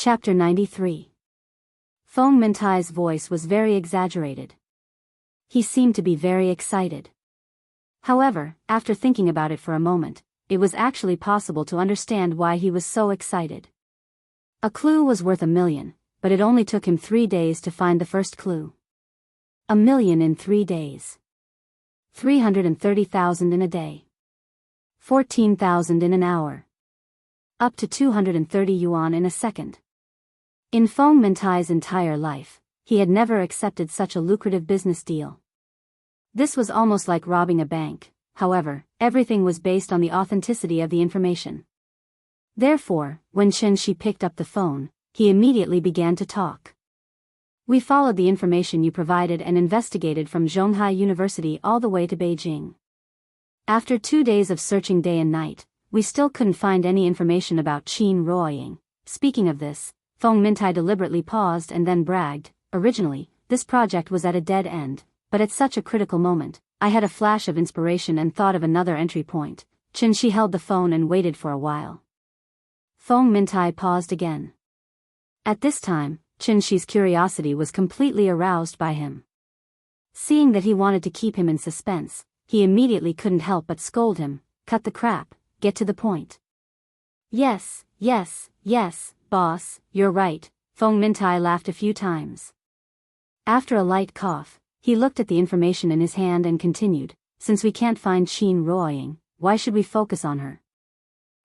Chapter 93. Feng Mintai's voice was very exaggerated. He seemed to be very excited. However, after thinking about it for a moment, it was actually possible to understand why he was so excited. A clue was worth 1,000,000, but it only took him 3 days to find the first clue. 1,000,000 in 3 days. 330,000 in a day. 14,000 in an hour. Up to 230 yuan in a second. In Feng Mintai's entire life, he had never accepted such a lucrative business deal. This was almost like robbing a bank. However, everything was based on the authenticity of the information. Therefore, when Xianxia picked up the phone, he immediately began to talk. We followed the information you provided and investigated from Zhonghai University all the way to Beijing. After 2 days of searching day and night, we still couldn't find any information about Qin Ruoying. Speaking of this, Feng Mintai deliberately paused and then bragged, originally, this project was at a dead end, but at such a critical moment, I had a flash of inspiration and thought of another entry point. Xianxia held the phone and waited for a while. Feng Mintai paused again. At this time, Xianxia's curiosity was completely aroused by him. Seeing that he wanted to keep him in suspense, he immediately couldn't help but scold him, cut the crap, get to the point. Yes, boss, you're right, Feng Mintai laughed a few times. After a light cough, he looked at the information in his hand and continued, since we can't find Qin Ruoying, why should we focus on her?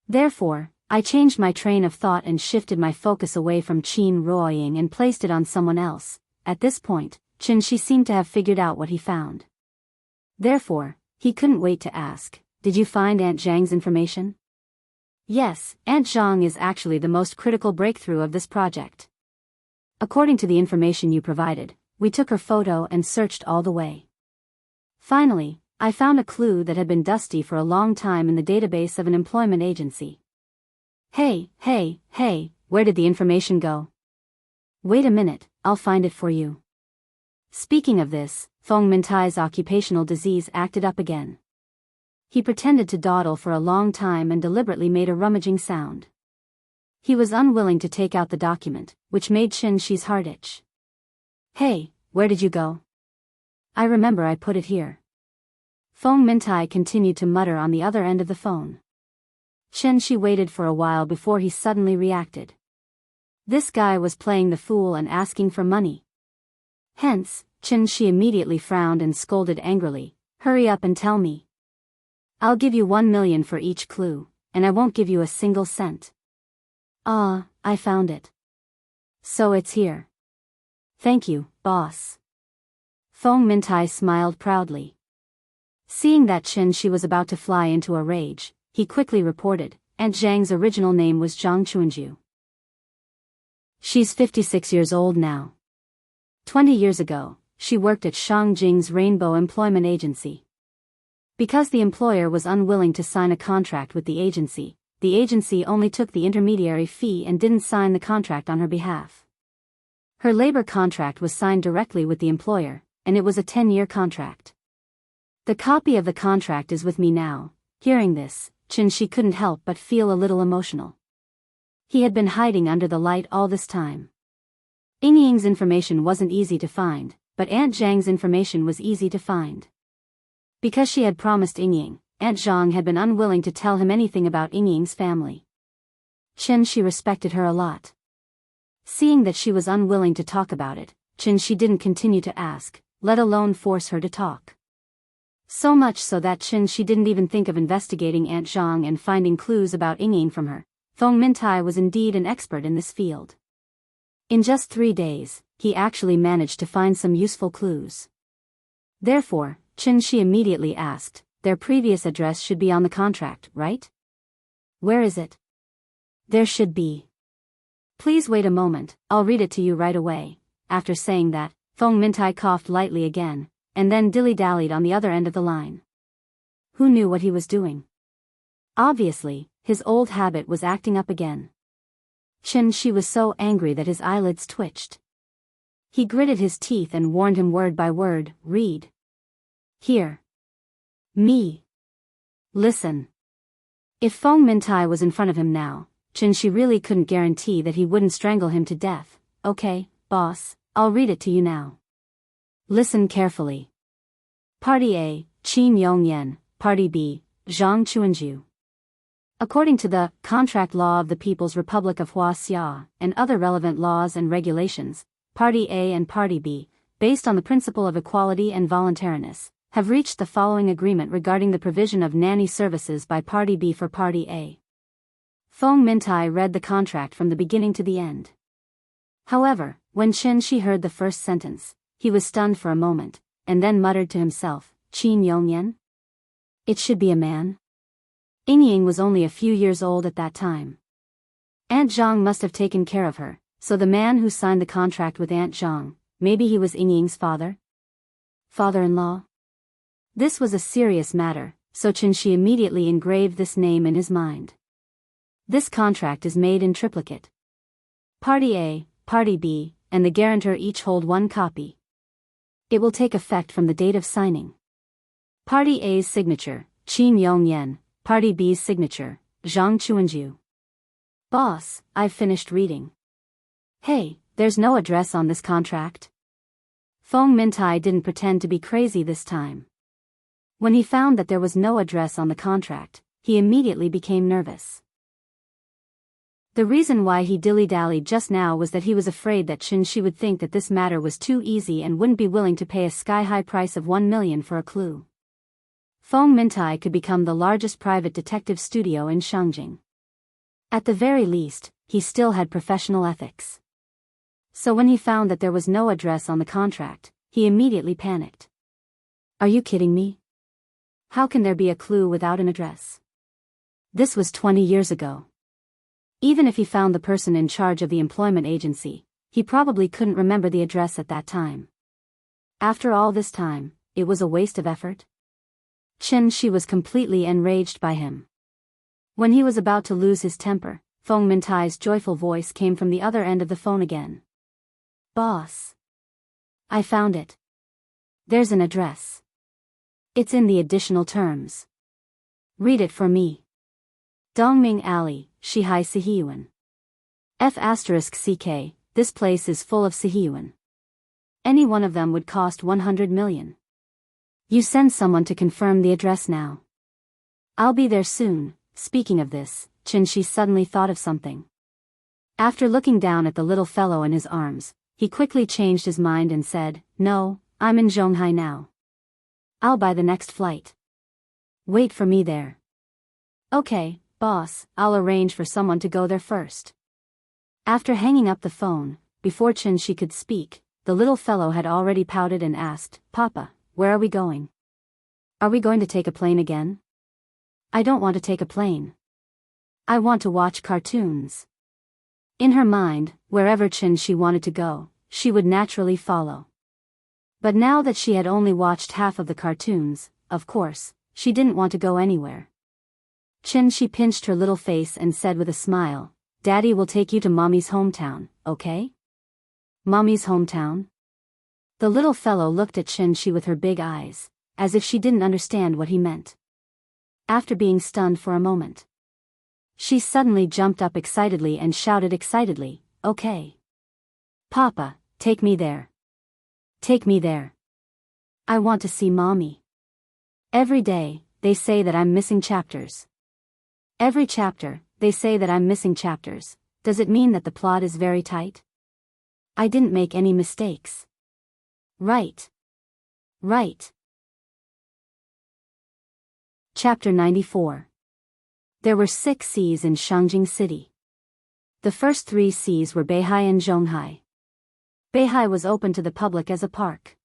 Therefore, I changed my train of thought and shifted my focus away from Qin Ruoying and placed it on someone else. At this point, Xianxia seemed to have figured out what he found. Therefore, he couldn't wait to ask, did you find Aunt Zhang's information? Yes, Aunt Zhang is actually the most critical breakthrough of this project. According to the information you provided, we took her photo and searched all the way. Finally, I found a clue that had been dusty for a long time in the database of an employment agency. Hey, where did the information go? Wait a minute, I'll find it for you. Speaking of this, Feng Mintai's occupational disease acted up again. He pretended to dawdle for a long time and deliberately made a rummaging sound. He was unwilling to take out the document, which made Xianxia's heart itch. Hey, where did you go? I remember I put it here. Feng Mintai continued to mutter on the other end of the phone. Xianxia waited for a while before he suddenly reacted. This guy was playing the fool and asking for money. Hence, Xianxia immediately frowned and scolded angrily, hurry up and tell me. I'll give you 1,000,000 for each clue, and I won't give you a single cent. Ah, I found it. So it's here. Thank you, boss. Feng Mintai smiled proudly. Seeing that Xianxia was about to fly into a rage, he quickly reported, Aunt Zhang's original name was Zhang Chuanju. She's 56 years old now. 20 years ago, she worked at Shangjing's Rainbow Employment Agency. Because the employer was unwilling to sign a contract with the agency only took the intermediary fee and didn't sign the contract on her behalf. Her labor contract was signed directly with the employer, and it was a 10-year contract. The copy of the contract is with me now. Hearing this, Xianxia couldn't help but feel a little emotional. He had been hiding under the light all this time. Yingying's information wasn't easy to find, but Aunt Zhang's information was easy to find. Because she had promised Yingying, Aunt Zhang had been unwilling to tell him anything about Yingying's family. Xianxia respected her a lot. Seeing that she was unwilling to talk about it, Xianxia didn't continue to ask, let alone force her to talk. So much so that Xianxia didn't even think of investigating Aunt Zhang and finding clues about Yingying from her. Feng Mintai was indeed an expert in this field. In just 3 days, he actually managed to find some useful clues. Therefore, Xianxia immediately asked, their previous address should be on the contract, right? Where is it? There should be. Please wait a moment, I'll read it to you right away. After saying that, Feng Mintai coughed lightly again, and then dilly-dallied on the other end of the line. Who knew what he was doing? Obviously, his old habit was acting up again. Xianxia was so angry that his eyelids twitched. He gritted his teeth and warned him word by word, read. Here. Me. Listen. If Feng Mintai was in front of him now, Qianxi really couldn't guarantee that he wouldn't strangle him to death. Okay, boss, I'll read it to you now. Listen carefully. Party A, Qin Yongyan, Party B, Zhang Chuanju. According to the Contract Law of the People's Republic of Wuxia, and other relevant laws and regulations, Party A and Party B, based on the principle of equality and voluntariness, have reached the following agreement regarding the provision of nanny services by Party B for Party A. Feng Mintai read the contract from the beginning to the end. However, when Qianxi heard the first sentence, he was stunned for a moment, and then muttered to himself, Qin Yongyan? It should be a man. Yingying was only a few years old at that time. Aunt Zhang must have taken care of her, so the man who signed the contract with Aunt Zhang, maybe he was Yingying's father? Father-in-law? This was a serious matter, so Qianxi immediately engraved this name in his mind. This contract is made in triplicate. Party A, Party B, and the guarantor each hold one copy. It will take effect from the date of signing. Party A's signature, Qin Yongyan. Party B's signature, Zhang Chuanju. Boss, I've finished reading. Hey, there's no address on this contract. Feng Mintai didn't pretend to be crazy this time. When he found that there was no address on the contract, he immediately became nervous. The reason why he dilly-dallied just now was that he was afraid that Qianxi would think that this matter was too easy and wouldn't be willing to pay a sky-high price of 1 million for a clue. Feng Mintai could become the largest private detective studio in Shangjing. At the very least, he still had professional ethics. So when he found that there was no address on the contract, he immediately panicked. Are you kidding me? How can there be a clue without an address? This was 20 years ago. Even if he found the person in charge of the employment agency, he probably couldn't remember the address at that time. After all this time, it was a waste of effort. Qianxi was completely enraged by him. When he was about to lose his temper, Feng Mintai's joyful voice came from the other end of the phone again. Boss. I found it. There's an address. It's in the additional terms. Read it for me. Dongming Alley, Shihai Sihiyuan. F***CK, this place is full of Sihiyuan. Any one of them would cost 100 million. You send someone to confirm the address now. I'll be there soon. Speaking of this, Qianxi suddenly thought of something. After looking down at the little fellow in his arms, he quickly changed his mind and said, No, I'm in Zhonghai now. I'll buy the next flight. Wait for me there. Okay, boss, I'll arrange for someone to go there first. After hanging up the phone, before Qianxi could speak, the little fellow had already pouted and asked, Papa, where are we going? Are we going to take a plane again? I don't want to take a plane. I want to watch cartoons. In her mind, wherever Qianxi wanted to go, she would naturally follow. But now that she had only watched half of the cartoons, of course, she didn't want to go anywhere. Qianxi pinched her little face and said with a smile, Daddy will take you to Mommy's hometown, okay? Mommy's hometown? The little fellow looked at Qianxi with her big eyes, as if she didn't understand what he meant. After being stunned for a moment, she suddenly jumped up excitedly and shouted excitedly, Okay. Papa, take me there. Take me there. I want to see Mommy. Every day, they say that I'm missing chapters. Every chapter, they say that I'm missing chapters. Does it mean that the plot is very tight? I didn't make any mistakes. Right. Right. Chapter 94. There were 6 Cs in Shangjing City. The first 3 Cs were Beihai and Zhonghai. Beihai was open to the public as a park.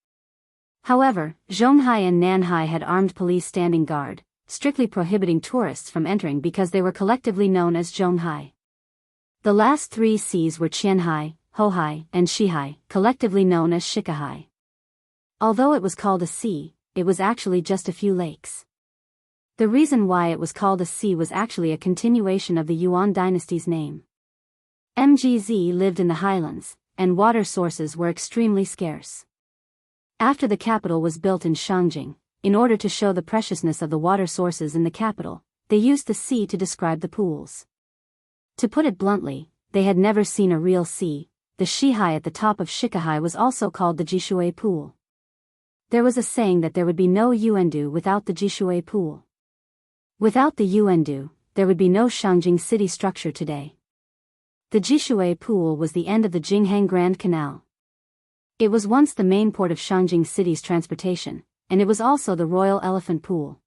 However, Zhonghai and Nanhai had armed police standing guard, strictly prohibiting tourists from entering because they were collectively known as Zhonghai. The last 3 Cs were Qianhai, Hohai, and Shihai, collectively known as Shikahai. Although it was called a sea, it was actually just a few lakes. The reason why it was called a sea was actually a continuation of the Yuan dynasty's name. MGZ lived in the highlands, and water sources were extremely scarce. After the capital was built in Shangjing, in order to show the preciousness of the water sources in the capital, they used the sea to describe the pools. To put it bluntly, they had never seen a real sea. The Shihai at the top of Shikahai was also called the Jishui Pool. There was a saying that there would be no Yuandu without the Jishui Pool. Without the Yuandu, there would be no Shangjing city structure today. The Jishui Pool was the end of the Jinghang Grand Canal. It was once the main port of Shangjing city's transportation, and it was also the Royal Elephant Pool.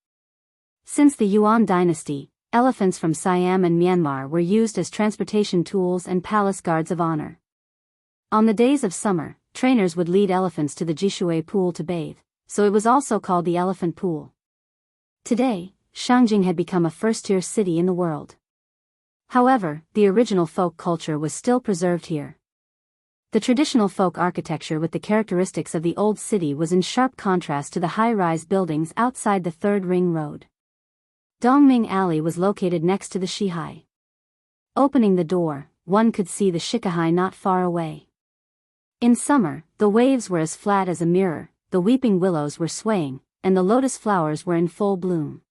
Since the Yuan dynasty, elephants from Siam and Myanmar were used as transportation tools and palace guards of honor. On the days of summer, trainers would lead elephants to the Jishui Pool to bathe, so it was also called the Elephant Pool. Today, Shangjing had become a first-tier city in the world. However, the original folk culture was still preserved here. The traditional folk architecture with the characteristics of the old city was in sharp contrast to the high-rise buildings outside the Third Ring Road. Dongming Alley was located next to the Shihai. Opening the door, one could see the Shikahai not far away. In summer, the waves were as flat as a mirror, the weeping willows were swaying, and the lotus flowers were in full bloom.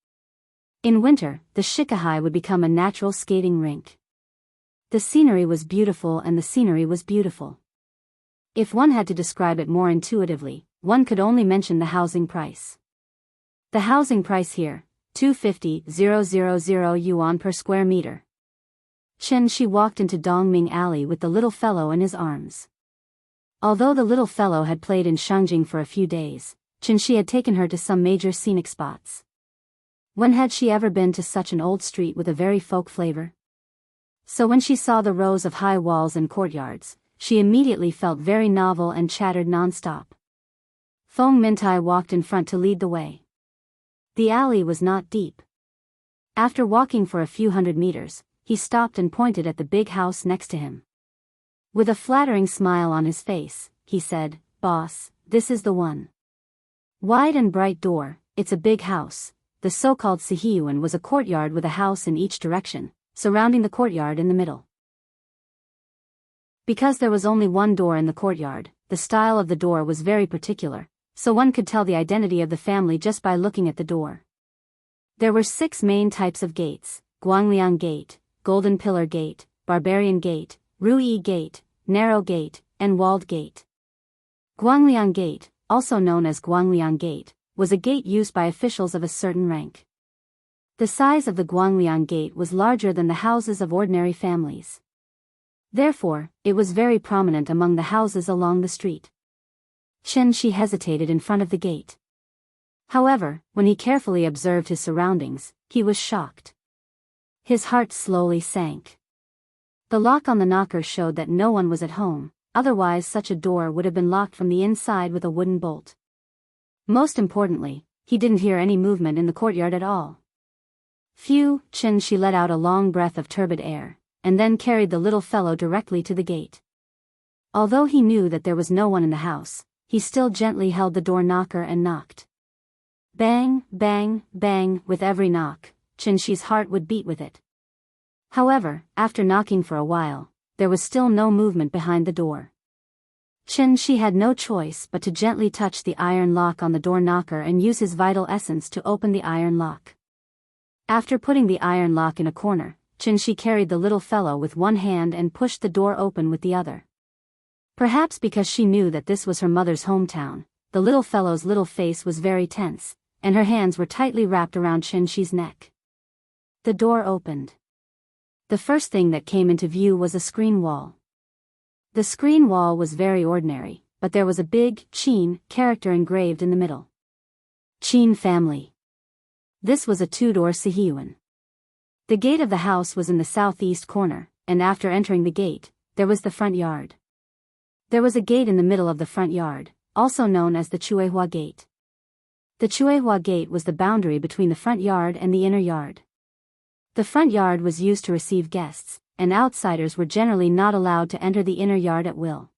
In winter, the Shikahai would become a natural skating rink. The scenery was beautiful and the scenery was beautiful. If one had to describe it more intuitively, one could only mention the housing price. The housing price here, 250,000 yuan per square meter. Chen-shi walked into Dongming Alley with the little fellow in his arms. Although the little fellow had played in Shangjing for a few days, Chen-shi had taken her to some major scenic spots. When had she ever been to such an old street with a very folk flavor? So when she saw the rows of high walls and courtyards, she immediately felt very novel and chattered non-stop. Feng Mintai walked in front to lead the way. The alley was not deep. After walking for a few hundred meters, he stopped and pointed at the big house next to him. With a flattering smile on his face, he said, "Boss, this is the one. Wide and bright door, it's a big house." The so-called Sihiyuan was a courtyard with a house in each direction, surrounding the courtyard in the middle. Because there was only one door in the courtyard, the style of the door was very particular, so one could tell the identity of the family just by looking at the door. There were 6 main types of gates: Guangliang Gate, Golden Pillar Gate, Barbarian Gate, Ruyi Gate, Narrow Gate, and Walled Gate. Guangliang Gate, also known as Guangliang Gate, was a gate used by officials of a certain rank. The size of the Guangliang Gate was larger than the houses of ordinary families. Therefore, it was very prominent among the houses along the street. Chen-shi hesitated in front of the gate. However, when he carefully observed his surroundings, he was shocked. His heart slowly sank. The lock on the knocker showed that no one was at home, otherwise such a door would have been locked from the inside with a wooden bolt. Most importantly, he didn't hear any movement in the courtyard at all. Phew, Chen-shi let out a long breath of turbid air, and then carried the little fellow directly to the gate. Although he knew that there was no one in the house, he still gently held the door knocker and knocked. Bang, bang, bang, with every knock, Chen-shi's heart would beat with it. However, after knocking for a while, there was still no movement behind the door. Chen-shi had no choice but to gently touch the iron lock on the door knocker and use his vital essence to open the iron lock. After putting the iron lock in a corner, Chen-shi carried the little fellow with one hand and pushed the door open with the other. Perhaps because she knew that this was her mother's hometown, the little fellow's little face was very tense, and her hands were tightly wrapped around Chen-shi's neck. The door opened. The first thing that came into view was a screen wall. The screen wall was very ordinary, but there was a big, Qin, character engraved in the middle. Qin family. This was a 2-door Sihiyuan. The gate of the house was in the southeast corner, and after entering the gate, there was the front yard. There was a gate in the middle of the front yard, also known as the Chuehua Gate. The Chuehua Gate was the boundary between the front yard and the inner yard. The front yard was used to receive guests, and outsiders were generally not allowed to enter the inner yard at will.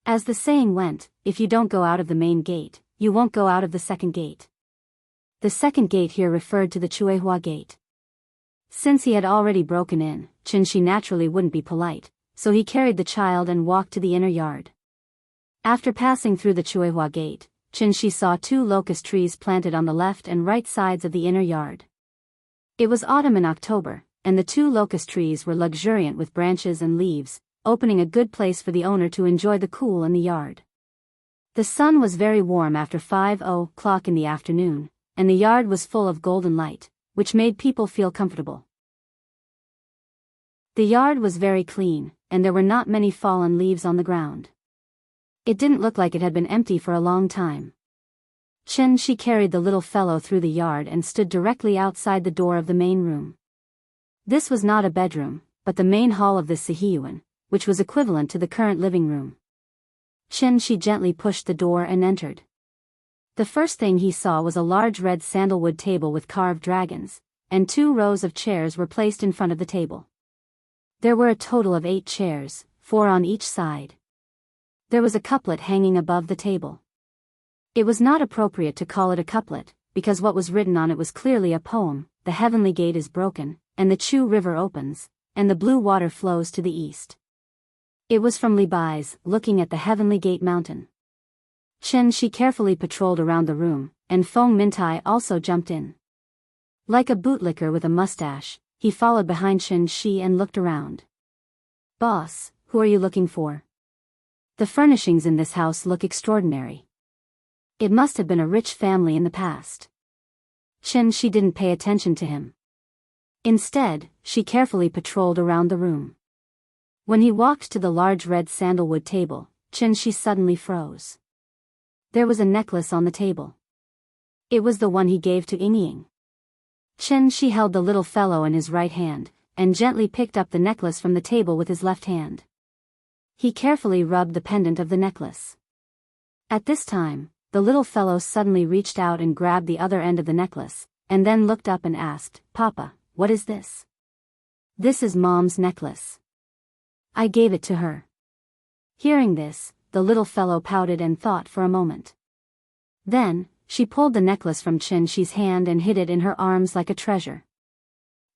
As the saying went, if you don't go out of the main gate, you won't go out of the second gate. The second gate here referred to the Chuehua Gate. Since he had already broken in, Chen-shi naturally wouldn't be polite, so he carried the child and walked to the inner yard. After passing through the Chuehua Gate, Chen-shi saw 2 locust trees planted on the left and right sides of the inner yard. It was autumn in October, and the 2 locust trees were luxuriant with branches and leaves, opening a good place for the owner to enjoy the cool in the yard. The sun was very warm after 5 o'clock in the afternoon, and the yard was full of golden light, which made people feel comfortable. The yard was very clean, and there were not many fallen leaves on the ground. It didn't look like it had been empty for a long time. Xianxia carried the little fellow through the yard and stood directly outside the door of the main room. This was not a bedroom, but the main hall of the Sihiyuan, which was equivalent to the current living room. Xianxia gently pushed the door and entered. The first thing he saw was a large red sandalwood table with carved dragons, and 2 rows of chairs were placed in front of the table. There were a total of 8 chairs, 4 on each side. There was a couplet hanging above the table. It was not appropriate to call it a couplet, because what was written on it was clearly a poem. The heavenly gate is broken, and the Chu River opens, and the blue water flows to the east. It was from Li Bai's, looking at the heavenly gate mountain. Xianxia carefully patrolled around the room, and Feng Mintai also jumped in. Like a bootlicker with a mustache, he followed behind Xianxia and looked around. "Boss, who are you looking for? The furnishings in this house look extraordinary. It must have been a rich family in the past." Xianxia didn't pay attention to him. Instead, she carefully patrolled around the room. When he walked to the large red sandalwood table, Xianxia suddenly froze. There was a necklace on the table. It was the one he gave to Yingying. Xianxia held the little fellow in his right hand, and gently picked up the necklace from the table with his left hand. He carefully rubbed the pendant of the necklace. At this time, the little fellow suddenly reached out and grabbed the other end of the necklace, and then looked up and asked, "Papa, what is this?" "This is Mom's necklace. I gave it to her." Hearing this, the little fellow pouted and thought for a moment. Then, she pulled the necklace from Xianxia's hand and hid it in her arms like a treasure.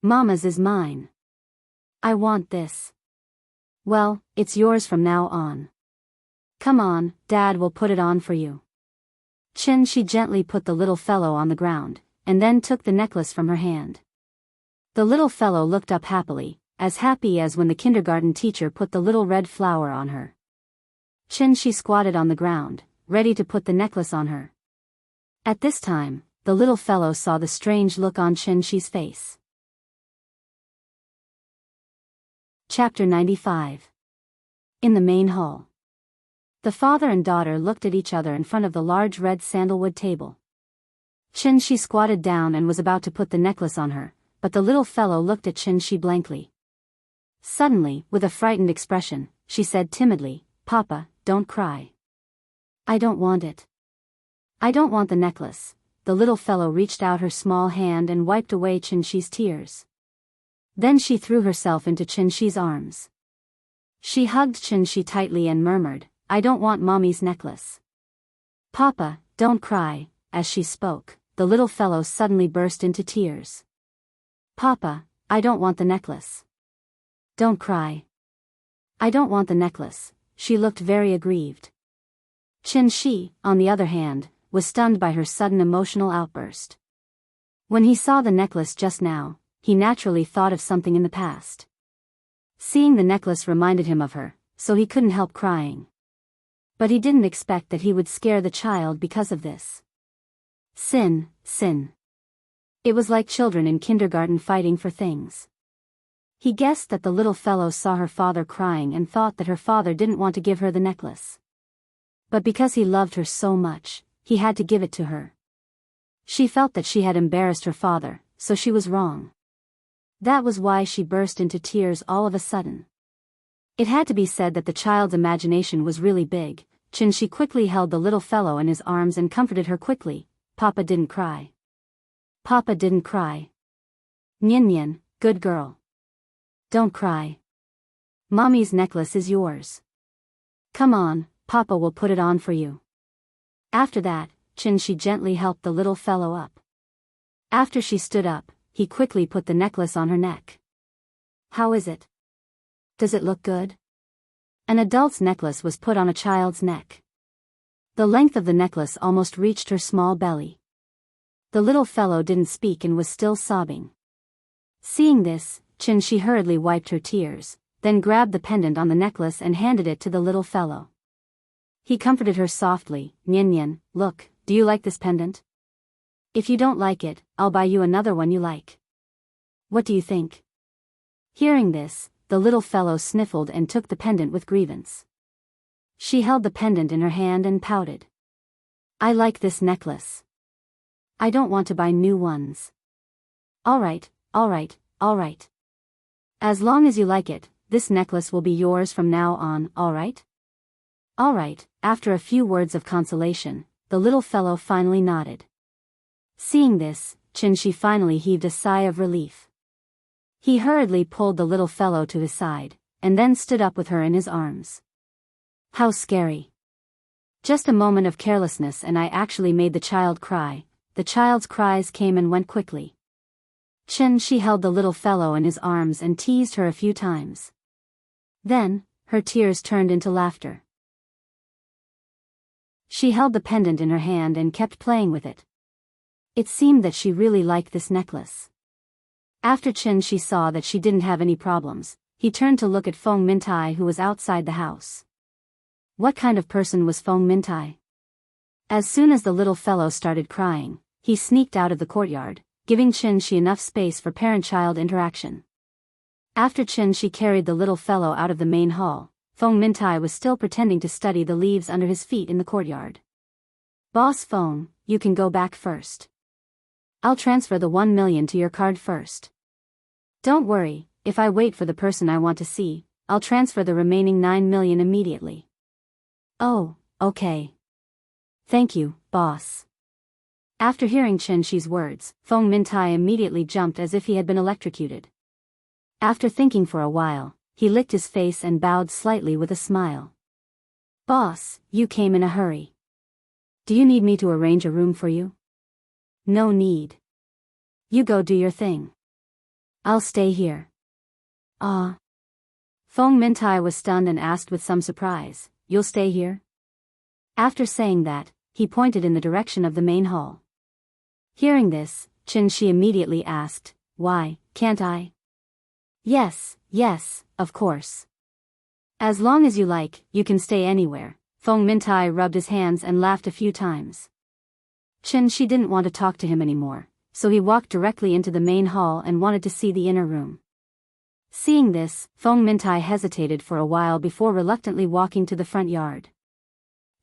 "Mama's is mine. I want this." "Well, it's yours from now on. Come on, Dad will put it on for you." Xianxia gently put the little fellow on the ground, and then took the necklace from her hand. The little fellow looked up happily, as happy as when the kindergarten teacher put the little red flower on her. Xianxia squatted on the ground, ready to put the necklace on her. At this time, the little fellow saw the strange look on Xianxia's face. Chapter 95. In the main hall. The father and daughter looked at each other in front of the large red sandalwood table. Xianxia squatted down and was about to put the necklace on her, but the little fellow looked at Xianxia blankly. Suddenly, with a frightened expression, she said timidly, "Papa, don't cry. I don't want it. I don't want the necklace." The little fellow reached out her small hand and wiped away Xianxia's tears. Then she threw herself into Xianxia's arms. She hugged Xianxia tightly and murmured, "I don't want Mommy's necklace." "Papa, don't cry." As she spoke, the little fellow suddenly burst into tears. "Papa, I don't want the necklace. Don't cry. I don't want the necklace." She looked very aggrieved. Xianxia, on the other hand, was stunned by her sudden emotional outburst. When he saw the necklace just now, he naturally thought of something in the past. Seeing the necklace reminded him of her, so he couldn't help crying. But he didn't expect that he would scare the child because of this. Sin. It was like children in kindergarten fighting for things. He guessed that the little fellow saw her father crying and thought that her father didn't want to give her the necklace. But because he loved her so much, he had to give it to her. She felt that she had embarrassed her father, so she was wrong. That was why she burst into tears all of a sudden. It had to be said that the child's imagination was really big. Xianxia quickly held the little fellow in his arms and comforted her quickly. "Papa didn't cry. Papa didn't cry. Nian, good girl. Don't cry. Mommy's necklace is yours. Come on, Papa will put it on for you." After that, Xianxia gently helped the little fellow up. After she stood up, he quickly put the necklace on her neck. "How is it? Does it look good?" An adult's necklace was put on a child's neck. The length of the necklace almost reached her small belly. The little fellow didn't speak and was still sobbing. Seeing this, Xianxia hurriedly wiped her tears, then grabbed the pendant on the necklace and handed it to the little fellow. He comforted her softly. Nian Nian, look, do you like this pendant? If you don't like it, I'll buy you another one you like. What do you think? Hearing this, the little fellow sniffled and took the pendant with grievance. She held the pendant in her hand and pouted. I like this necklace. I don't want to buy new ones. Alright, alright, alright. As long as you like it, this necklace will be yours from now on, alright? Alright. After a few words of consolation, the little fellow finally nodded. Seeing this, Xianxia finally heaved a sigh of relief. He hurriedly pulled the little fellow to his side, and then stood up with her in his arms. How scary. Just a moment of carelessness and I actually made the child cry. The child's cries came and went quickly. Xianxia held the little fellow in his arms and teased her a few times. Then, her tears turned into laughter. She held the pendant in her hand and kept playing with it. It seemed that she really liked this necklace. After Xianxia saw that she didn't have any problems, he turned to look at Feng Mintai who was outside the house. What kind of person was Feng Mintai? As soon as the little fellow started crying, he sneaked out of the courtyard, giving Xianxia enough space for parent-child interaction. After Xianxia carried the little fellow out of the main hall, Feng Mintai was still pretending to study the leaves under his feet in the courtyard. Boss Feng, you can go back first. I'll transfer the 1 million to your card first. Don't worry, if I wait for the person I want to see, I'll transfer the remaining 9 million immediately. Oh, okay. Thank you, boss. After hearing Xianxia's words, Feng Mintai immediately jumped as if he had been electrocuted. After thinking for a while, he licked his face and bowed slightly with a smile. Boss, you came in a hurry. Do you need me to arrange a room for you? No need. You go do your thing. I'll stay here. Ah. Feng Mintai was stunned and asked with some surprise, you'll stay here? After saying that, he pointed in the direction of the main hall. Hearing this, Xianxia immediately asked, why, can't I? Yes, of course. As long as you like, you can stay anywhere. Feng Mintai rubbed his hands and laughed a few times. Xianxia didn't want to talk to him anymore, so he walked directly into the main hall and wanted to see the inner room. Seeing this, Feng Mintai hesitated for a while before reluctantly walking to the front yard.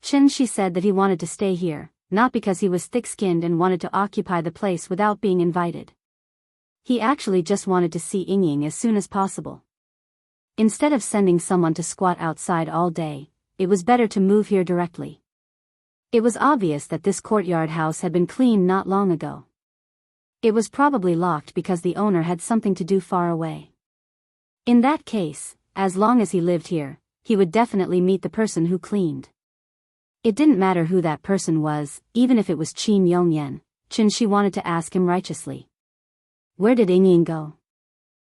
Xianxia said that he wanted to stay here, not because he was thick-skinned and wanted to occupy the place without being invited. He actually just wanted to see Yingying as soon as possible. Instead of sending someone to squat outside all day, it was better to move here directly. It was obvious that this courtyard house had been cleaned not long ago. It was probably locked because the owner had something to do far away. In that case, as long as he lived here, he would definitely meet the person who cleaned. It didn't matter who that person was, even if it was Qin Yongyan. Xianxia wanted to ask him righteously. Where did Yingying go?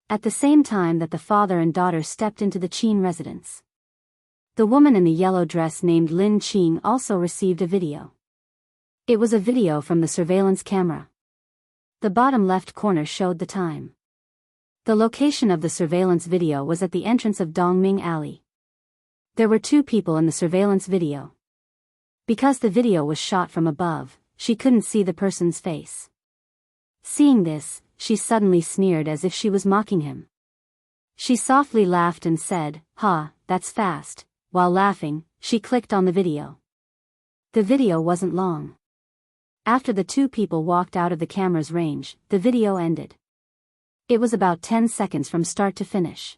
At the same time that the father and daughter stepped into the Qin residence. The woman in the yellow dress named Lin Qing also received a video. It was a video from the surveillance camera. The bottom left corner showed the time. The location of the surveillance video was at the entrance of Dongming Alley. There were 2 people in the surveillance video. Because the video was shot from above, she couldn't see the person's face. Seeing this, she suddenly sneered as if she was mocking him. She softly laughed and said, "Ha, that's fast." While laughing, she clicked on the video. The video wasn't long. After the 2 people walked out of the camera's range, the video ended. It was about 10 seconds from start to finish.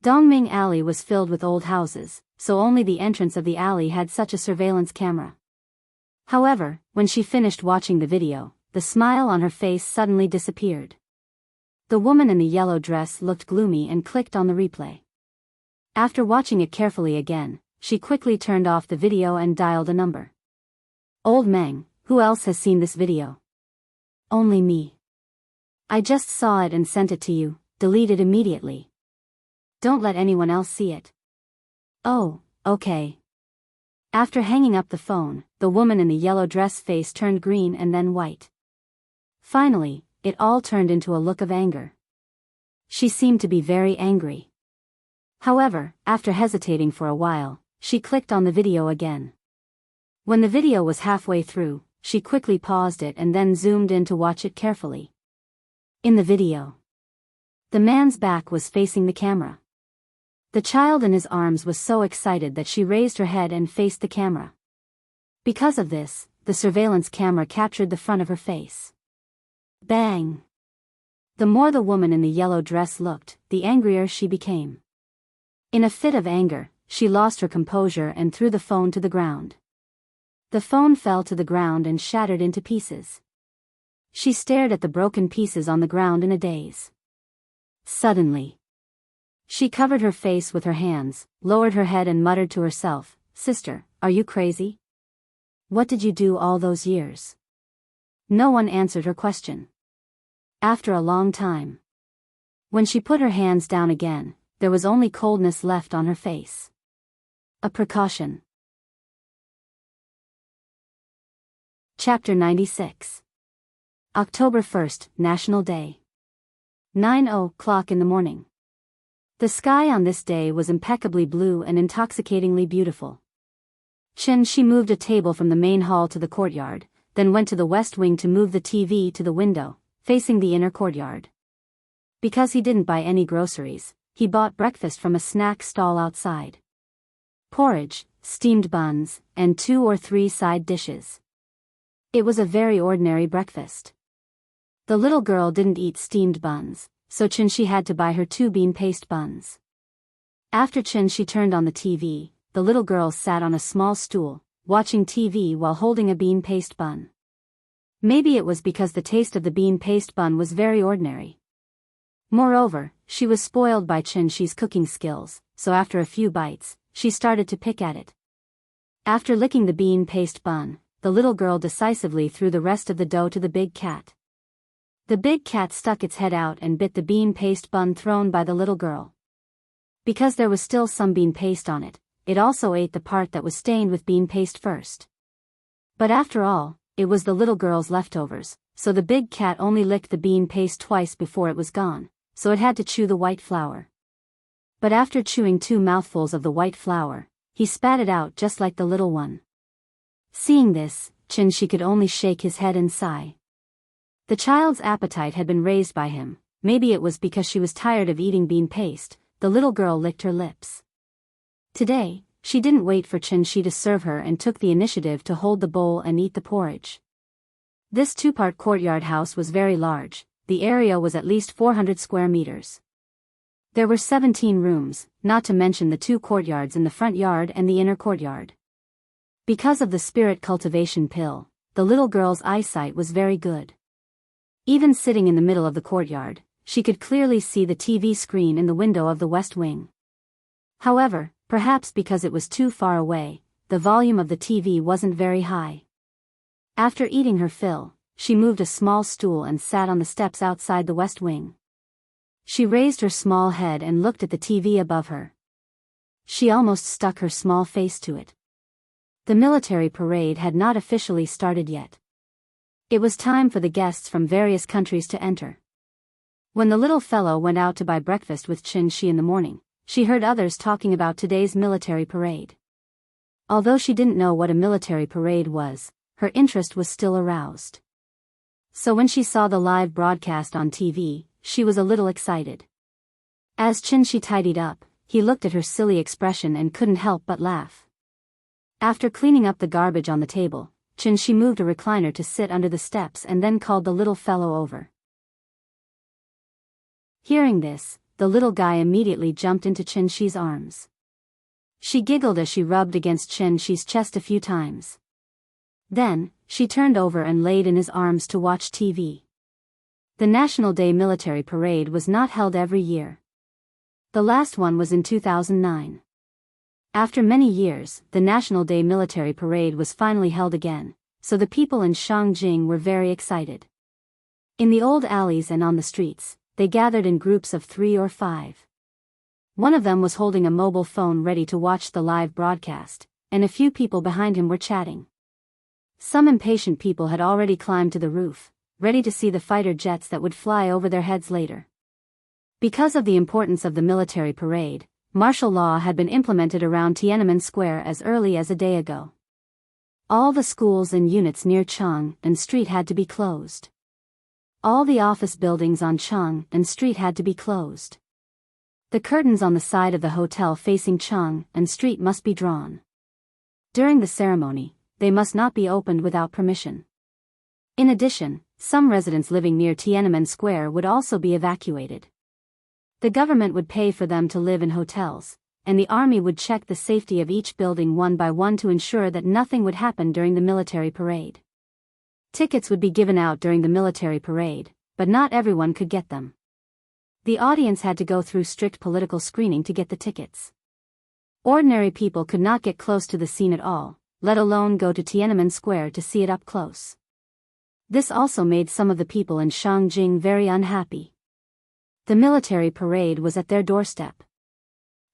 Dongming Alley was filled with old houses, so only the entrance of the alley had such a surveillance camera. However, when she finished watching the video, the smile on her face suddenly disappeared. The woman in the yellow dress looked gloomy and clicked on the replay. After watching it carefully again, she quickly turned off the video and dialed a number. Old Meng, who else has seen this video? Only me. I just saw it and sent it to you, delete it immediately. Don't let anyone else see it. Oh, okay. After hanging up the phone, the woman in the yellow dress face turned green and then white. Finally, it all turned into a look of anger. She seemed to be very angry. However, after hesitating for a while, she clicked on the video again. When the video was halfway through, she quickly paused it and then zoomed in to watch it carefully. In the video, the man's back was facing the camera. The child in his arms was so excited that she raised her head and faced the camera. Because of this, the surveillance camera captured the front of her face. Bang! The more the woman in the yellow dress looked, the angrier she became. In a fit of anger, she lost her composure and threw the phone to the ground. The phone fell to the ground and shattered into pieces. She stared at the broken pieces on the ground in a daze. Suddenly, she covered her face with her hands, lowered her head and muttered to herself, "Sister, are you crazy? What did you do all those years?" No one answered her question. After a long time, when she put her hands down again, there was only coldness left on her face. A precaution. Chapter 96. October 1st, National Day. 9:00 in the morning. The sky on this day was impeccably blue and intoxicatingly beautiful. She moved a table from the main hall to the courtyard, then went to the west wing to move the TV to the window, facing the inner courtyard. Because he didn't buy any groceries, he bought breakfast from a snack stall outside. Porridge, steamed buns, and 2 or 3 side dishes. It was a very ordinary breakfast. The little girl didn't eat steamed buns, so she had to buy her 2 bean paste buns. After she turned on the TV, the little girl sat on a small stool, watching TV while holding a bean paste bun. Maybe it was because the taste of the bean paste bun was very ordinary. Moreover, she was spoiled by She's cooking skills, so after a few bites, she started to pick at it. After licking the bean paste bun, the little girl decisively threw the rest of the dough to the big cat. The big cat stuck its head out and bit the bean paste bun thrown by the little girl. Because there was still some bean paste on it, it also ate the part that was stained with bean paste first. But after all, it was the little girl's leftovers, so the big cat only licked the bean paste twice before it was gone, so it had to chew the white flour. But after chewing 2 mouthfuls of the white flour, he spat it out just like the little one. Seeing this, she could only shake his head and sigh. The child's appetite had been raised by him. Maybe it was because she was tired of eating bean paste. The little girl licked her lips. Today, she didn't wait for Shi to serve her and took the initiative to hold the bowl and eat the porridge. This 2-part courtyard house was very large. The area was at least 400 square meters. There were 17 rooms, not to mention the 2 courtyards in the front yard and the inner courtyard. Because of the spirit cultivation pill, the little girl's eyesight was very good. Even sitting in the middle of the courtyard, she could clearly see the TV screen in the window of the west wing. However, perhaps because it was too far away, the volume of the TV wasn't very high. After eating her fill, she moved a small stool and sat on the steps outside the west wing. She raised her small head and looked at the TV above her. She almost stuck her small face to it. The military parade had not officially started yet. It was time for the guests from various countries to enter. When the little fellow went out to buy breakfast with Shi in the morning, she heard others talking about today's military parade. Although she didn't know what a military parade was, her interest was still aroused. So when she saw the live broadcast on TV, she was a little excited. As Shi tidied up, he looked at her silly expression and couldn't help but laugh. After cleaning up the garbage on the table, Shi moved a recliner to sit under the steps and then called the little fellow over. Hearing this, the little guy immediately jumped into Shi's arms. She giggled as she rubbed against Shi's chest a few times. Then, she turned over and laid in his arms to watch TV. The National Day Military Parade was not held every year. The last one was in 2009. After many years, the National Day Military Parade was finally held again, so the people in Shangjing were very excited. In the old alleys and on the streets, they gathered in groups of 3 or 5. One of them was holding a mobile phone ready to watch the live broadcast, and a few people behind him were chatting. Some impatient people had already climbed to the roof, ready to see the fighter jets that would fly over their heads later. Because of the importance of the military parade, martial law had been implemented around Tiananmen Square as early as a day ago. All the schools and units near Chang'an Street had to be closed. All the office buildings on Chang'an Street had to be closed. The curtains on the side of the hotel facing Chang'an Street must be drawn. During the ceremony, they must not be opened without permission. In addition, some residents living near Tiananmen Square would also be evacuated. The government would pay for them to live in hotels, and the army would check the safety of each building one by one to ensure that nothing would happen during the military parade. Tickets would be given out during the military parade, but not everyone could get them. The audience had to go through strict political screening to get the tickets. Ordinary people could not get close to the scene at all, let alone go to Tiananmen Square to see it up close. This also made some of the people in Shangjing very unhappy. The military parade was at their doorstep.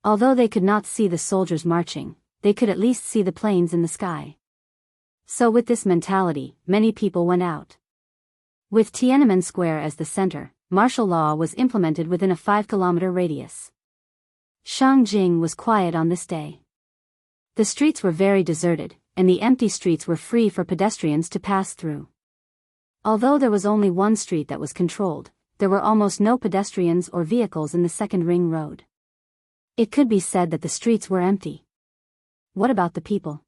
Although they could not see the soldiers marching, they could at least see the planes in the sky. So with this mentality, many people went out. With Tiananmen Square as the center, martial law was implemented within a 5-kilometer radius. Shangjing was quiet on this day. The streets were very deserted, and the empty streets were free for pedestrians to pass through. Although there was only one street that was controlled, there were almost no pedestrians or vehicles in the second ring road. It could be said that the streets were empty. What about the people?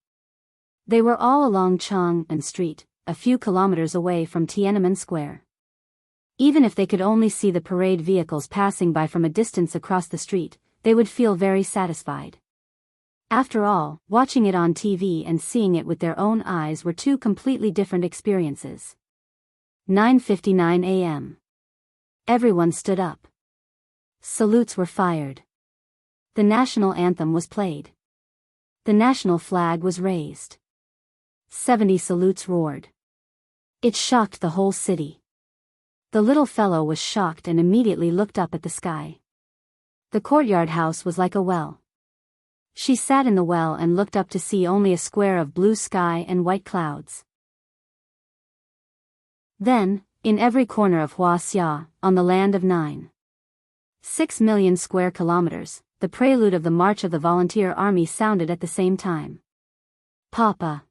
They were all along Chang'an Street, a few kilometers away from Tiananmen Square. Even if they could only see the parade vehicles passing by from a distance across the street, they would feel very satisfied. After all, watching it on TV and seeing it with their own eyes were two completely different experiences. 9:59 a.m. Everyone stood up. Salutes were fired. The national anthem was played. The national flag was raised. 70 salutes roared. It shocked the whole city. The little fellow was shocked and immediately looked up at the sky. The courtyard house was like a well. She sat in the well and looked up to see only a square of blue sky and white clouds. Then, in every corner of Wuxia, on the land of 9.6 million square kilometers, the prelude of the March of the Volunteer Army sounded at the same time. Papa.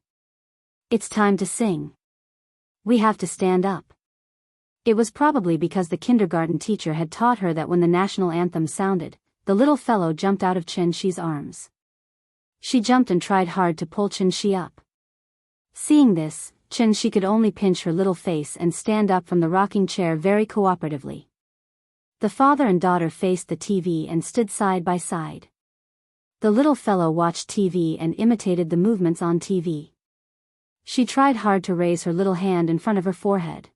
It's time to sing. We have to stand up. It was probably because the kindergarten teacher had taught her that when the national anthem sounded, the little fellow jumped out of Qianxi's arms. She jumped and tried hard to pull Qianxi up. Seeing this, Qianxi could only pinch her little face and stand up from the rocking chair very cooperatively. The father and daughter faced the TV and stood side by side. The little fellow watched TV and imitated the movements on TV. She tried hard to raise her little hand in front of her forehead.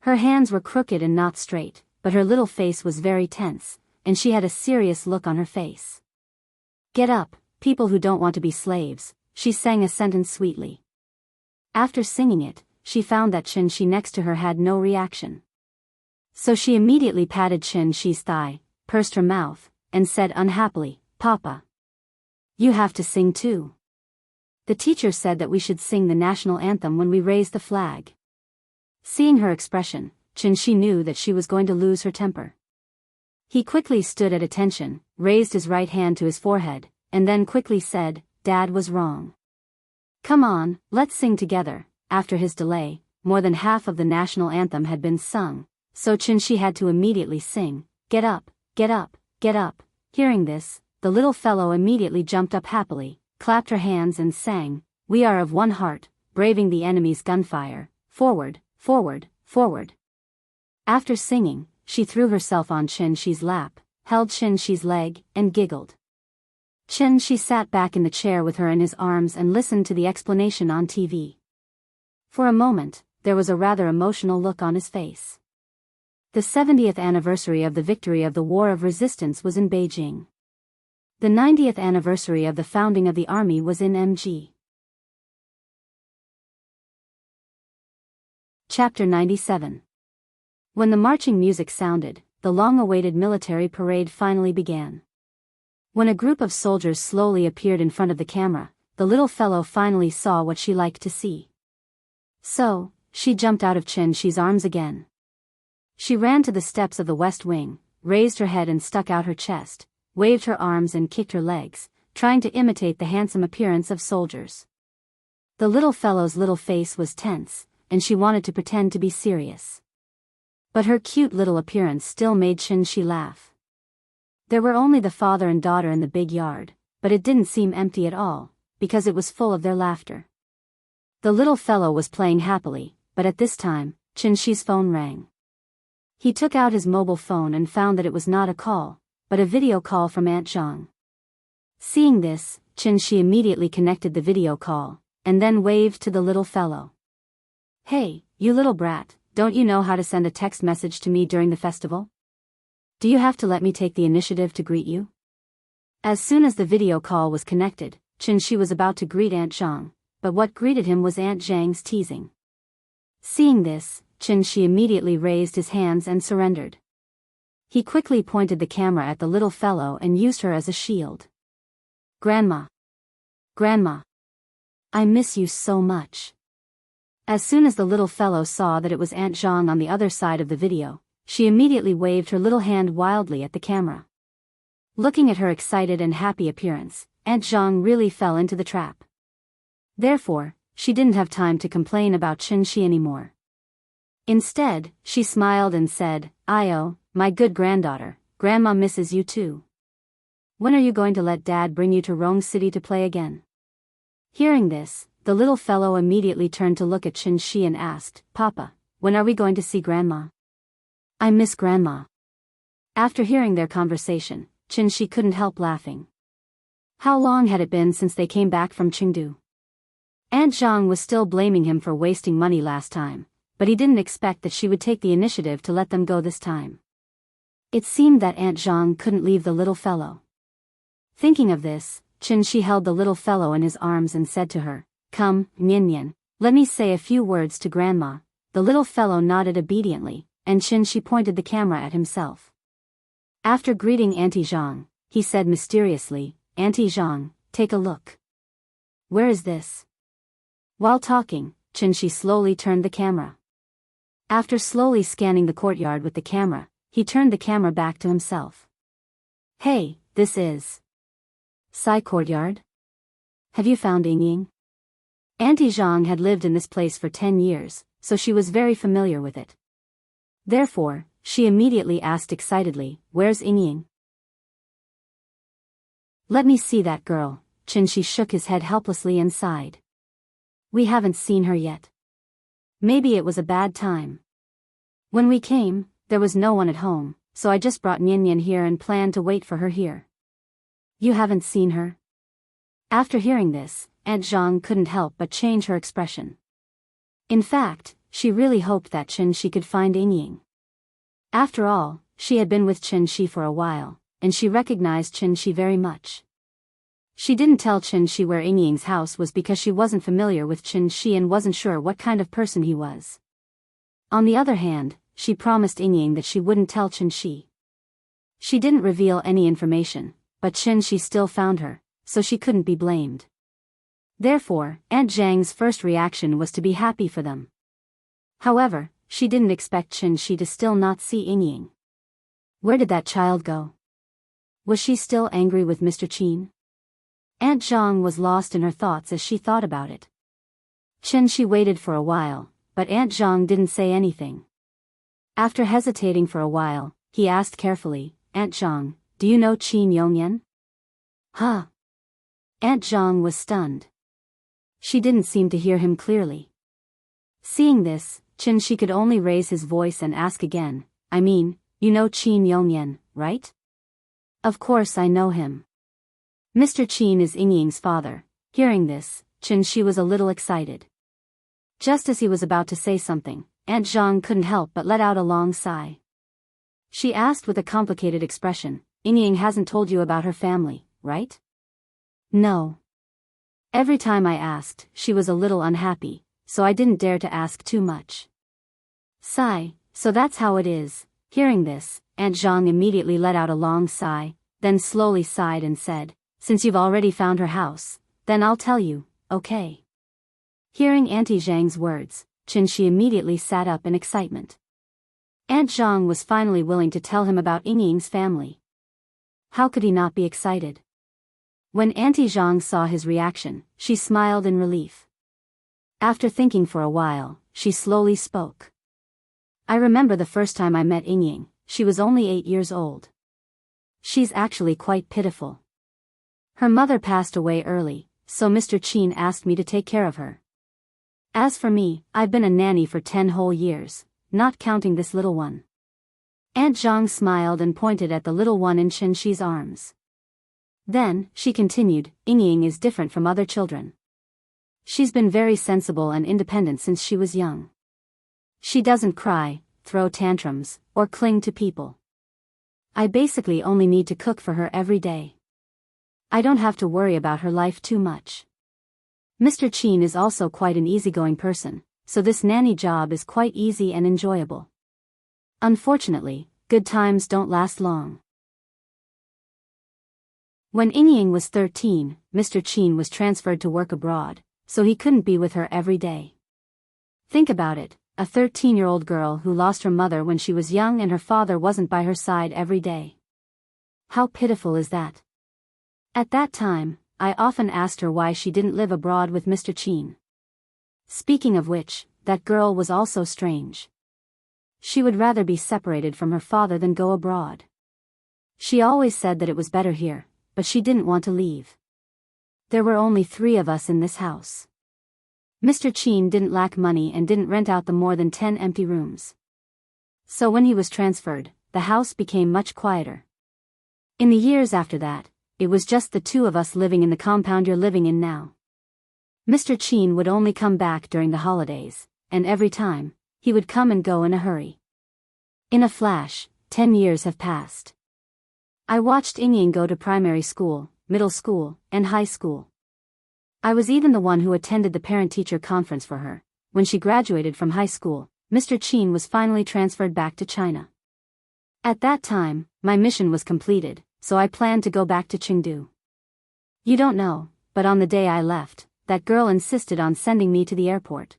Her hands were crooked and not straight, but her little face was very tense, and she had a serious look on her face. Get up, people who don't want to be slaves, she sang a sentence sweetly. After singing it, she found that Qianxi next to her had no reaction. So she immediately patted Qianxi's thigh, pursed her mouth, and said unhappily, Papa. You have to sing too. The teacher said that we should sing the national anthem when we raise the flag. Seeing her expression, Qianxi knew that she was going to lose her temper. He quickly stood at attention, raised his right hand to his forehead, and then quickly said, Dad was wrong. Come on, let's sing together. After his delay, more than half of the national anthem had been sung, so Qianxi had to immediately sing, Get up, get up, get up. Hearing this, the little fellow immediately jumped up happily, clapped her hands and sang, We are of one heart, braving the enemy's gunfire, forward, forward, forward. After singing, she threw herself on Qianxi's lap, held Qianxi's leg, and giggled. Qianxi sat back in the chair with her in his arms and listened to the explanation on TV. For a moment, there was a rather emotional look on his face. The 70th anniversary of the victory of the War of Resistance was in Beijing. The 90th anniversary of the founding of the army was in Mg. Chapter 97. When the marching music sounded, the long-awaited military parade finally began. When a group of soldiers slowly appeared in front of the camera, the little fellow finally saw what she liked to see. So, she jumped out of Qin Shi's arms again. She ran to the steps of the west wing, raised her head and stuck out her chest, waved her arms and kicked her legs, trying to imitate the handsome appearance of soldiers. The little fellow's little face was tense, and she wanted to pretend to be serious. But her cute little appearance still made Qin Shi laugh. There were only the father and daughter in the big yard, but it didn't seem empty at all, because it was full of their laughter. The little fellow was playing happily, but at this time, Qin Shi's phone rang. He took out his mobile phone and found that it was not a call, but a video call from Aunt Zhang. Seeing this, Qin Shi immediately connected the video call, and then waved to the little fellow. "Hey, you little brat, don't you know how to send a text message to me during the festival? Do you have to let me take the initiative to greet you?" As soon as the video call was connected, Qin Shi was about to greet Aunt Zhang, but what greeted him was Aunt Zhang's teasing. Seeing this, Qin Shi immediately raised his hands and surrendered. He quickly pointed the camera at the little fellow and used her as a shield. "Grandma. Grandma. I miss you so much." As soon as the little fellow saw that it was Aunt Zhang on the other side of the video, she immediately waved her little hand wildly at the camera. Looking at her excited and happy appearance, Aunt Zhang really fell into the trap. Therefore, she didn't have time to complain about Qin Shi anymore. Instead, she smiled and said, "Io, my good granddaughter, Grandma misses you too. When are you going to let Dad bring you to Rome City to play again?" Hearing this, the little fellow immediately turned to look at Qin Shi and asked, "Papa, when are we going to see Grandma? I miss Grandma." After hearing their conversation, Qin Shi couldn't help laughing. How long had it been since they came back from Chengdu? Aunt Zhang was still blaming him for wasting money last time, but he didn't expect that she would take the initiative to let them go this time. It seemed that Aunt Zhang couldn't leave the little fellow. Thinking of this, Qin Shi held the little fellow in his arms and said to her, "Come, Nian Nian, let me say a few words to Grandma." The little fellow nodded obediently, and Qin Shi pointed the camera at himself. After greeting Auntie Zhang, he said mysteriously, "Auntie Zhang, take a look." "Where is this?" While talking, Qin Shi slowly turned the camera. After slowly scanning the courtyard with the camera, he turned the camera back to himself. "Hey, this is Sai Courtyard? Have you found Ying? Auntie Zhang had lived in this place for 10 years, so she was very familiar with it. Therefore, she immediately asked excitedly, "Where's Ying?" "Let me see that girl." Qin Shi shook his head helplessly and sighed. "We haven't seen her yet. Maybe it was a bad time. When we came, there was no one at home, so I just brought Nian Nian here and planned to wait for her here." "You haven't seen her?" After hearing this, Aunt Zhang couldn't help but change her expression. In fact, she really hoped that Qin Shi could find Ying. After all, she had been with Qin Shi for a while, and she recognized Qin Shi very much. She didn't tell Qin Shi where Ying's house was because she wasn't familiar with Qin Shi and wasn't sure what kind of person he was. On the other hand, she promised Ying that she wouldn't tell Qin Shi. She didn't reveal any information, but Qin Shi still found her, so she couldn't be blamed. Therefore, Aunt Zhang's first reaction was to be happy for them. However, she didn't expect Qin Shi to still not see Ying. Where did that child go? Was she still angry with Mr. Qin? Aunt Zhang was lost in her thoughts as she thought about it. Qin Shi waited for a while, but Aunt Zhang didn't say anything. After hesitating for a while, he asked carefully, "Aunt Zhang, do you know Qin Yongyan?" "Huh?" Aunt Zhang was stunned. She didn't seem to hear him clearly. Seeing this, Qin Shi could only raise his voice and ask again, "I mean, you know Qin Yongyan, right?" "Of course I know him. Mr. Qin is Ying's father." Hearing this, Qin Shi was a little excited. Just as he was about to say something, Aunt Zhang couldn't help but let out a long sigh. She asked with a complicated expression, "Ying hasn't told you about her family, right?" "No. Every time I asked, she was a little unhappy, so I didn't dare to ask too much." "Sigh, so that's how it is." Hearing this, Aunt Zhang immediately let out a long sigh, then slowly sighed and said, "Since you've already found her house, then I'll tell you, okay?" Hearing Auntie Zhang's words, Xianxia immediately sat up in excitement. Aunt Zhang was finally willing to tell him about Yingying's family. How could he not be excited? When Auntie Zhang saw his reaction, she smiled in relief. After thinking for a while, she slowly spoke. I remember the first time I met Yingying, she was only 8 years old. She's actually quite pitiful. Her mother passed away early, so Mr. Qin asked me to take care of her. As for me, I've been a nanny for 10 whole years, not counting this little one. Aunt Zhang smiled and pointed at the little one in Xianxi's arms. Then, she continued, Yingying is different from other children. She's been very sensible and independent since she was young. She doesn't cry, throw tantrums, or cling to people. I basically only need to cook for her every day. I don't have to worry about her life too much. Mr. Qin is also quite an easygoing person, so this nanny job is quite easy and enjoyable. Unfortunately, good times don't last long. When Yingying was 13, Mr. Qin was transferred to work abroad, so he couldn't be with her every day. Think about it, a 13-year-old girl who lost her mother when she was young and her father wasn't by her side every day. How pitiful is that? At that time, I often asked her why she didn't live abroad with Mr. Qin. Speaking of which, that girl was also strange. She would rather be separated from her father than go abroad. She always said that it was better here, but she didn't want to leave. There were only 3 of us in this house. Mr. Qin didn't lack money and didn't rent out the more than 10 empty rooms. So when he was transferred, the house became much quieter. In the years after that, it was just the 2 of us living in the compound you're living in now. Mr. Qin would only come back during the holidays, and every time, he would come and go in a hurry. In a flash, 10 years have passed. I watched Yingying go to primary school, middle school, and high school. I was even the one who attended the parent-teacher conference for her. When she graduated from high school, Mr. Qin was finally transferred back to China. At that time, my mission was completed, so I planned to go back to Chengdu. You don't know, but on the day I left, that girl insisted on sending me to the airport.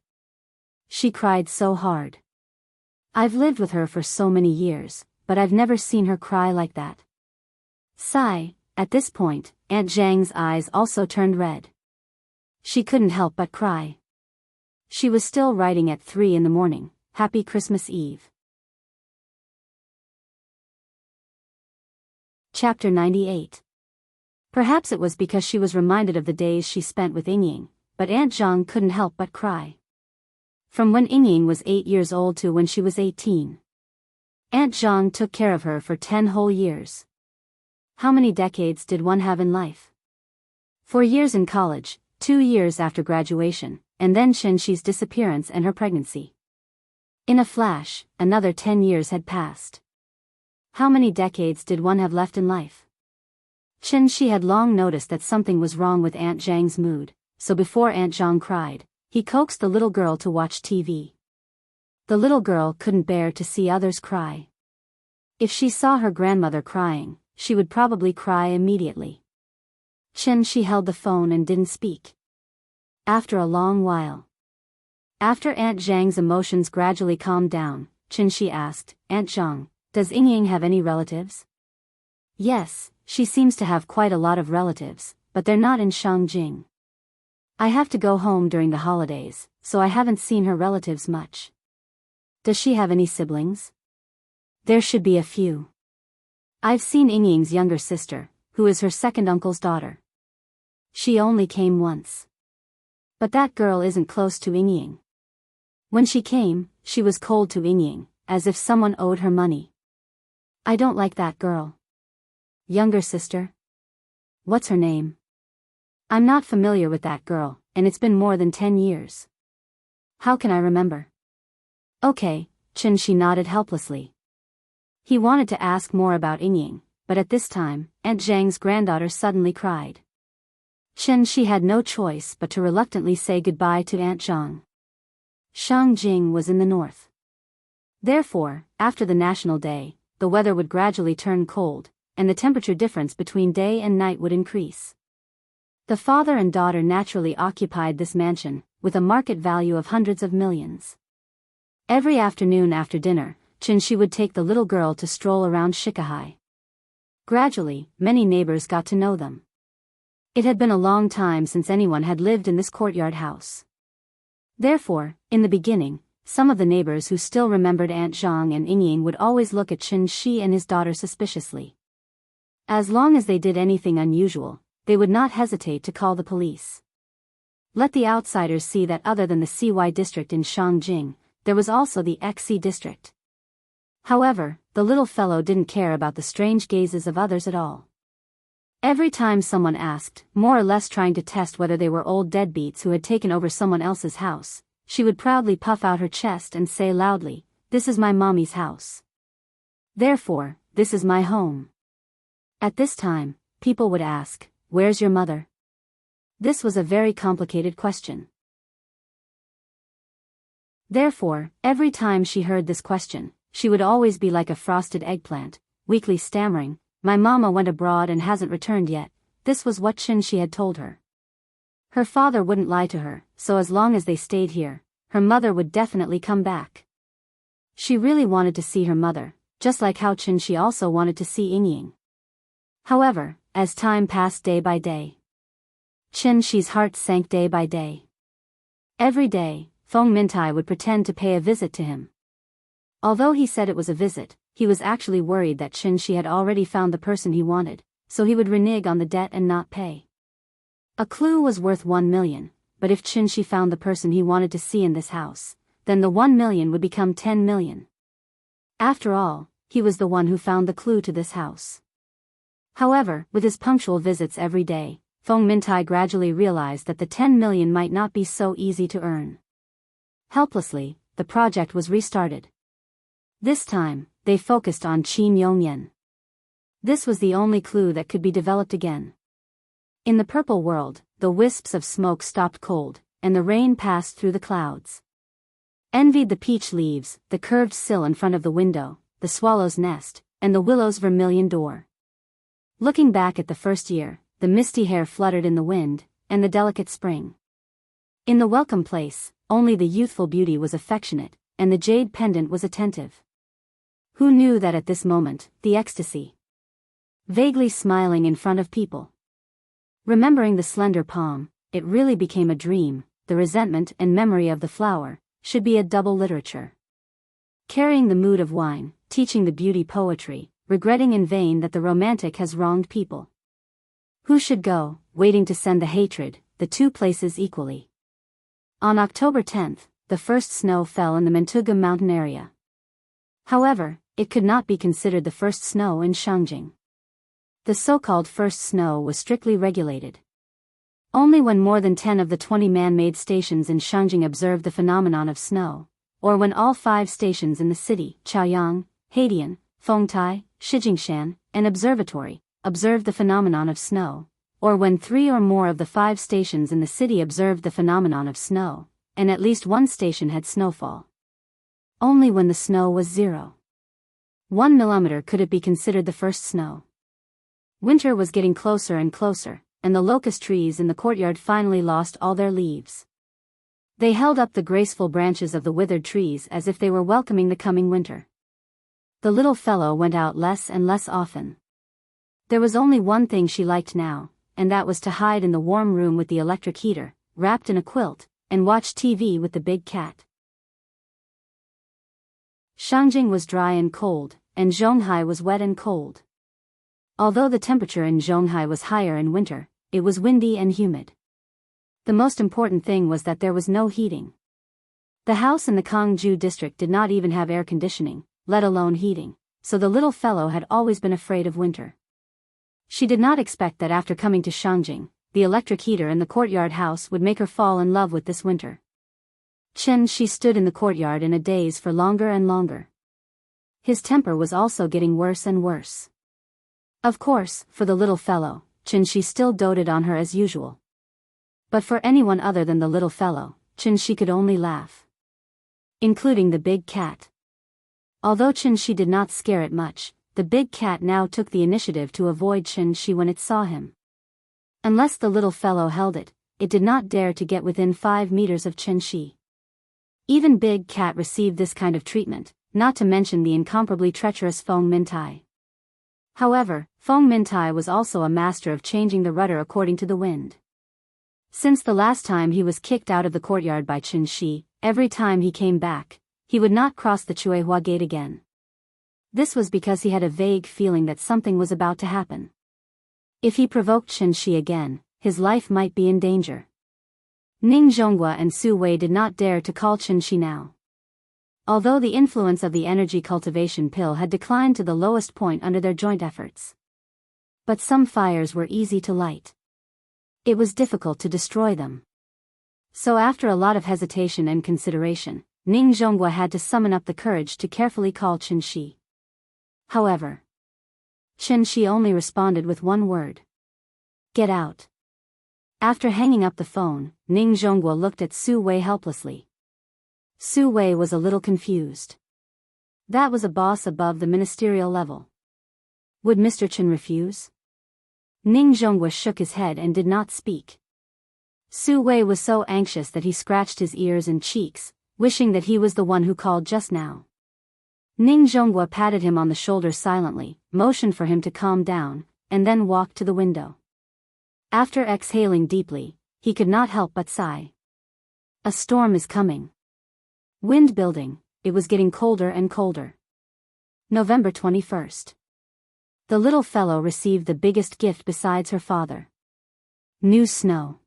She cried so hard. I've lived with her for so many years, but I've never seen her cry like that. Sigh. At this point, Aunt Zhang's eyes also turned red. She couldn't help but cry. She was still writing at 3 in the morning, Happy Christmas Eve. Chapter 98. Perhaps it was because she was reminded of the days she spent with Yingying, but Aunt Zhang couldn't help but cry. From when Yingying was 8 years old to when she was 18. Aunt Zhang took care of her for 10 whole years. How many decades did one have in life? 4 years in college, 2 years after graduation, and then Xianxi's disappearance and her pregnancy. In a flash, another 10 years had passed. How many decades did one have left in life? Xianxi had long noticed that something was wrong with Aunt Zhang's mood, so before Aunt Zhang cried, he coaxed the little girl to watch TV. The little girl couldn't bear to see others cry. If she saw her grandmother crying, she would probably cry immediately. Xianxi held the phone and didn't speak. After a long while. After Aunt Zhang's emotions gradually calmed down, Xianxi asked, Aunt Zhang, does Yingying have any relatives? Yes, she seems to have quite a lot of relatives, but they're not in Shangjing. I have to go home during the holidays, so I haven't seen her relatives much. Does she have any siblings? There should be a few. I've seen Yingying's younger sister, who is her second uncle's daughter. She only came once. But that girl isn't close to Yingying. When she came, she was cold to Yingying, as if someone owed her money. I don't like that girl. Younger sister? What's her name? I'm not familiar with that girl, and it's been more than 10 years. How can I remember? Okay, Xianxi nodded helplessly. He wanted to ask more about Yingying, but at this time, Aunt Zhang's granddaughter suddenly cried. Xianxi had no choice but to reluctantly say goodbye to Aunt Zhang. Shangjing was in the north. Therefore, after the National Day, the weather would gradually turn cold, and the temperature difference between day and night would increase. The father and daughter naturally occupied this mansion, with a market value of hundreds of millions. Every afternoon after dinner, Xianxia would take the little girl to stroll around Shikahai. Gradually, many neighbors got to know them. It had been a long time since anyone had lived in this courtyard house. Therefore, in the beginning, some of the neighbors who still remembered Aunt Zhang and Yingying would always look at Xianxia and his daughter suspiciously. As long as they did anything unusual, they would not hesitate to call the police. Let the outsiders see that other than the CY district in Shangjing, there was also the XC district. However, the little fellow didn't care about the strange gazes of others at all. Every time someone asked, more or less trying to test whether they were old deadbeats who had taken over someone else's house, she would proudly puff out her chest and say loudly, "This is my mommy's house. Therefore, this is my home." At this time, people would ask, "Where's your mother?" This was a very complicated question. Therefore, every time she heard this question, she would always be like a frosted eggplant, weakly stammering, "My mama went abroad and hasn't returned yet." This was what Xianxia had told her. Her father wouldn't lie to her, so as long as they stayed here, her mother would definitely come back. She really wanted to see her mother, just like how Xianxia also wanted to see Yingying. However, as time passed day by day, Xianxia's heart sank day by day. Every day, Feng Mintai would pretend to pay a visit to him. Although he said it was a visit, he was actually worried that Xianxia had already found the person he wanted, so he would renege on the debt and not pay. A clue was worth 1 million, but if Xianxia found the person he wanted to see in this house, then the 1 million would become 10 million. After all, he was the one who found the clue to this house. However, with his punctual visits every day, Feng Mintai gradually realized that the 10 million might not be so easy to earn. Helplessly, the project was restarted. This time, they focused on Qin Yongyan. This was the only clue that could be developed again. In the purple world, the wisps of smoke stopped cold, and the rain passed through the clouds. Envied the peach leaves, the curved sill in front of the window, the swallow's nest, and the willow's vermilion door. Looking back at the first year, the misty hair fluttered in the wind, and the delicate spring. In the welcome place, only the youthful beauty was affectionate, and the jade pendant was attentive. Who knew that at this moment, the ecstasy? Vaguely smiling in front of people. Remembering the slender palm, it really became a dream. The resentment and memory of the flower should be a double literature. Carrying the mood of wine, teaching the beauty poetry, regretting in vain that the romantic has wronged people. Who should go, waiting to send the hatred, the two places equally. On October 10th, the first snow fell in the Mentugum mountain area. However, it could not be considered the first snow in Shangjing. The so-called first snow was strictly regulated. Only when more than 10 of the 20 man-made stations in Shangjing observed the phenomenon of snow, or when all 5 stations in the city, Chaoyang, Haidian, Fengtai, Shijingshan, and Observatory, observed the phenomenon of snow, or when 3 or more of the 5 stations in the city observed the phenomenon of snow, and at least one station had snowfall. Only when the snow was 0.1 millimeter could it be considered the first snow. Winter was getting closer and closer, and the locust trees in the courtyard finally lost all their leaves. They held up the graceful branches of the withered trees as if they were welcoming the coming winter. The little fellow went out less and less often. There was only one thing she liked now, and that was to hide in the warm room with the electric heater, wrapped in a quilt, and watch TV with the big cat. Shangjing was dry and cold, and Zhonghai was wet and cold. Although the temperature in Zhonghai was higher in winter, it was windy and humid. The most important thing was that there was no heating. The house in the Kangju district did not even have air conditioning, let alone heating, so the little fellow had always been afraid of winter. She did not expect that after coming to Shangjing, the electric heater in the courtyard house would make her fall in love with this winter. She stood in the courtyard in a daze for longer and longer. His temper was also getting worse and worse. Of course, for the little fellow, she still doted on her as usual. But for anyone other than the little fellow, she could only laugh. Including the big cat. Although she did not scare it much, the big cat now took the initiative to avoid she when it saw him. Unless the little fellow held it, it did not dare to get within 5 meters of Qianxi. Even Big Cat received this kind of treatment, not to mention the incomparably treacherous Feng Mintai. However, Feng Mintai was also a master of changing the rudder according to the wind. Since the last time he was kicked out of the courtyard by Qianxi, every time he came back, he would not cross the Chuehua gate again. This was because he had a vague feeling that something was about to happen. If he provoked Qianxi again, his life might be in danger. Ning Zhonghua and Su Wei did not dare to call Qianxi now. Although the influence of the energy cultivation pill had declined to the lowest point under their joint efforts. But some fires were easy to light. It was difficult to destroy them. So after a lot of hesitation and consideration, Ning Zhonghua had to summon up the courage to carefully call Qianxi. However, Qianxi only responded with one word. Get out. After hanging up the phone, Ning Zhonghua looked at Su Wei helplessly. Su Wei was a little confused. That was a boss above the ministerial level. Would Mr. Chen refuse? Ning Zhonghua shook his head and did not speak. Su Wei was so anxious that he scratched his ears and cheeks, wishing that he was the one who called just now. Ning Zhonghua patted him on the shoulder silently, motioned for him to calm down, and then walked to the window. After exhaling deeply, he could not help but sigh. A storm is coming. Wind building, it was getting colder and colder. November 21st. The little fellow received the biggest gift besides her father. New snow.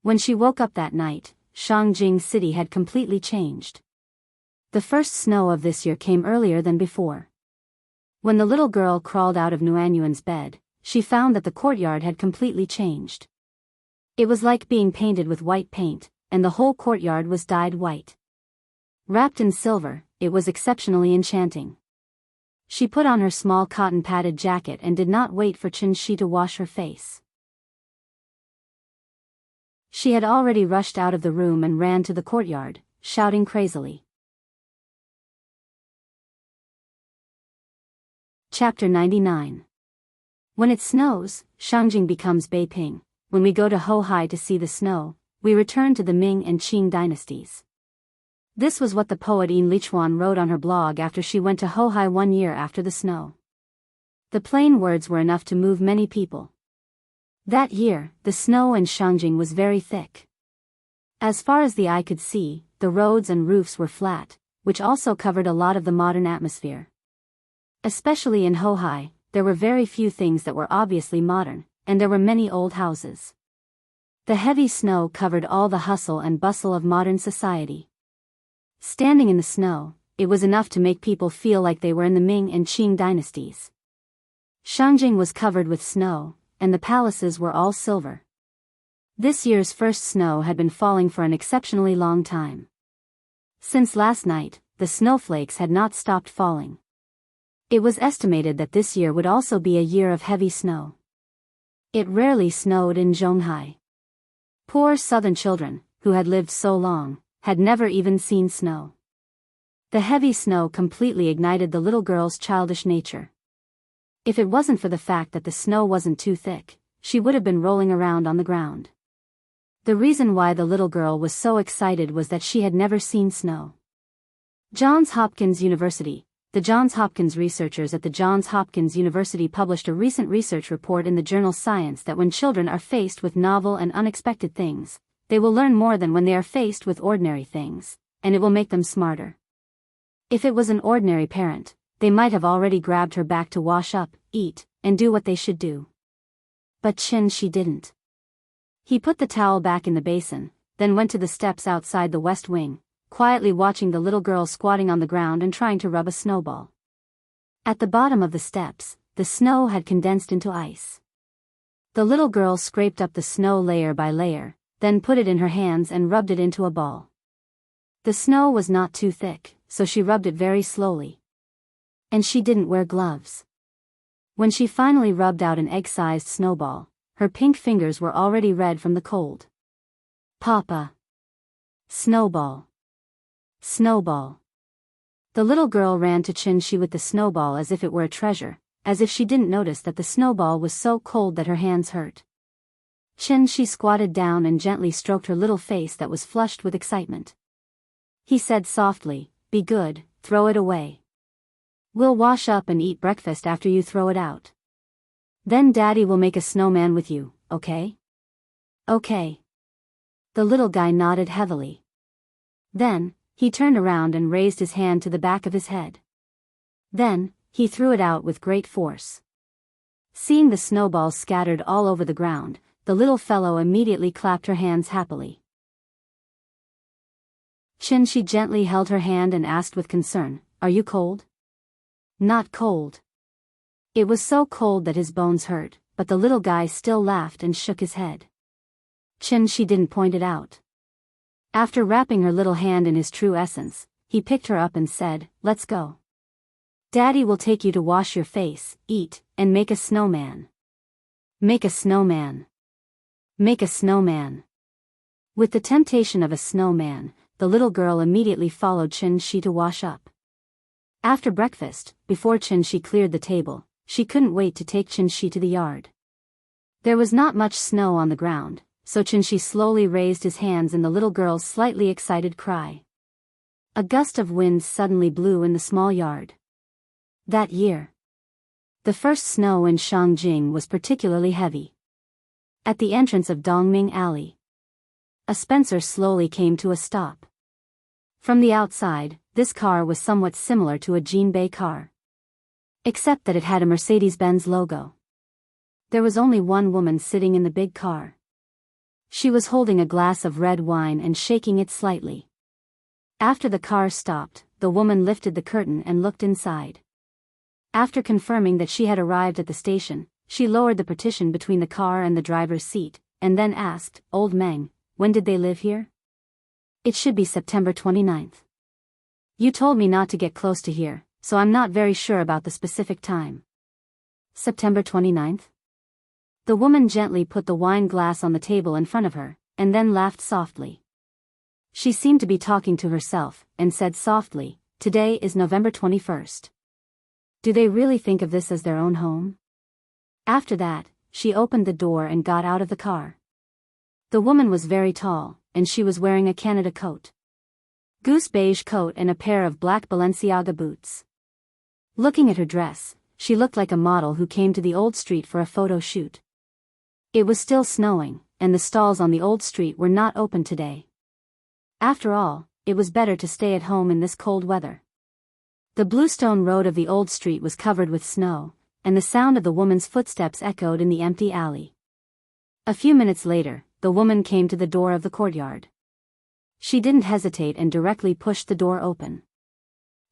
When she woke up that night, Shangjing City had completely changed. The first snow of this year came earlier than before. When the little girl crawled out of Nuanyuan's bed, she found that the courtyard had completely changed. It was like being painted with white paint, and the whole courtyard was dyed white. Wrapped in silver, it was exceptionally enchanting. She put on her small cotton-padded jacket and did not wait for Qianxi to wash her face. She had already rushed out of the room and ran to the courtyard, shouting crazily. Chapter 99. When it snows, Shangjing becomes Beiping. When we go to Hohai to see the snow, we return to the Ming and Qing dynasties. This was what the poet Yin Lichuan wrote on her blog after she went to Hohai 1 year after the snow. The plain words were enough to move many people. That year, the snow in Shangjing was very thick. As far as the eye could see, the roads and roofs were flat, which also covered a lot of the modern atmosphere. Especially in Hohai, there were very few things that were obviously modern, and there were many old houses. The heavy snow covered all the hustle and bustle of modern society. Standing in the snow, it was enough to make people feel like they were in the Ming and Qing dynasties. Shangjing was covered with snow, and the palaces were all silver. This year's first snow had been falling for an exceptionally long time. Since last night, the snowflakes had not stopped falling. It was estimated that this year would also be a year of heavy snow. It rarely snowed in Zhonghai. Poor southern children, who had lived so long, had never even seen snow. The heavy snow completely ignited the little girl's childish nature. If it wasn't for the fact that the snow wasn't too thick, she would have been rolling around on the ground. The reason why the little girl was so excited was that she had never seen snow. Johns Hopkins University. The Johns Hopkins researchers at the Johns Hopkins University published a recent research report in the journal Science that when children are faced with novel and unexpected things, they will learn more than when they are faced with ordinary things, and it will make them smarter. If it was an ordinary parent, they might have already grabbed her back to wash up, eat, and do what they should do. But Qianxi didn't. He put the towel back in the basin, then went to the steps outside the west wing, quietly watching the little girl squatting on the ground and trying to rub a snowball. At the bottom of the steps, the snow had condensed into ice. The little girl scraped up the snow layer by layer, then put it in her hands and rubbed it into a ball. The snow was not too thick, so she rubbed it very slowly. And she didn't wear gloves. When she finally rubbed out an egg-sized snowball, her pink fingers were already red from the cold. Papa. Snowball. Snowball. The little girl ran to Qianxi with the snowball as if it were a treasure, as if she didn't notice that the snowball was so cold that her hands hurt. Xianxia squatted down and gently stroked her little face that was flushed with excitement. He said softly, "Be good, throw it away. We'll wash up and eat breakfast after you throw it out. Then Daddy will make a snowman with you, okay?" "Okay." The little guy nodded heavily. Then, he turned around and raised his hand to the back of his head. Then, he threw it out with great force. Seeing the snowballs scattered all over the ground, the little fellow immediately clapped her hands happily. Xianxia gently held her hand and asked with concern, "Are you cold?" "Not cold." It was so cold that his bones hurt, but the little guy still laughed and shook his head. Xianxia didn't point it out. After wrapping her little hand in his true essence, he picked her up and said, "Let's go. Daddy will take you to wash your face, eat, and make a snowman. Make a snowman. Make a snowman." With the temptation of a snowman, the little girl immediately followed Xianxia to wash up. After breakfast, before Xianxia cleared the table, she couldn't wait to take Xianxia to the yard. There was not much snow on the ground, so Xianxia slowly raised his hands in the little girl's slightly excited cry. A gust of wind suddenly blew in the small yard. That year, the first snow in Shangjing was particularly heavy. At the entrance of Dongming Alley, a Spencer slowly came to a stop. From the outside, this car was somewhat similar to a Jinbei car, except that it had a Mercedes-Benz logo. There was only one woman sitting in the big car. She was holding a glass of red wine and shaking it slightly. After the car stopped, the woman lifted the curtain and looked inside. After confirming that she had arrived at the station, she lowered the partition between the car and the driver's seat, and then asked, "Old Meng, when did they live here?" "It should be September 29th. You told me not to get close to here, so I'm not very sure about the specific time." "September 29th? The woman gently put the wine glass on the table in front of her, and then laughed softly. She seemed to be talking to herself, and said softly, "Today is November 21st. Do they really think of this as their own home?" After that, she opened the door and got out of the car. The woman was very tall, and she was wearing a Canada coat, goose beige coat, and a pair of black Balenciaga boots. Looking at her dress, she looked like a model who came to the old street for a photo shoot. It was still snowing, and the stalls on the old street were not open today. After all, it was better to stay at home in this cold weather. The bluestone road of the old street was covered with snow, and the sound of the woman's footsteps echoed in the empty alley. A few minutes later, the woman came to the door of the courtyard. She didn't hesitate and directly pushed the door open.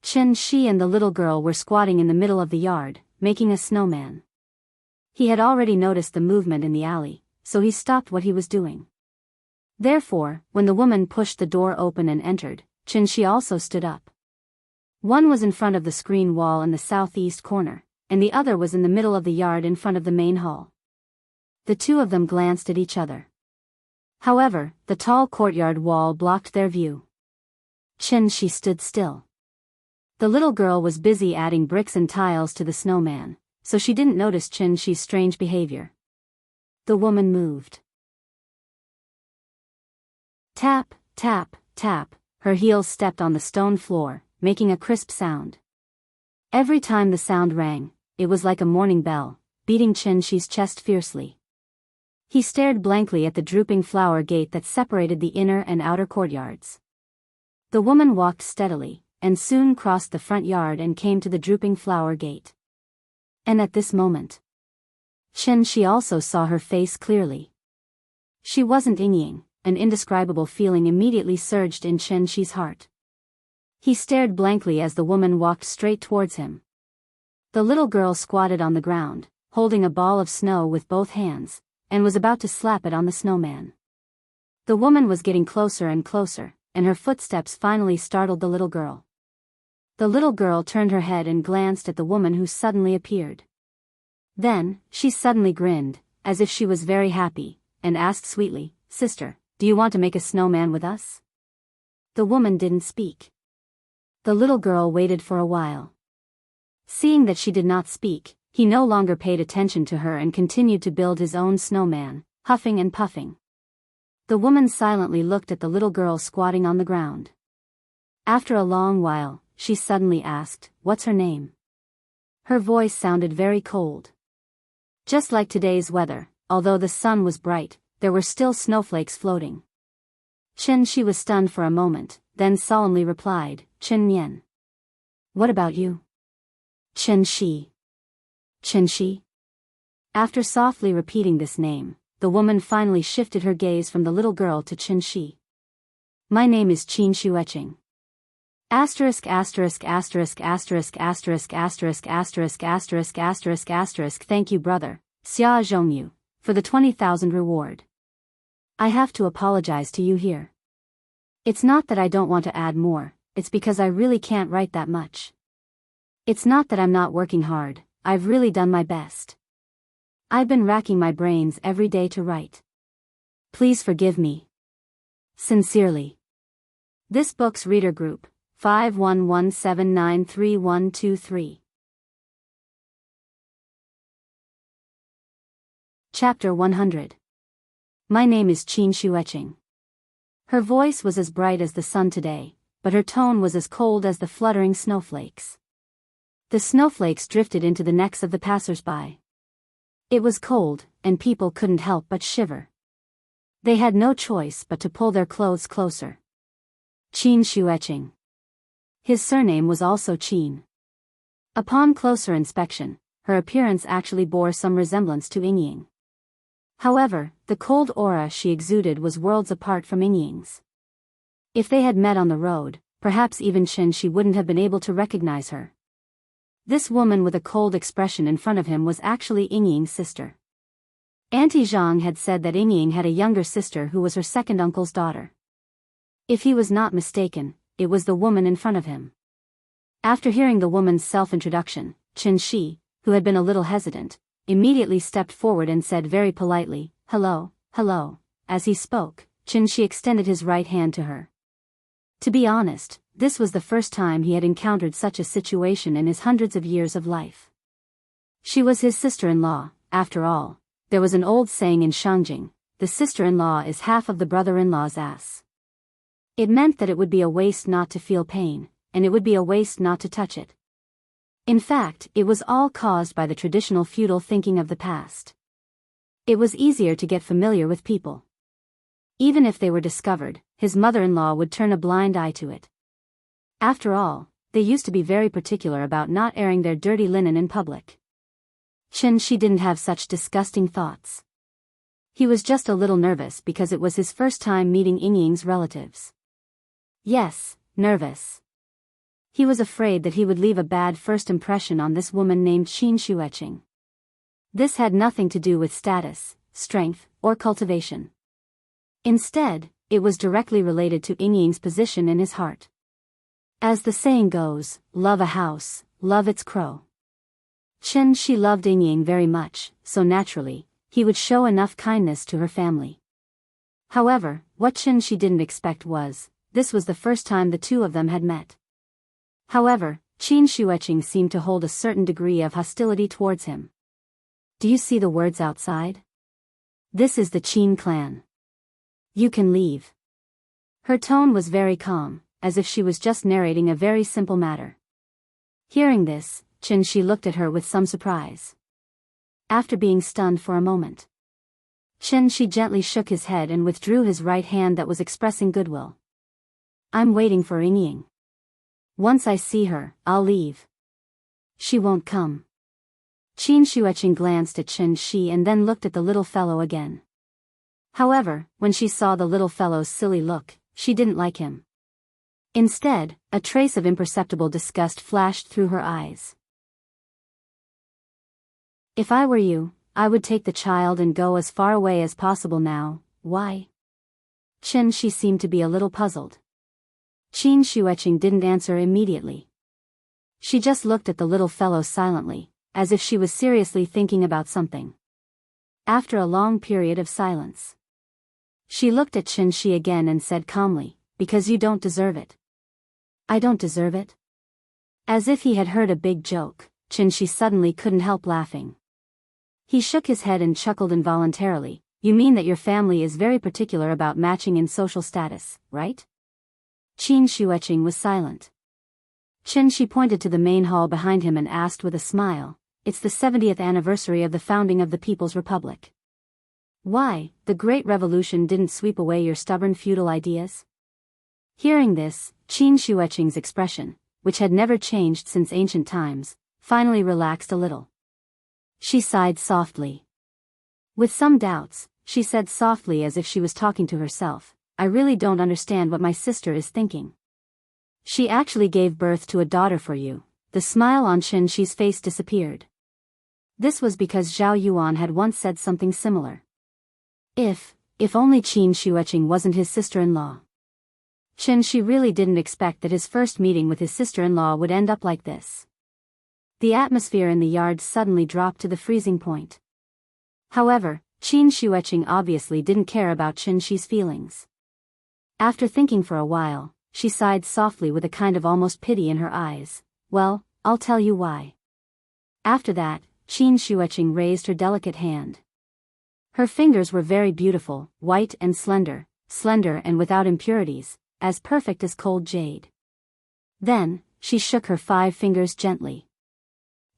Xianxia and the little girl were squatting in the middle of the yard, making a snowman. He had already noticed the movement in the alley, so he stopped what he was doing. Therefore, when the woman pushed the door open and entered, Xianxia also stood up. One was in front of the screen wall in the southeast corner, and the other was in the middle of the yard in front of the main hall. The two of them glanced at each other. However, the tall courtyard wall blocked their view. Xianxia stood still. The little girl was busy adding bricks and tiles to the snowman, so she didn't notice Xianxia's strange behavior. The woman moved. Tap, tap, tap, her heels stepped on the stone floor, making a crisp sound. Every time the sound rang, it was like a morning bell, beating Xianxia's chest fiercely. He stared blankly at the drooping flower gate that separated the inner and outer courtyards. The woman walked steadily, and soon crossed the front yard and came to the drooping flower gate. And at this moment, Xianxia also saw her face clearly. She wasn't Ying. An indescribable feeling immediately surged in Xianxia's heart. He stared blankly as the woman walked straight towards him. The little girl squatted on the ground, holding a ball of snow with both hands, and was about to slap it on the snowman. The woman was getting closer and closer, and her footsteps finally startled the little girl. The little girl turned her head and glanced at the woman who suddenly appeared. Then, she suddenly grinned, as if she was very happy, and asked sweetly, "Sister, do you want to make a snowman with us?" The woman didn't speak. The little girl waited for a while. Seeing that she did not speak, he no longer paid attention to her and continued to build his own snowman, huffing and puffing. The woman silently looked at the little girl squatting on the ground. After a long while, she suddenly asked, "What's her name?" Her voice sounded very cold. Just like today's weather, although the sun was bright, there were still snowflakes floating. Xianxia was stunned for a moment, then solemnly replied, "Chen Nian." "What about you?" "Xianxia." "Xianxia?" After softly repeating this name, the woman finally shifted her gaze from the little girl to Xianxia. "My name is Qin Shueching. Asterisk asterisk asterisk asterisk asterisk asterisk asterisk asterisk asterisk asterisk Thank you brother, Xia Zhongyu, for the 20,000 reward. I have to apologize to you here. It's not that I don't want to add more, it's because I really can't write that much. It's not that I'm not working hard, I've really done my best. I've been racking my brains every day to write. Please forgive me. Sincerely. This book's reader group, 5117933123. Chapter 100. My name is Qin Shueching. Her voice was as bright as the sun today, but her tone was as cold as the fluttering snowflakes. The snowflakes drifted into the necks of the passers-by. It was cold, and people couldn't help but shiver. They had no choice but to pull their clothes closer. Qin Shueching. His surname was also Qin. Upon closer inspection, her appearance actually bore some resemblance to Yingying. However, the cold aura she exuded was worlds apart from Yingying's. If they had met on the road, perhaps even Xianxia wouldn't have been able to recognize her. This woman with a cold expression in front of him was actually Yingying's sister. Auntie Zhang had said that Yingying had a younger sister who was her second uncle's daughter. If he was not mistaken, it was the woman in front of him. After hearing the woman's self-introduction, Xianxia, who had been a little hesitant, immediately stepped forward and said very politely, "Hello, hello." As he spoke, Xianxia extended his right hand to her. To be honest, this was the first time he had encountered such a situation in his hundreds of years of life. She was his sister-in-law, after all. There was an old saying in Shangjing, the sister-in-law is half of the brother-in-law's ass. It meant that it would be a waste not to feel pain, and it would be a waste not to touch it. In fact, it was all caused by the traditional feudal thinking of the past. It was easier to get familiar with people. Even if they were discovered, his mother-in-law would turn a blind eye to it. After all, they used to be very particular about not airing their dirty linen in public. Xianxia didn't have such disgusting thoughts. He was just a little nervous because it was his first time meeting Yingying's relatives. Yes, nervous. He was afraid that he would leave a bad first impression on this woman named Qin Shueching. This had nothing to do with status, strength, or cultivation. Instead, it was directly related to Yingying's position in his heart. As the saying goes, love a house, love its crow. Xianxia loved Yingying very much, so naturally, he would show enough kindness to her family. However, what Xianxia didn't expect was, this was the first time the two of them had met. However, Qin Shueching seemed to hold a certain degree of hostility towards him. Do you see the words outside? This is the Qin clan. You can leave. Her tone was very calm, as if she was just narrating a very simple matter. Hearing this, Xianxia looked at her with some surprise. After being stunned for a moment, Xianxia gently shook his head and withdrew his right hand that was expressing goodwill. I'm waiting for Yingying. Once I see her, I'll leave. She won't come. Qin Shueching glanced at Xianxia and then looked at the little fellow again. However, when she saw the little fellow's silly look, she didn't like him. Instead, a trace of imperceptible disgust flashed through her eyes. If I were you, I would take the child and go as far away as possible now. Why? Xianxia seemed to be a little puzzled. Qin Shueching didn't answer immediately. She just looked at the little fellow silently, as if she was seriously thinking about something. After a long period of silence, she looked at Xianxia again and said calmly, because you don't deserve it. I don't deserve it? As if he had heard a big joke, Xianxia suddenly couldn't help laughing. He shook his head and chuckled involuntarily, You mean that your family is very particular about matching in social status, right? Qin Shueqing was silent. She pointed to the main hall behind him and asked with a smile, "It's the 70th anniversary of the founding of the People's Republic. Why, the Great Revolution didn't sweep away your stubborn feudal ideas?" Hearing this, Qin Shueqing's expression, which had never changed since ancient times, finally relaxed a little. She sighed softly. With some doubts, she said softly as if she was talking to herself, "I really don't understand what my sister is thinking. She actually gave birth to a daughter for you." The smile on Qi's face disappeared. This was because Zhao Yuan had once said something similar. If only Qin Shueqing wasn't his sister-in-law. She really didn't expect that his first meeting with his sister-in-law would end up like this. The atmosphere in the yard suddenly dropped to the freezing point. However, Qin Shueqing obviously didn't care about Qi's feelings. After thinking for a while, she sighed softly with a kind of almost pity in her eyes. "Well, I'll tell you why." After that, Qin Shueqing raised her delicate hand. Her fingers were very beautiful, white and slender and without impurities, as perfect as cold jade. Then, she shook her 5 fingers gently.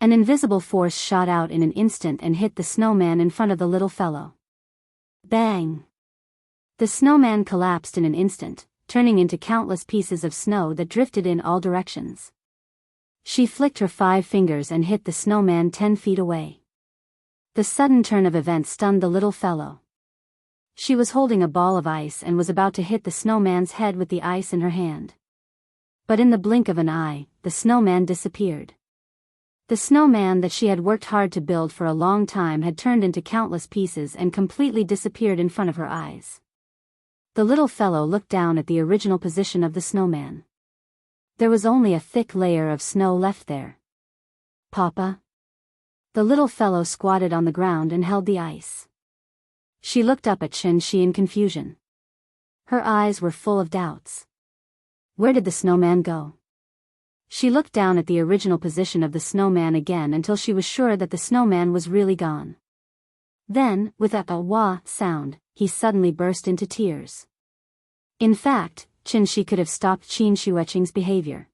An invisible force shot out in an instant and hit the snowman in front of the little fellow. Bang! The snowman collapsed in an instant, turning into countless pieces of snow that drifted in all directions. She flicked her 5 fingers and hit the snowman 10 feet away. The sudden turn of events stunned the little fellow. She was holding a ball of ice and was about to hit the snowman's head with the ice in her hand. But in the blink of an eye, the snowman disappeared. The snowman that she had worked hard to build for a long time had turned into countless pieces and completely disappeared in front of her eyes. The little fellow looked down at the original position of the snowman. There was only a thick layer of snow left there. "Papa?" The little fellow squatted on the ground and held the ice. She looked up at Qin in confusion. Her eyes were full of doubts. Where did the snowman go? She looked down at the original position of the snowman again until she was sure that the snowman was really gone. Then, with a wah sound, he suddenly burst into tears. In fact, Qin could have stopped Qin Shueqing's behavior.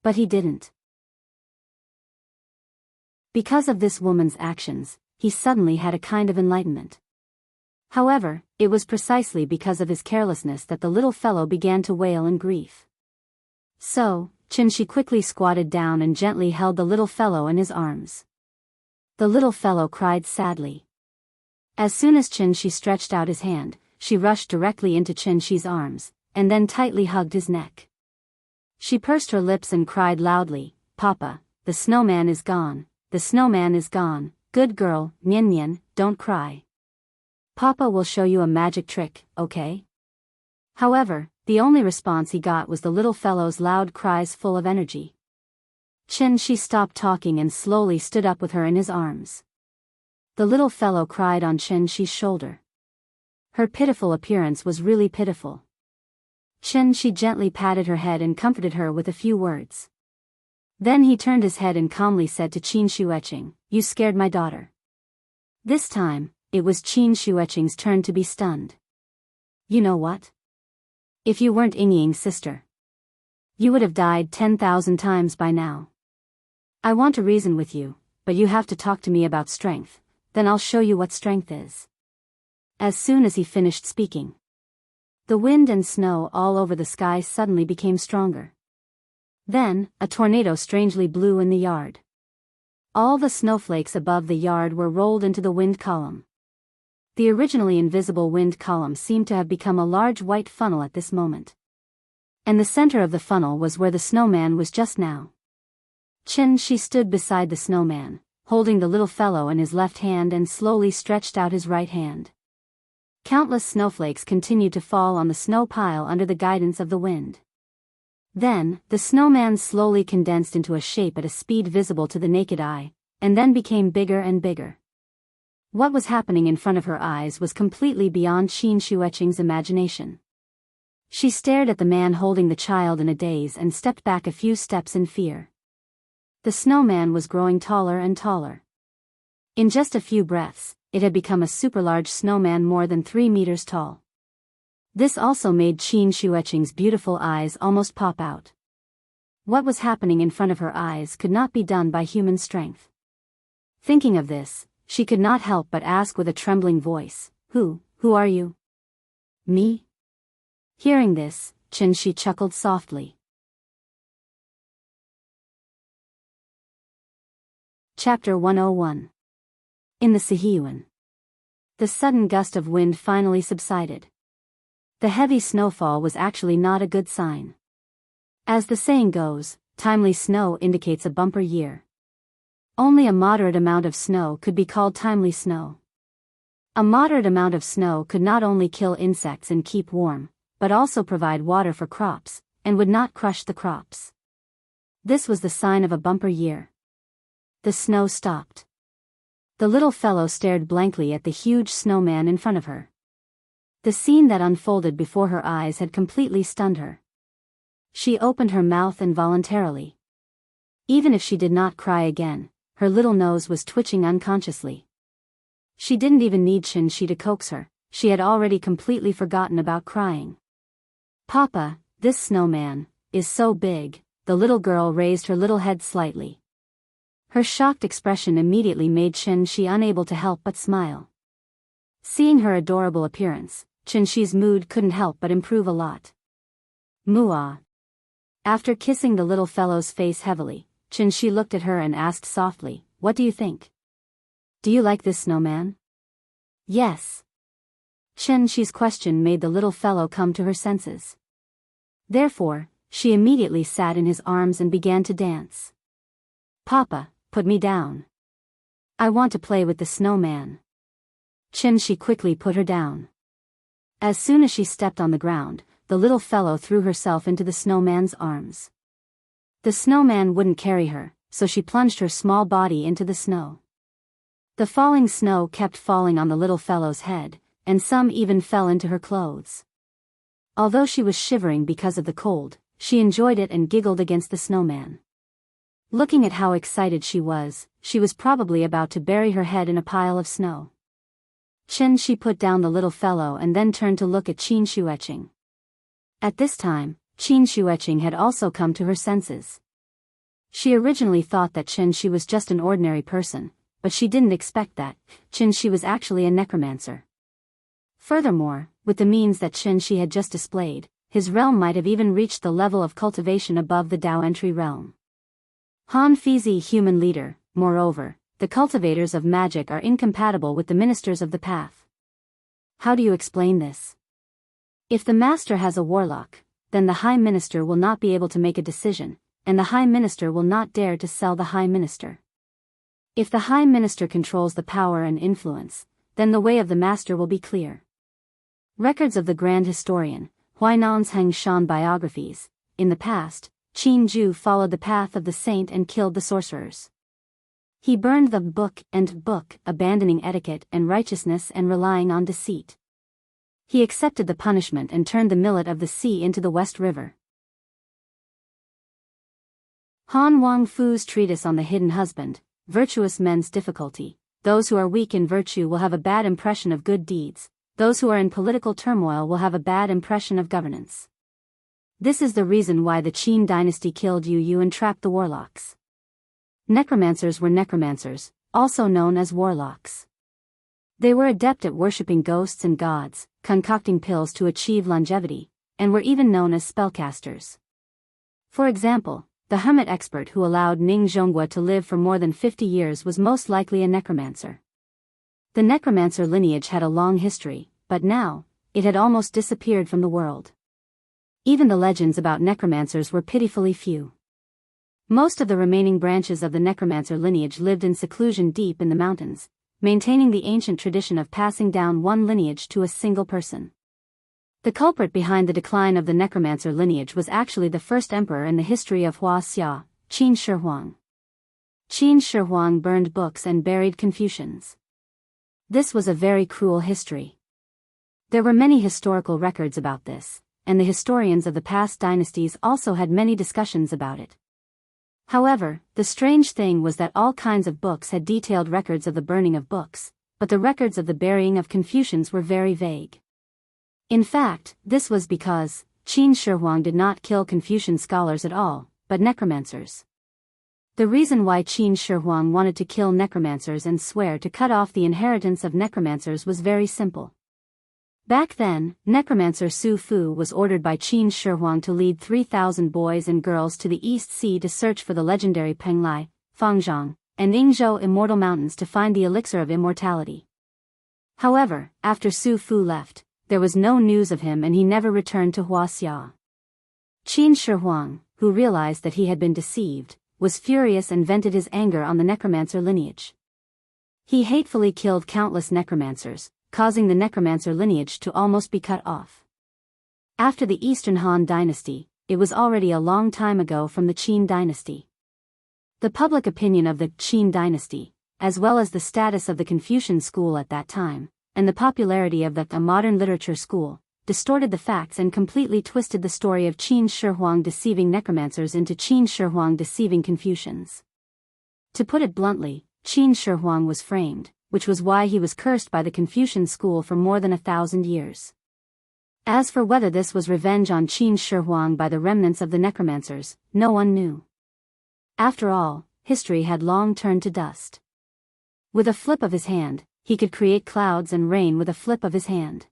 But he didn't. Because of this woman's actions, he suddenly had a kind of enlightenment. However, it was precisely because of his carelessness that the little fellow began to wail in grief. So, Qin quickly squatted down and gently held the little fellow in his arms. The little fellow cried sadly. As soon as Qin stretched out his hand, she rushed directly into Qin's arms, and then tightly hugged his neck. She pursed her lips and cried loudly, "Papa, the snowman is gone, the snowman is gone, good girl, Nian Nian, don't cry. Papa will show you a magic trick, okay?" However, the only response he got was the little fellow's loud cries full of energy. Qin stopped talking and slowly stood up with her in his arms. The little fellow cried on Qin's shoulder. Her pitiful appearance was really pitiful. Qin gently patted her head and comforted her with a few words. Then he turned his head and calmly said to Qin Shueqing, "You scared my daughter." This time, it was Qin Shueqing's turn to be stunned. "You know what? If you weren't Yingying's sister, you would have died 10,000 times by now. I want to reason with you, but you have to talk to me about strength, then I'll show you what strength is." As soon as he finished speaking, the wind and snow all over the sky suddenly became stronger. Then, a tornado strangely blew in the yard. All the snowflakes above the yard were rolled into the wind column. The originally invisible wind column seemed to have become a large white funnel at this moment. And the center of the funnel was where the snowman was just now. Qin stood beside the snowman, holding the little fellow in his left hand and slowly stretched out his right hand. Countless snowflakes continued to fall on the snow pile under the guidance of the wind. Then, the snowman slowly condensed into a shape at a speed visible to the naked eye, and then became bigger and bigger. What was happening in front of her eyes was completely beyond Qin Shueqing's imagination. She stared at the man holding the child in a daze and stepped back a few steps in fear. The snowman was growing taller and taller. In just a few breaths, it had become a super-large snowman more than 3 meters tall. This also made Qin Shueqing's beautiful eyes almost pop out. What was happening in front of her eyes could not be done by human strength. Thinking of this, she could not help but ask with a trembling voice, Who are you? Me? Hearing this, Qin Shi chuckled softly. Chapter 101. In the Sihiyuan. The sudden gust of wind finally subsided. The heavy snowfall was actually not a good sign. As the saying goes, timely snow indicates a bumper year. Only a moderate amount of snow could be called timely snow. A moderate amount of snow could not only kill insects and keep warm, but also provide water for crops, and would not crush the crops. This was the sign of a bumper year. The snow stopped. The little fellow stared blankly at the huge snowman in front of her. The scene that unfolded before her eyes had completely stunned her. She opened her mouth involuntarily. Even if she did not cry again, her little nose was twitching unconsciously. She didn't even need Qin Shi to coax her, she had already completely forgotten about crying. Papa, this snowman is so big. The little girl raised her little head slightly. Her shocked expression immediately made Qin Shi unable to help but smile. Seeing her adorable appearance, Qin Shi's mood couldn't help but improve a lot. Muah. After kissing the little fellow's face heavily, Qin Shi looked at her and asked softly, What do you think? Do you like this snowman? Yes. Qin Shi's question made the little fellow come to her senses. Therefore, she immediately sat in his arms and began to dance. Papa, put me down. I want to play with the snowman. Qin Shi quickly put her down. As soon as she stepped on the ground, the little fellow threw herself into the snowman's arms. The snowman wouldn't carry her, so she plunged her small body into the snow. The falling snow kept falling on the little fellow's head, and some even fell into her clothes. Although she was shivering because of the cold, she enjoyed it and giggled against the snowman. Looking at how excited she was probably about to bury her head in a pile of snow. Qin Shi put down the little fellow and then turned to look at Qin Shueqing. At this time, Qin Shueqing had also come to her senses. She originally thought that Qin Shi was just an ordinary person, but she didn't expect that Qin Shi was actually a necromancer. Furthermore, with the means that Qin Shi had just displayed, his realm might have even reached the level of cultivation above the Dao entry realm. Han Fizi human leader, moreover, the cultivators of magic are incompatible with the ministers of the path. How do you explain this? If the master has a warlock, then the high minister will not be able to make a decision, and the high minister will not dare to sell the high minister. If the high minister controls the power and influence, then the way of the master will be clear. Records of the grand historian, Huainan's Hengshan biographies, in the past, Qin Ju followed the path of the saint and killed the sorcerers. He burned the book, abandoning etiquette and righteousness and relying on deceit. He accepted the punishment and turned the millet of the sea into the West River. Han Wang Fu's treatise on the hidden husband, virtuous men's difficulty. Those who are weak in virtue will have a bad impression of good deeds. Those who are in political turmoil will have a bad impression of governance. This is the reason why the Qin dynasty killed Yu and trapped the warlocks. Necromancers were necromancers, also known as warlocks. They were adept at worshipping ghosts and gods, concocting pills to achieve longevity, and were even known as spellcasters. For example, the hermit expert who allowed Ning Zhonghua to live for more than 50 years was most likely a necromancer. The necromancer lineage had a long history, but now, it had almost disappeared from the world. Even the legends about necromancers were pitifully few. Most of the remaining branches of the necromancer lineage lived in seclusion deep in the mountains, maintaining the ancient tradition of passing down one lineage to a single person. The culprit behind the decline of the necromancer lineage was actually the first emperor in the history of Huaxia, Qin Shi Huang. Qin Shi Huang burned books and buried Confucians. This was a very cruel history. There were many historical records about this, and the historians of the past dynasties also had many discussions about it. However, the strange thing was that all kinds of books had detailed records of the burning of books, but the records of the burying of Confucians were very vague. In fact, this was because Qin Shi Huang did not kill Confucian scholars at all, but necromancers. The reason why Qin Shi Huang wanted to kill necromancers and swear to cut off the inheritance of necromancers was very simple. Back then, necromancer Su Fu was ordered by Qin Shi Huang to lead 3,000 boys and girls to the East Sea to search for the legendary Penglai, Fangzhong, and Yingzhou immortal mountains to find the elixir of immortality. However, after Su Fu left, there was no news of him and he never returned to Huaxia. Qin Shi Huang, who realized that he had been deceived, was furious and vented his anger on the necromancer lineage. He hatefully killed countless necromancers, causing the necromancer lineage to almost be cut off. After the Eastern Han dynasty, it was already a long time ago from the Qin dynasty. The public opinion of the Qin dynasty, as well as the status of the Confucian school at that time, and the popularity of the modern literature school, distorted the facts and completely twisted the story of Qin Shi Huang deceiving necromancers into Qin Shi Huang deceiving Confucians. To put it bluntly, Qin Shi Huang was framed, which was why he was cursed by the Confucian school for more than 1,000 years. As for whether this was revenge on Qin Shi Huang by the remnants of the necromancers, no one knew. After all, history had long turned to dust. With a flip of his hand, he could create clouds and rain with a flip of his hand.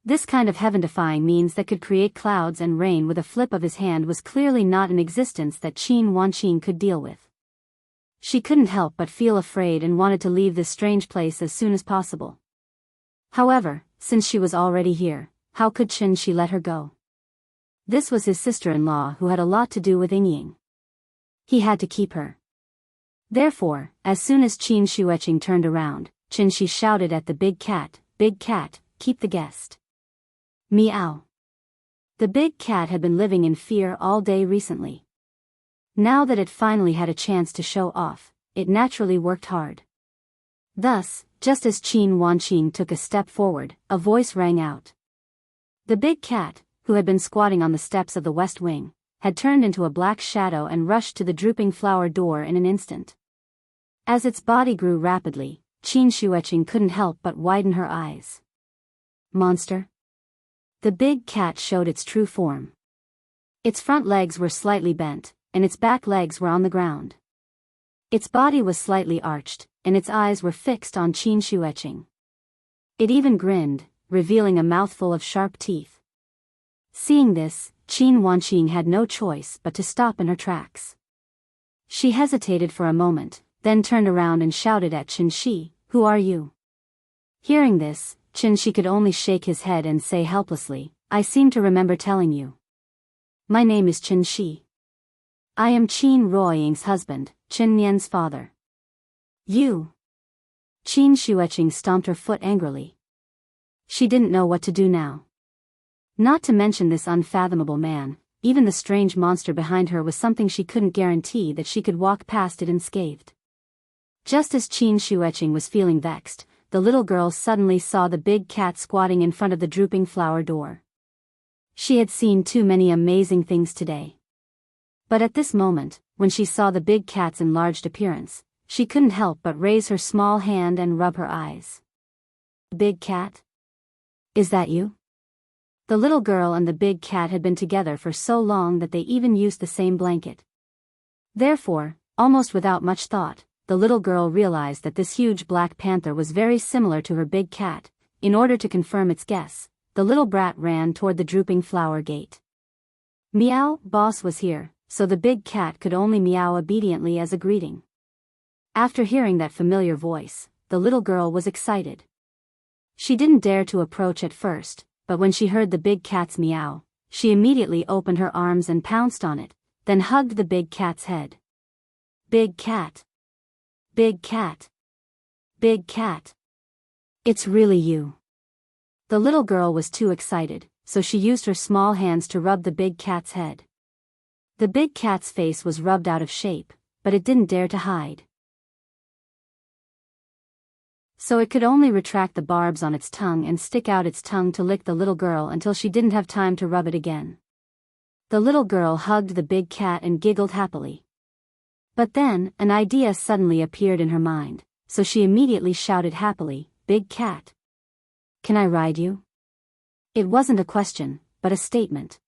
This kind of heaven-defying means that could create clouds and rain with a flip of his hand was clearly not an existence that Qin Wanqing could deal with. She couldn't help but feel afraid and wanted to leave this strange place as soon as possible. However, since she was already here, how could Qin Shi let her go? This was his sister-in-law who had a lot to do with Yingying. He had to keep her. Therefore, as soon as Qin Shueqing turned around, Qin Shi shouted at the big cat, keep the guest. Meow. The big cat had been living in fear all day recently. Now that it finally had a chance to show off, it naturally worked hard. Thus, just as Qin Wanqing took a step forward, a voice rang out. The big cat, who had been squatting on the steps of the west wing, had turned into a black shadow and rushed to the drooping flower door in an instant. As its body grew rapidly, Qin Shueqing couldn't help but widen her eyes. Monster? The big cat showed its true form. Its front legs were slightly bent, and its back legs were on the ground. Its body was slightly arched, and its eyes were fixed on Qin Shueqing. It even grinned, revealing a mouthful of sharp teeth. Seeing this, Qin Wanqing had no choice but to stop in her tracks. She hesitated for a moment, then turned around and shouted at Qin Shi, "Who are you?" Hearing this, Qin Shi could only shake his head and say helplessly, "I seem to remember telling you. My name is Qin Shi. I am Qin Ruoying's husband, Qin Nian's father." You. Qin Shueqing stomped her foot angrily. She didn't know what to do now. Not to mention this unfathomable man, even the strange monster behind her was something she couldn't guarantee that she could walk past it unscathed. Just as Qin Shueqing was feeling vexed, the little girl suddenly saw the big cat squatting in front of the drooping flower door. She had seen too many amazing things today. But at this moment, when she saw the big cat's enlarged appearance, she couldn't help but raise her small hand and rub her eyes. Big cat? Is that you? The little girl and the big cat had been together for so long that they even used the same blanket. Therefore, almost without much thought, the little girl realized that this huge black panther was very similar to her big cat. In order to confirm its guess, the little brat ran toward the drooping flower gate. Meow, boss was here, so the big cat could only meow obediently as a greeting. After hearing that familiar voice, the little girl was excited. She didn't dare to approach at first, but when she heard the big cat's meow, she immediately opened her arms and pounced on it, then hugged the big cat's head. Big cat. Big cat. Big cat. It's really you. The little girl was too excited, so she used her small hands to rub the big cat's head. The big cat's face was rubbed out of shape, but it didn't dare to hide. So it could only retract the barbs on its tongue and stick out its tongue to lick the little girl until she didn't have time to rub it again. The little girl hugged the big cat and giggled happily. But then, an idea suddenly appeared in her mind. so she immediately shouted happily, "Big cat! Can I ride you?" It wasn't a question, but a statement.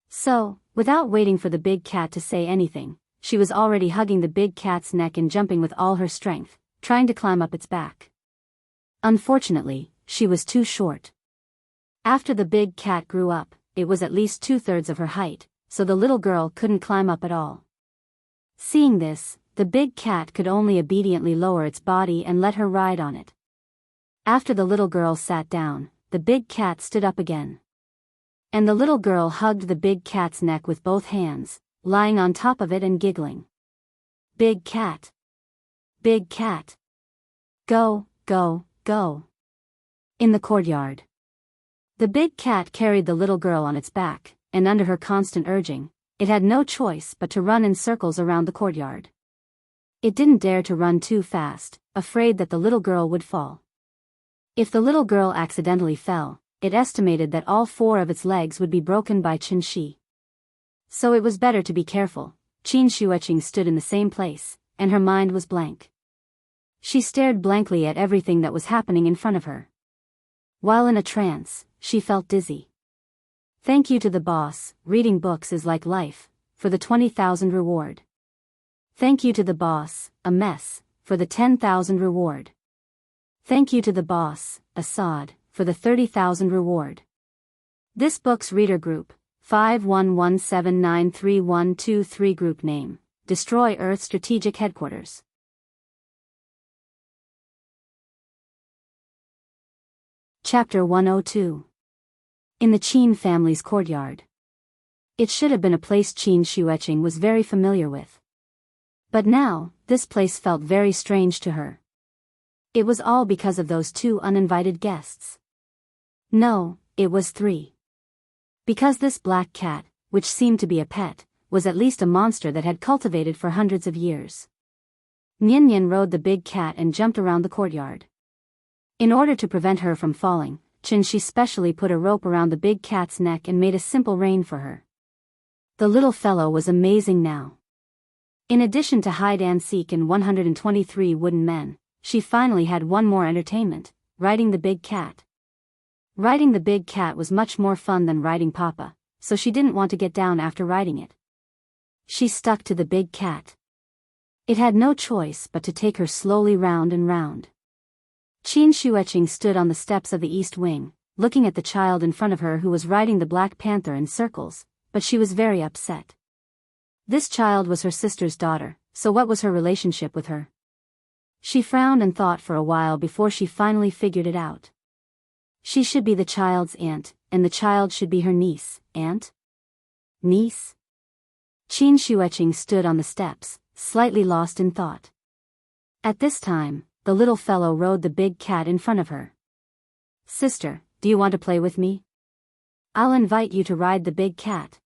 So, without waiting for the big cat to say anything, she was already hugging the big cat's neck and jumping with all her strength, trying to climb up its back. Unfortunately, she was too short. After the big cat grew up, it was at least 2/3 of her height, so the little girl couldn't climb up at all. Seeing this, the big cat could only obediently lower its body and let her ride on it. After the little girl sat down, the big cat stood up again. And the little girl hugged the big cat's neck with both hands, lying on top of it and giggling. "Big cat! Big cat! Go, go, go!" In the courtyard. The big cat carried the little girl on its back, and under her constant urging, it had no choice but to run in circles around the courtyard. It didn't dare to run too fast, afraid that the little girl would fall. If the little girl accidentally fell, it estimated that all 4 of its legs would be broken by Qin Shi. So it was better to be careful. Qin Shuiqing stood in the same place, and her mind was blank. She stared blankly at everything that was happening in front of her. While in a trance, she felt dizzy. Thank you to the boss, reading books is like life, for the 20,000 reward. Thank you to the boss, a mess, for the 10,000 reward. Thank you to the boss, Assad, for the 30,000 reward. This book's reader group, 5117931223 group name, Destroy Earth Strategic Headquarters. Chapter 102. In the Qin family's courtyard. It should have been a place Qin Shuiqing was very familiar with. But now, this place felt very strange to her. It was all because of those 2 uninvited guests. No, it was 3. Because this black cat, which seemed to be a pet, was at least a monster that had cultivated for hundreds of years. Nian rode the big cat and jumped around the courtyard. In order to prevent her from falling, Qin Shi specially put a rope around the big cat's neck and made a simple rein for her. The little fellow was amazing now. In addition to hide and seek and 123 wooden men, she finally had one more entertainment, riding the big cat. Riding the big cat was much more fun than riding Papa, so she didn't want to get down after riding it. She stuck to the big cat. It had no choice but to take her slowly round and round. Qin Shuiqing stood on the steps of the east wing, looking at the child in front of her who was riding the Black Panther in circles, but she was very upset. This child was her sister's daughter, so what was her relationship with her? She frowned and thought for a while before she finally figured it out. She should be the child's aunt, and the child should be her niece. Aunt? Niece? Qin Shuiqing stood on the steps, slightly lost in thought. At this time, the little fellow rode the big cat in front of her. "Sister, do you want to play with me? I'll invite you to ride the big cat."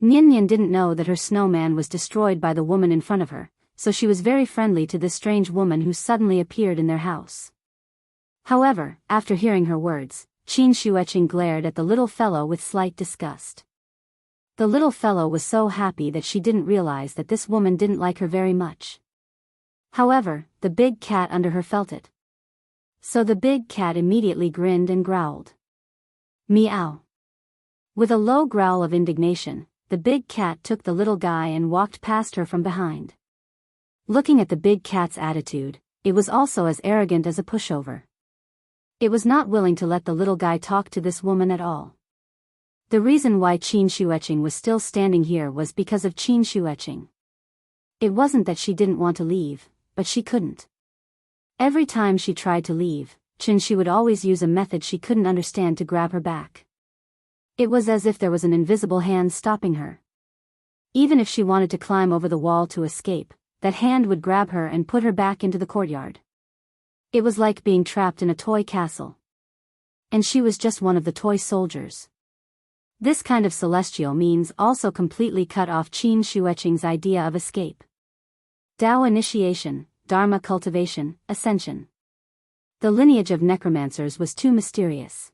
Nian didn't know that her snowman was destroyed by the woman in front of her, so she was very friendly to this strange woman who suddenly appeared in their house. However, after hearing her words, Qin Shuiqing glared at the little fellow with slight disgust. The little fellow was so happy that she didn't realize that this woman didn't like her very much. However, the big cat under her felt it. So the big cat immediately grinned and growled. Meow. With a low growl of indignation, the big cat took the little guy and walked past her from behind. Looking at the big cat's attitude, it was also as arrogant as a pushover. It was not willing to let the little guy talk to this woman at all. The reason why Qin Shuiqing was still standing here was because of Qin Shuiqing. It wasn't that she didn't want to leave, but she couldn't. Every time she tried to leave, Qin Shi would always use a method she couldn't understand to grab her back. It was as if there was an invisible hand stopping her. Even if she wanted to climb over the wall to escape, that hand would grab her and put her back into the courtyard. It was like being trapped in a toy castle. And she was just one of the toy soldiers. This kind of celestial means also completely cut off Qin Shuiqing's idea of escape. Dao initiation, Dharma cultivation, ascension. The lineage of necromancers was too mysterious.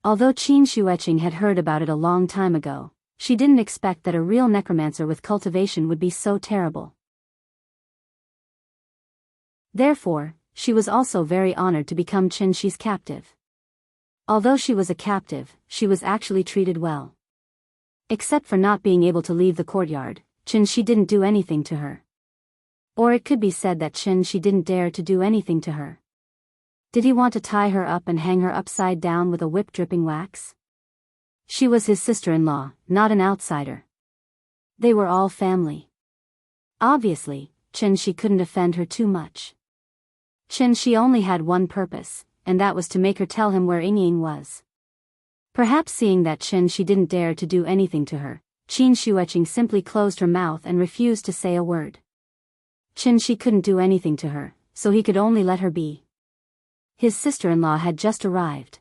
Although Qin Shuiqing had heard about it a long time ago, she didn't expect that a real necromancer with cultivation would be so terrible. Therefore, she was also very honored to become Qinshi's captive. Although she was a captive, she was actually treated well. Except for not being able to leave the courtyard, Qianxi didn't do anything to her. Or it could be said that Qianxi didn't dare to do anything to her. Did he want to tie her up and hang her upside down with a whip dripping wax? She was his sister-in-law, not an outsider. They were all family. Obviously, Qianxi couldn't offend her too much. Qianxi only had one purpose, and that was to make her tell him where Yingying was. Perhaps seeing that Qianxi didn't dare to do anything to her, Qin Shueqing simply closed her mouth and refused to say a word. Qianxi couldn't do anything to her, so he could only let her be. His sister-in-law had just arrived.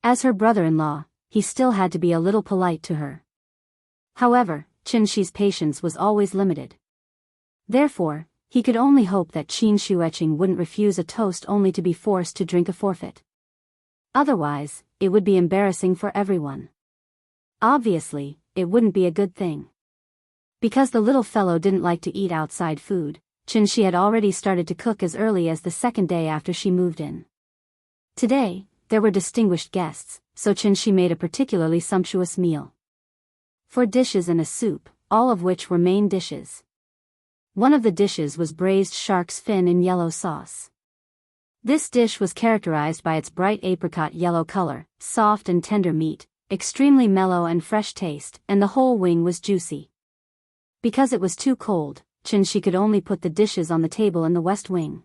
As her brother-in-law, he still had to be a little polite to her. However, Qianxi's patience was always limited. Therefore, he could only hope that Qin Shueqing wouldn't refuse a toast only to be forced to drink a forfeit. Otherwise, it would be embarrassing for everyone. Obviously, it wouldn't be a good thing. Because the little fellow didn't like to eat outside food, Qianxi had already started to cook as early as the second day after she moved in. Today, there were distinguished guests, so Qianxi made a particularly sumptuous meal. 4 dishes and a soup, all of which were main dishes. One of the dishes was braised shark's fin in yellow sauce. This dish was characterized by its bright apricot yellow color, soft and tender meat, extremely mellow and fresh taste, and the whole wing was juicy. Because it was too cold, Qianxi could only put the dishes on the table in the west wing.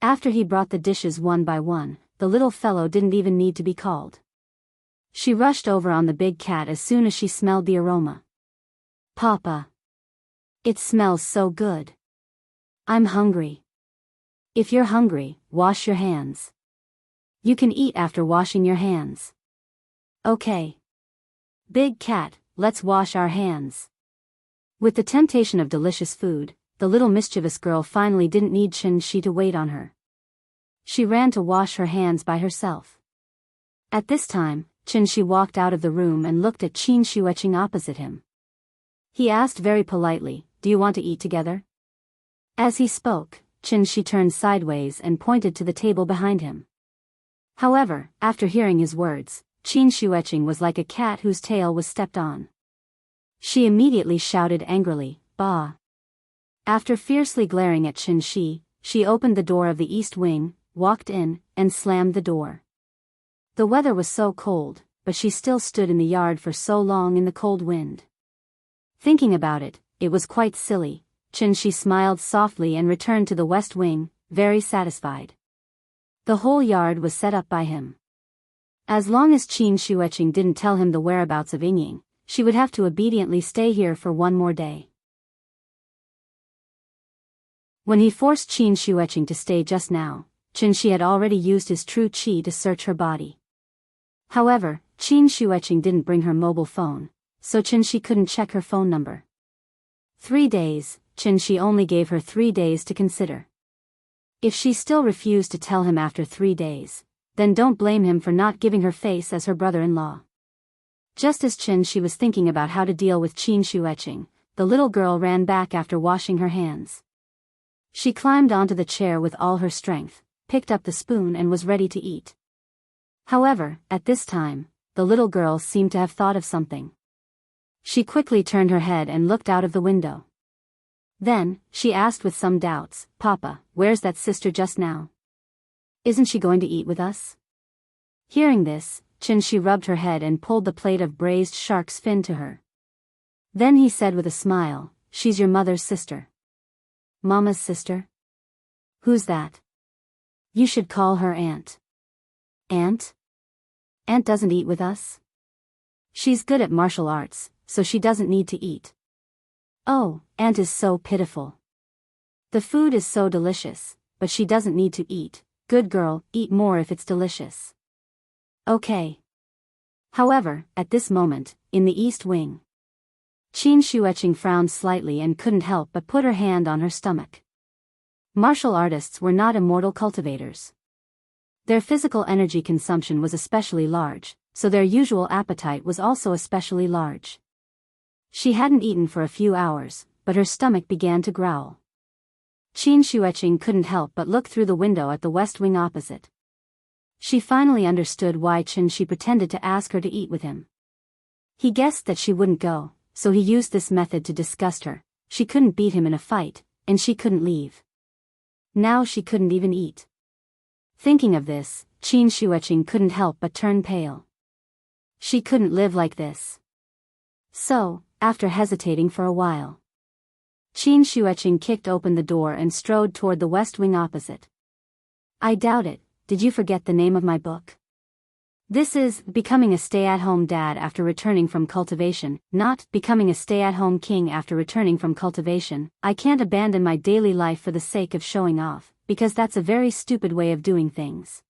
After he brought the dishes one by one, the little fellow didn't even need to be called. She rushed over on the big cat as soon as she smelled the aroma. "Papa! It smells so good. I'm hungry." "If you're hungry, wash your hands. You can eat after washing your hands." "Okay. Big cat, let's wash our hands." With the temptation of delicious food, the little mischievous girl finally didn't need Qianxi to wait on her. She ran to wash her hands by herself. At this time, Qianxi walked out of the room and looked at Qin Shueqing opposite him. He asked very politely, "Do you want to eat together?" As he spoke, Qianxi turned sideways and pointed to the table behind him. However, after hearing his words, Qin Shueqing was like a cat whose tail was stepped on. She immediately shouted angrily, "Bah!" After fiercely glaring at Qianxi, she opened the door of the east wing, walked in, and slammed the door. The weather was so cold, but she still stood in the yard for so long in the cold wind. Thinking about it, it was quite silly. Qianxi smiled softly and returned to the west wing, very satisfied. The whole yard was set up by him. As long as Qin Shueqing didn't tell him the whereabouts of Yingying, she would have to obediently stay here for one more day. When he forced Qin Shueqing to stay just now, Qianxi had already used his true qi to search her body. However, Qin Shueqing didn't bring her mobile phone, so Qianxi couldn't check her phone number. 3 days, Qianxi only gave her 3 days to consider. If she still refused to tell him after 3 days, then don't blame him for not giving her face as her brother-in-law. Just as Qianxi was thinking about how to deal with Qin Shueqing, the little girl ran back after washing her hands. She climbed onto the chair with all her strength, picked up the spoon and was ready to eat. However, at this time, the little girl seemed to have thought of something. She quickly turned her head and looked out of the window. Then, she asked with some doubts, "Papa, where's that sister just now? Isn't she going to eat with us?" Hearing this, Qianxi rubbed her head and pulled the plate of braised shark's fin to her. Then he said with a smile, "She's your mother's sister." "Mama's sister? Who's that?" "You should call her Aunt." "Aunt? Aunt doesn't eat with us? She's good at martial arts, so she doesn't need to eat." "Oh, Aunt is so pitiful. The food is so delicious, but she doesn't need to eat. Good girl, eat more if it's delicious." "Okay." However, at this moment, in the east wing, Qin Shueqing frowned slightly and couldn't help but put her hand on her stomach. Martial artists were not immortal cultivators. Their physical energy consumption was especially large, so their usual appetite was also especially large. She hadn't eaten for a few hours, but her stomach began to growl. Qin Shueqing couldn't help but look through the window at the west wing opposite. She finally understood why Qin Shi pretended to ask her to eat with him. He guessed that she wouldn't go, so he used this method to disgust her. She couldn't beat him in a fight, and she couldn't leave. Now she couldn't even eat. Thinking of this, Qin Shueqing couldn't help but turn pale. She couldn't live like this. So, after hesitating for a while, Qin Shueqing kicked open the door and strode toward the west wing opposite. I doubt it. Did you forget the name of my book? This is Becoming a Stay-at-Home Dad After Returning from Cultivation, not Becoming a Stay-at-Home King After Returning from Cultivation. I can't abandon my daily life for the sake of showing off, because that's a very stupid way of doing things.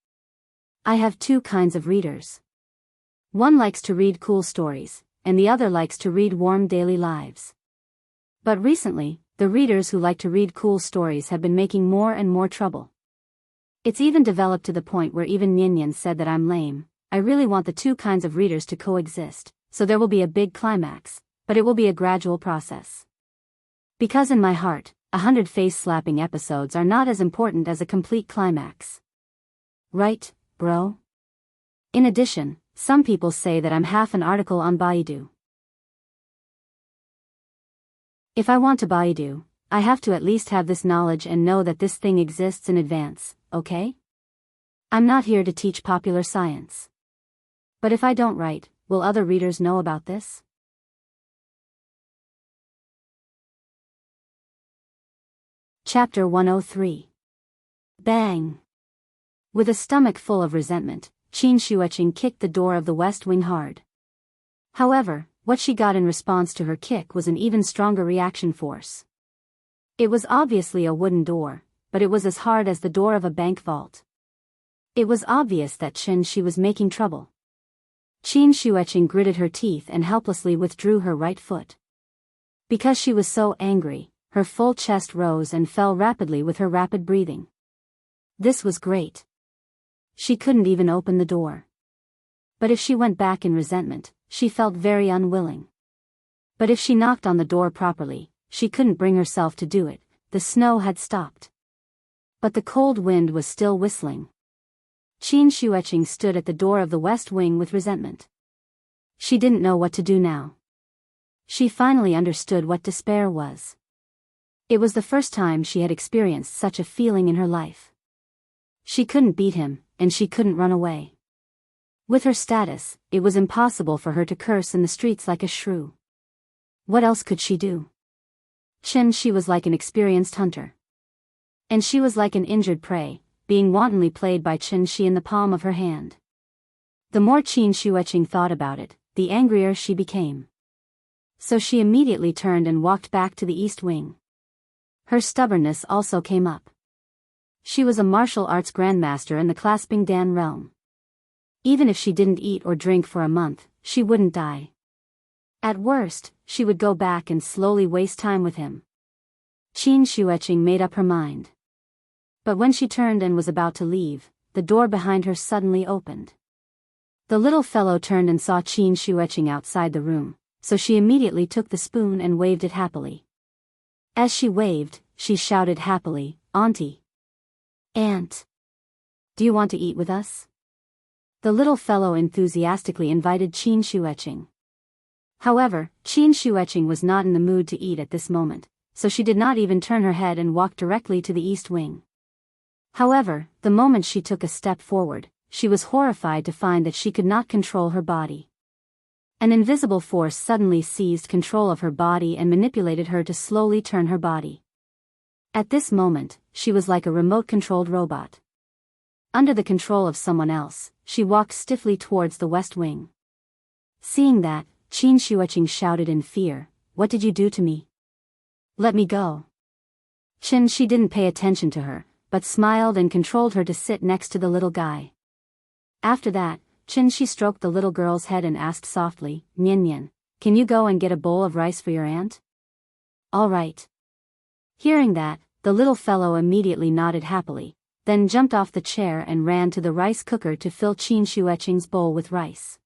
I have two kinds of readers. One likes to read cool stories, and the other likes to read warm daily lives. But recently, the readers who like to read cool stories have been making more and more trouble. It's even developed to the point where even Nian said that I'm lame. I really want the two kinds of readers to coexist, so there will be a big climax, but it will be a gradual process. Because in my heart, 100 face-slapping episodes are not as important as a complete climax. Right, bro? In addition, some people say that I'm half an article on Baidu. If I want to Baidu, I have to at least have this knowledge and know that this thing exists in advance, okay? I'm not here to teach popular science. But if I don't write, will other readers know about this? Chapter 103. Bang! With a stomach full of resentment, Qin Shueqing kicked the door of the west wing hard. However, what she got in response to her kick was an even stronger reaction force. It was obviously a wooden door, but it was as hard as the door of a bank vault. It was obvious that Qin Shi was making trouble. Qin Shueqing gritted her teeth and helplessly withdrew her right foot. Because she was so angry, her full chest rose and fell rapidly with her rapid breathing. This was great. She couldn't even open the door. But if she went back in resentment, she felt very unwilling. But if she knocked on the door properly, she couldn't bring herself to do it. The snow had stopped. But the cold wind was still whistling. Qin Shueqing stood at the door of the west wing with resentment. She didn't know what to do now. She finally understood what despair was. It was the first time she had experienced such a feeling in her life. She couldn't beat him, and she couldn't run away. With her status, it was impossible for her to curse in the streets like a shrew. What else could she do? Qin Shi was like an experienced hunter. And she was like an injured prey, being wantonly played by Qin Shi in the palm of her hand. The more Qin Shueqing thought about it, the angrier she became. So she immediately turned and walked back to the east wing. Her stubbornness also came up. She was a martial arts grandmaster in the clasping Dan realm. Even if she didn't eat or drink for a month, she wouldn't die. At worst, she would go back and slowly waste time with him. Qin Shueqing made up her mind. But when she turned and was about to leave, the door behind her suddenly opened. The little fellow turned and saw Qin Shueqing outside the room, so she immediately took the spoon and waved it happily. As she waved, she shouted happily, "Auntie! Aunt! Do you want to eat with us?" The little fellow enthusiastically invited Qin Shueqing. However, Qin Shueqing was not in the mood to eat at this moment, so she did not even turn her head and walked directly to the east wing. However, the moment she took a step forward, she was horrified to find that she could not control her body. An invisible force suddenly seized control of her body and manipulated her to slowly turn her body. At this moment, she was like a remote-controlled robot. Under the control of someone else, she walked stiffly towards the west wing. Seeing that, Qin Shueqing shouted in fear, "What did you do to me? Let me go." Qin Shi didn't pay attention to her, but smiled and controlled her to sit next to the little guy. After that, Qin Shi stroked the little girl's head and asked softly, "Nian, can you go and get a bowl of rice for your aunt?" "All right." Hearing that, the little fellow immediately nodded happily, then jumped off the chair and ran to the rice cooker to fill Qin Shueqing's bowl with rice.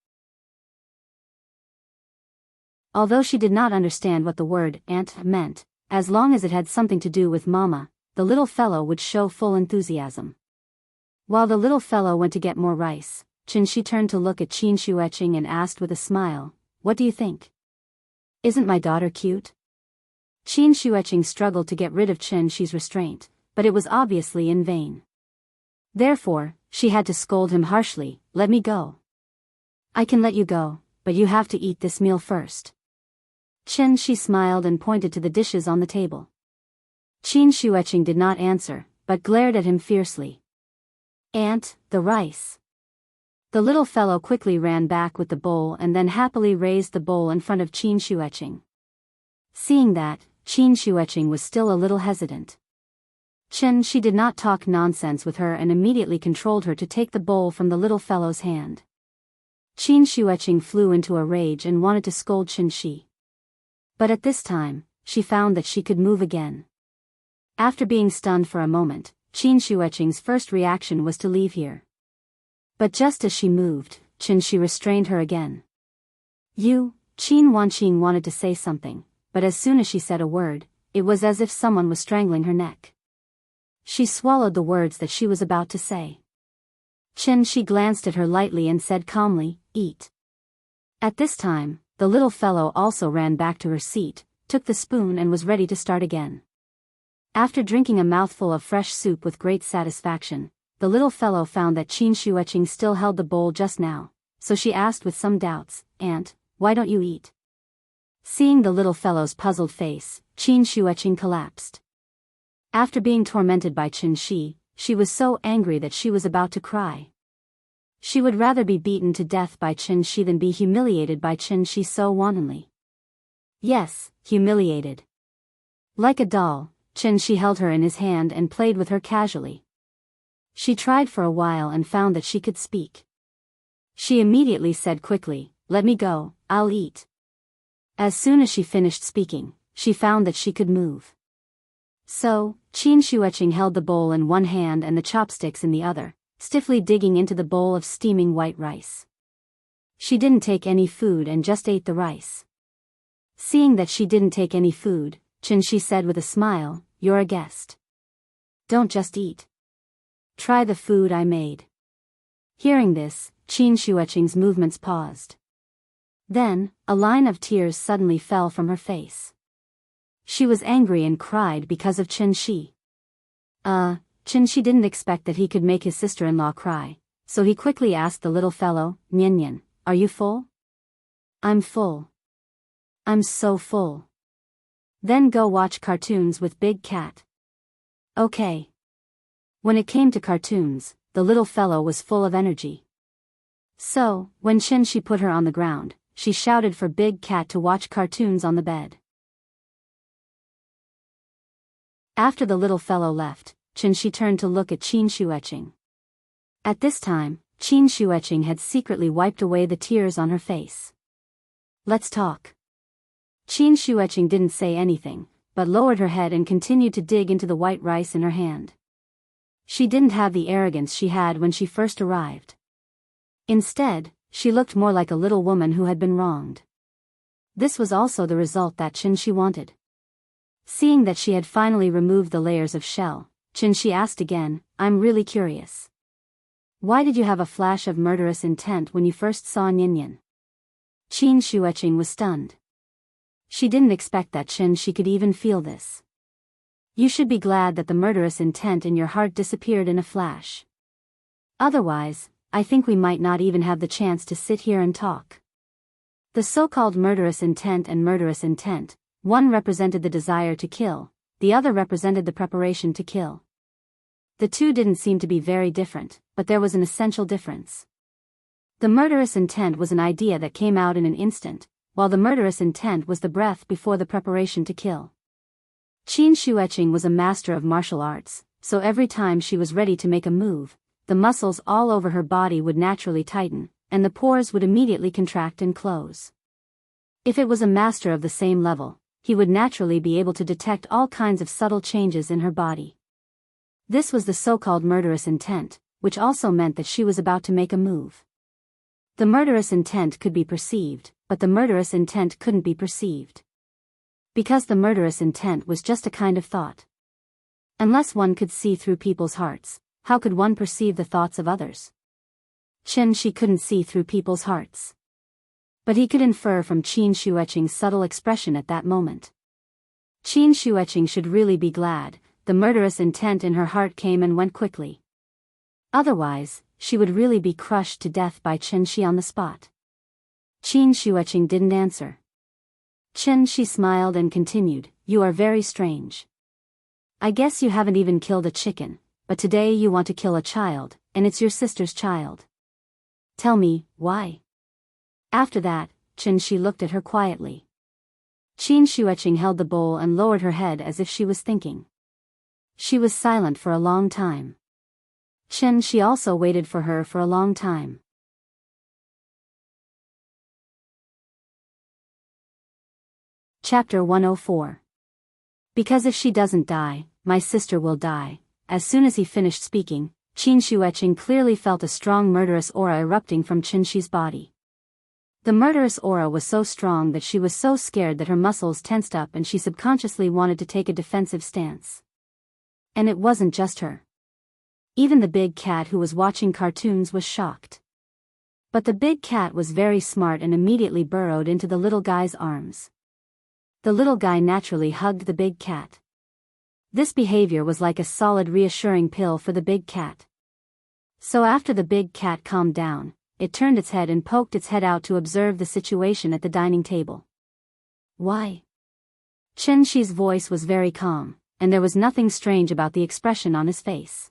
Although she did not understand what the word aunt meant, as long as it had something to do with mama, the little fellow would show full enthusiasm. While the little fellow went to get more rice, Xianxia turned to look at Qin Shueqing and asked with a smile, "What do you think? Isn't my daughter cute?" Qin Shueqing struggled to get rid of Xianxia's restraint, but it was obviously in vain. Therefore, she had to scold him harshly, "Let me go." "I can let you go, but you have to eat this meal first." Xianxia smiled and pointed to the dishes on the table. Qin Shueqing did not answer, but glared at him fiercely. "Aunt, the rice." The little fellow quickly ran back with the bowl and then happily raised the bowl in front of Qin Shueqing. Seeing that, Qin Shueqing was still a little hesitant. Xianxia did not talk nonsense with her and immediately controlled her to take the bowl from the little fellow's hand. Qin Shueqing flew into a rage and wanted to scold Xianxia. But at this time, she found that she could move again. After being stunned for a moment, Qin Shueqing's first reaction was to leave here. But just as she moved, Xianxia restrained her again. "You," Qin Wanqing wanted to say something, but as soon as she said a word, it was as if someone was strangling her neck. She swallowed the words that she was about to say. Xianxia glanced at her lightly and said calmly, "Eat." At this time, the little fellow also ran back to her seat, took the spoon and was ready to start again. After drinking a mouthful of fresh soup with great satisfaction, the little fellow found that Qin Shueqing still held the bowl just now, so she asked with some doubts, "Aunt, why don't you eat?" Seeing the little fellow's puzzled face, Qin Shueqing collapsed. After being tormented by Xianxia, she was so angry that she was about to cry. She would rather be beaten to death by Xianxia than be humiliated by Xianxia so wantonly. Yes, humiliated. Like a doll, Xianxia held her in his hand and played with her casually. She tried for a while and found that she could speak. She immediately said quickly, "Let me go, I'll eat." As soon as she finished speaking, she found that she could move. So, Qin Shueqing held the bowl in one hand and the chopsticks in the other, stiffly digging into the bowl of steaming white rice. She didn't take any food and just ate the rice. Seeing that she didn't take any food, Xianxia said with a smile, "You're a guest. Don't just eat. Try the food I made." Hearing this, Qin Shueqing's movements paused. Then, a line of tears suddenly fell from her face. She was angry and cried because of Xianxia. Xianxia didn't expect that he could make his sister-in-law cry, so he quickly asked the little fellow, "Nian, are you full?" "I'm full. I'm so full." "Then go watch cartoons with Big Cat." "Okay." When it came to cartoons, the little fellow was full of energy. So, when Xianxia put her on the ground, she shouted for Big Cat to watch cartoons on the bed. After the little fellow left, Xianxia turned to look at Qin Shueqing. At this time, Qin Shueqing had secretly wiped away the tears on her face. "Let's talk." Qin Shueqing didn't say anything, but lowered her head and continued to dig into the white rice in her hand. She didn't have the arrogance she had when she first arrived. Instead, she looked more like a little woman who had been wronged. This was also the result that Xianxia wanted. Seeing that she had finally removed the layers of shell, Xianxia asked again, "I'm really curious. Why did you have a flash of murderous intent when you first saw Nian?" Qin Shueqing was stunned. She didn't expect that Xianxia could even feel this. "You should be glad that the murderous intent in your heart disappeared in a flash. Otherwise, I think we might not even have the chance to sit here and talk." The so-called murderous intent and murderous intent, one represented the desire to kill, the other represented the preparation to kill. The two didn't seem to be very different, but there was an essential difference. The murderous intent was an idea that came out in an instant, while the murderous intent was the breath before the preparation to kill. Qin Shueqing was a master of martial arts, so every time she was ready to make a move, the muscles all over her body would naturally tighten, and the pores would immediately contract and close. If it was a master of the same level, he would naturally be able to detect all kinds of subtle changes in her body. This was the so-called murderous intent, which also meant that she was about to make a move. The murderous intent could be perceived, but the murderous intent couldn't be perceived. Because the murderous intent was just a kind of thought. Unless one could see through people's hearts, how could one perceive the thoughts of others? She couldn't see through people's hearts. But he could infer from Qin Shueqing's subtle expression at that moment. Qin Shueqing should really be glad. The murderous intent in her heart came and went quickly. Otherwise, she would really be crushed to death by Chen Shi on the spot. Qin Shueqing didn't answer. Chen Shi smiled and continued, "You are very strange. I guess you haven't even killed a chicken, but today you want to kill a child, and it's your sister's child. Tell me, why?" After that, Chen Shi looked at her quietly. Qin Shueqing held the bowl and lowered her head as if she was thinking. She was silent for a long time. Chen Shi also waited for her for a long time. Chapter 104. Because if she doesn't die, my sister will die. As soon as he finished speaking, Qin Shueqing clearly felt a strong murderous aura erupting from Chen Shi's body. The murderous aura was so strong that she was so scared that her muscles tensed up and she subconsciously wanted to take a defensive stance. And it wasn't just her. Even the big cat who was watching cartoons was shocked. But the big cat was very smart and immediately burrowed into the little guy's arms. The little guy naturally hugged the big cat. This behavior was like a solid reassuring pill for the big cat. So after the big cat calmed down, it turned its head and poked its head out to observe the situation at the dining table. "Why?" Chen Shi's voice was very calm, and there was nothing strange about the expression on his face.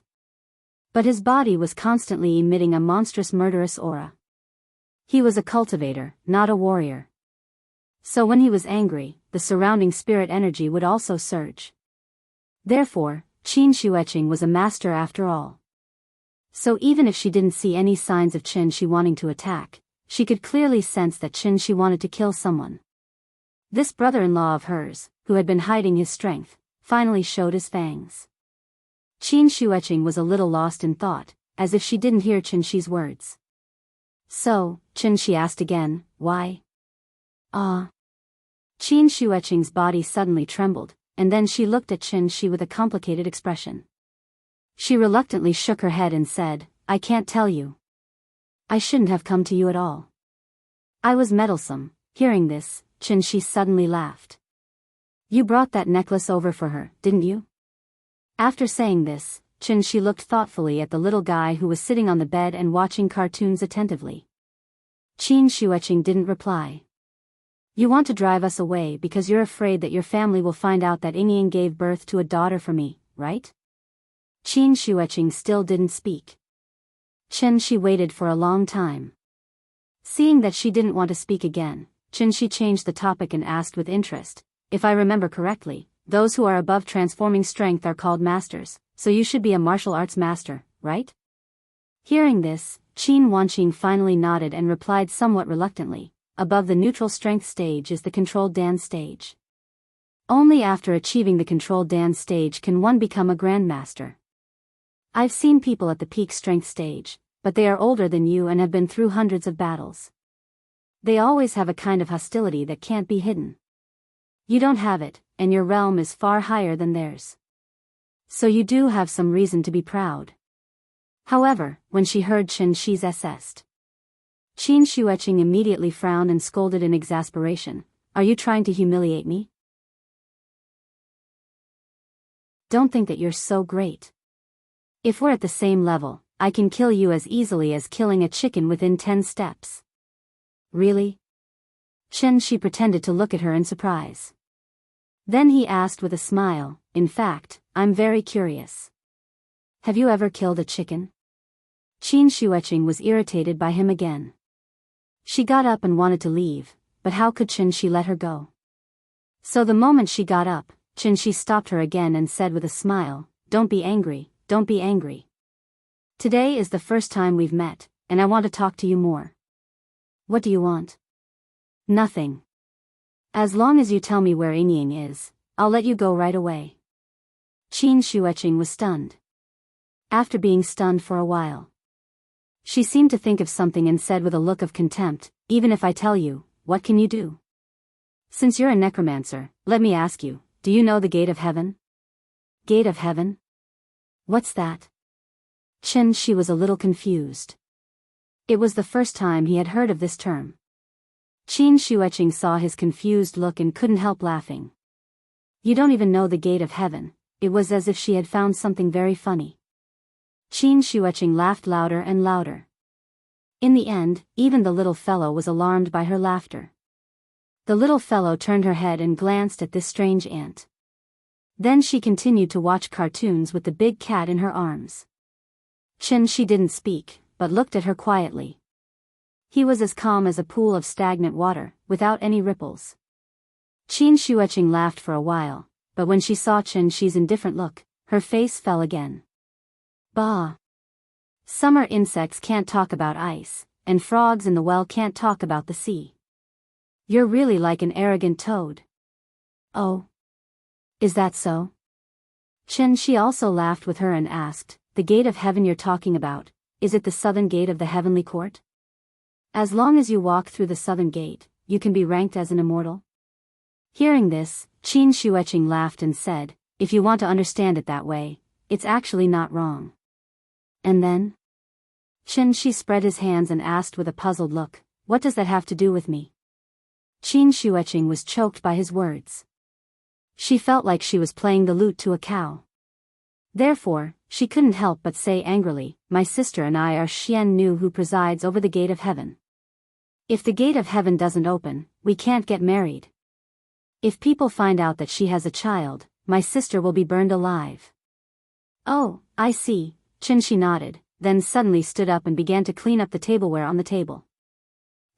But his body was constantly emitting a monstrous murderous aura. He was a cultivator, not a warrior. So when he was angry, the surrounding spirit energy would also surge. Therefore, Qin Shueqing was a master after all. So even if she didn't see any signs of Chen Shi wanting to attack, she could clearly sense that Chen Shi wanted to kill someone. This brother-in-law of hers, who had been hiding his strength, finally showed his fangs. Qin Shueqing was a little lost in thought, as if she didn't hear Chen Shi's words. "So," Chen Shi asked again, "why?" Qin Shueqing's body suddenly trembled, and then she looked at Chen Shi with a complicated expression. She reluctantly shook her head and said, "I can't tell you. I shouldn't have come to you at all. I was meddlesome." Hearing this, Chen Shi suddenly laughed. "You brought that necklace over for her, didn't you?" After saying this, Chen Shi looked thoughtfully at the little guy who was sitting on the bed and watching cartoons attentively. Qin Shueqing didn't reply. "You want to drive us away because you're afraid that your family will find out that Yingying gave birth to a daughter for me, right?" Qin Shueqing still didn't speak. Chen Shi waited for a long time. Seeing that she didn't want to speak again, Chen Shi changed the topic and asked with interest, "If I remember correctly, those who are above transforming strength are called masters, so you should be a martial arts master, right?" Hearing this, Qin Wanqing finally nodded and replied somewhat reluctantly, "Above the neutral strength stage is the controlled dance stage. Only after achieving the controlled dance stage can one become a grandmaster. I've seen people at the peak strength stage, but they are older than you and have been through hundreds of battles. They always have a kind of hostility that can't be hidden. You don't have it, and your realm is far higher than theirs. So you do have some reason to be proud." However, when she heard Chen Shi's essest, Qin Shueqing immediately frowned and scolded in exasperation, "Are you trying to humiliate me? Don't think that you're so great. If we're at the same level, I can kill you as easily as killing a chicken within 10 steps. Really?" Chen Shi pretended to look at her in surprise. Then he asked with a smile, "In fact, I'm very curious. Have you ever killed a chicken?" Qin Shueqing was irritated by him again. She got up and wanted to leave, but how could Chen Shi let her go? So the moment she got up, Chen Shi stopped her again and said with a smile, "Don't be angry. Don't be angry. Today is the first time we've met, and I want to talk to you more." "What do you want?" "Nothing. As long as you tell me where Yingying is, I'll let you go right away." Qin Shueqing was stunned. After being stunned for a while, she seemed to think of something and said with a look of contempt, "Even if I tell you, what can you do? Since you're a necromancer, let me ask you, do you know the gate of heaven?" "Gate of heaven?" What's that? Xianxia was a little confused. It was the first time he had heard of this term. Xianxia saw his confused look and couldn't help laughing. You don't even know the gate of heaven. It was as if she had found something very funny. Xianxia laughed louder and louder. In the end, even the little fellow was alarmed by her laughter. The little fellow turned her head and glanced at this strange ant. Then she continued to watch cartoons with the big cat in her arms. Xianxia didn't speak, but looked at her quietly. He was as calm as a pool of stagnant water, without any ripples. Xianxia laughed for a while, but when she saw Xianxia's indifferent look, her face fell again. Bah! Summer insects can't talk about ice, and frogs in the well can't talk about the sea. You're really like an arrogant toad. Oh. Is that so? Xianxia also laughed with her and asked, the gate of heaven you're talking about, is it the southern gate of the heavenly court? As long as you walk through the southern gate, you can be ranked as an immortal? Hearing this, Xianxia laughed and said, if you want to understand it that way, it's actually not wrong. And then? Xianxia spread his hands and asked with a puzzled look, what does that have to do with me? Xianxia was choked by his words. She felt like she was playing the lute to a cow. Therefore, she couldn't help but say angrily, my sister and I are Xiannu who presides over the gate of heaven. If the gate of heaven doesn't open, we can't get married. If people find out that she has a child, my sister will be burned alive. Oh, I see, Xianxia nodded, then suddenly stood up and began to clean up the tableware on the table.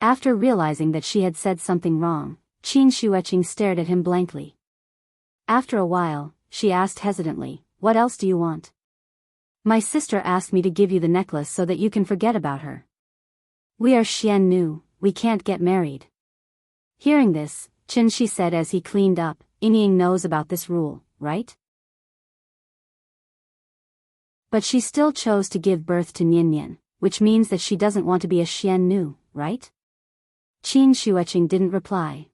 After realizing that she had said something wrong, Xianxia stared at him blankly. After a while, she asked hesitantly, what else do you want? My sister asked me to give you the necklace so that you can forget about her. We are Xiannu, we can't get married. Hearing this, Xianxia said as he cleaned up, Ying knows about this rule, right? But she still chose to give birth to Nian, which means that she doesn't want to be a Xiannu, right? Xianxia didn't reply.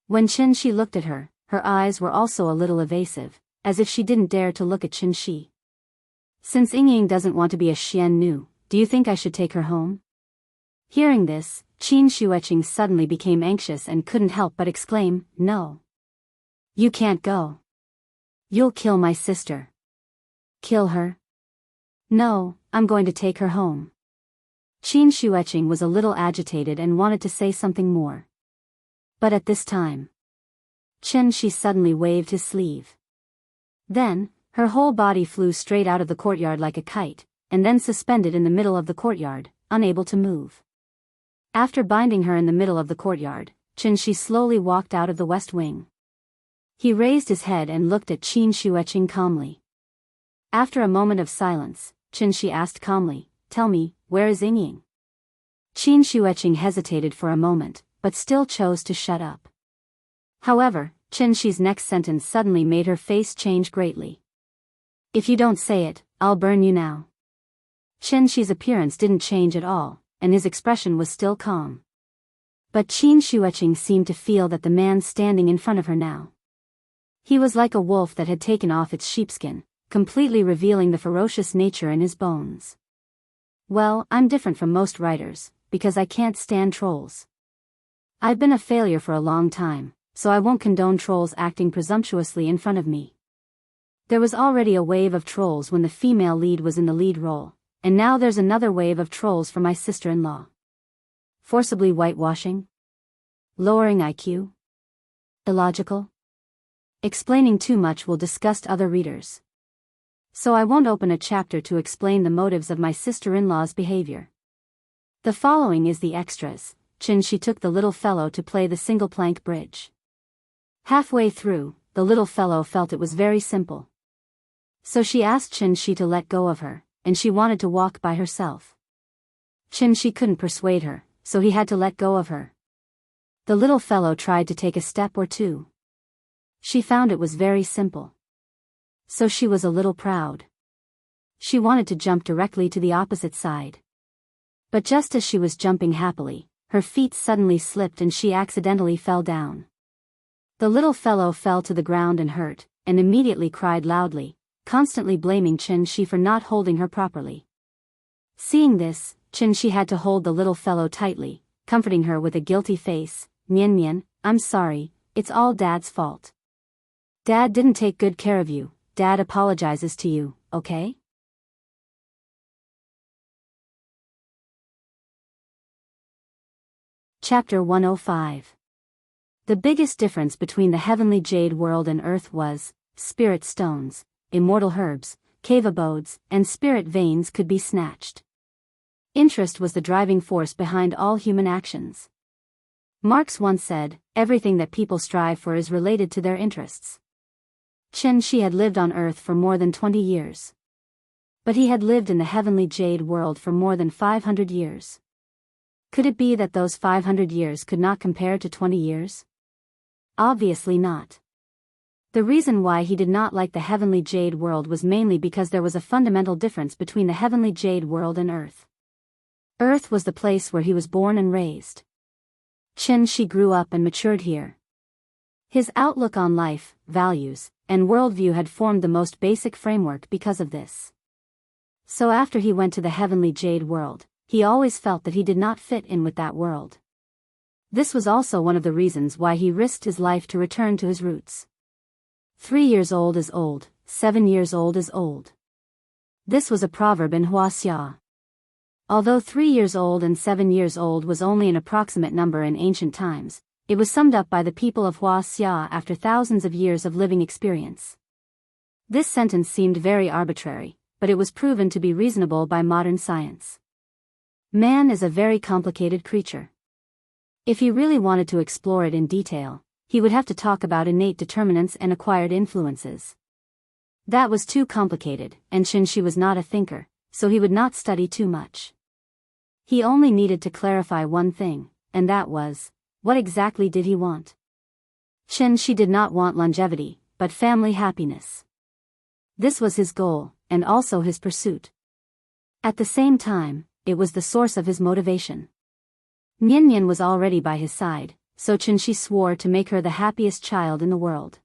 When Xianxia looked at her, her eyes were also a little evasive, as if she didn't dare to look at Xianxia. Since Ying doesn't want to be a Xiannu, do you think I should take her home? Hearing this, Xianxia suddenly became anxious and couldn't help but exclaim, no. You can't go. You'll kill my sister. Kill her? No, I'm going to take her home. Xianxia was a little agitated and wanted to say something more. But at this time, Xianxia suddenly waved his sleeve. Then, her whole body flew straight out of the courtyard like a kite, and then suspended in the middle of the courtyard, unable to move. After binding her in the middle of the courtyard, Xianxia slowly walked out of the west wing. He raised his head and looked at Xianxia calmly. After a moment of silence, Xianxia asked calmly, tell me, where is Ying? Xianxia hesitated for a moment, but still chose to shut up. However, Xianxia's next sentence suddenly made her face change greatly. If you don't say it, I'll burn you now. Xianxia's appearance didn't change at all, and his expression was still calm. But Xianxia seemed to feel that the man standing in front of her now. He was like a wolf that had taken off its sheepskin, completely revealing the ferocious nature in his bones. Well, I'm different from most writers, because I can't stand trolls. I've been a failure for a long time, so I won't condone trolls acting presumptuously in front of me. There was already a wave of trolls when the female lead was in the lead role, and now there's another wave of trolls for my sister-in-law. Forcibly whitewashing? Lowering IQ? Illogical? Explaining too much will disgust other readers. So I won't open a chapter to explain the motives of my sister-in-law's behavior. The following is the extras. Xianxia took the little fellow to play the single-plank bridge. Halfway through, the little fellow felt it was very simple. So she asked Xianxia to let go of her, and she wanted to walk by herself. Xianxia couldn't persuade her, so he had to let go of her. The little fellow tried to take a step or two. She found it was very simple. So she was a little proud. She wanted to jump directly to the opposite side. But just as she was jumping happily, her feet suddenly slipped and she accidentally fell down. The little fellow fell to the ground and hurt, and immediately cried loudly, constantly blaming Xianxia for not holding her properly. Seeing this, Xianxia had to hold the little fellow tightly, comforting her with a guilty face. "Nian Nian, I'm sorry, it's all Dad's fault. Dad didn't take good care of you. Dad apologizes to you, okay?" Chapter 105. The biggest difference between the heavenly jade world and Earth was, spirit stones, immortal herbs, cave abodes, and spirit veins could be snatched. Interest was the driving force behind all human actions. Marx once said, "Everything that people strive for is related to their interests." Xianxia had lived on Earth for more than 20 years. But he had lived in the heavenly jade world for more than 500 years. Could it be that those 500 years could not compare to 20 years? Obviously not. The reason why he did not like the heavenly jade world was mainly because there was a fundamental difference between the heavenly jade world and Earth. Earth was the place where he was born and raised. Xianxia grew up and matured here. His outlook on life, values, and worldview had formed the most basic framework because of this. So after he went to the heavenly jade world, he always felt that he did not fit in with that world. This was also one of the reasons why he risked his life to return to his roots. 3 years old is old, 7 years old is old. This was a proverb in Wuxia. Although 3 years old and 7 years old was only an approximate number in ancient times, it was summed up by the people of Wuxia after thousands of years of living experience. This sentence seemed very arbitrary, but it was proven to be reasonable by modern science. Man is a very complicated creature. If he really wanted to explore it in detail, he would have to talk about innate determinants and acquired influences. That was too complicated, and Xianxia was not a thinker, so he would not study too much. He only needed to clarify one thing, and that was, what exactly did he want? Xianxia did not want longevity, but family happiness. This was his goal, and also his pursuit. At the same time, it was the source of his motivation. Nian Nian was already by his side, so Xianxia swore to make her the happiest child in the world.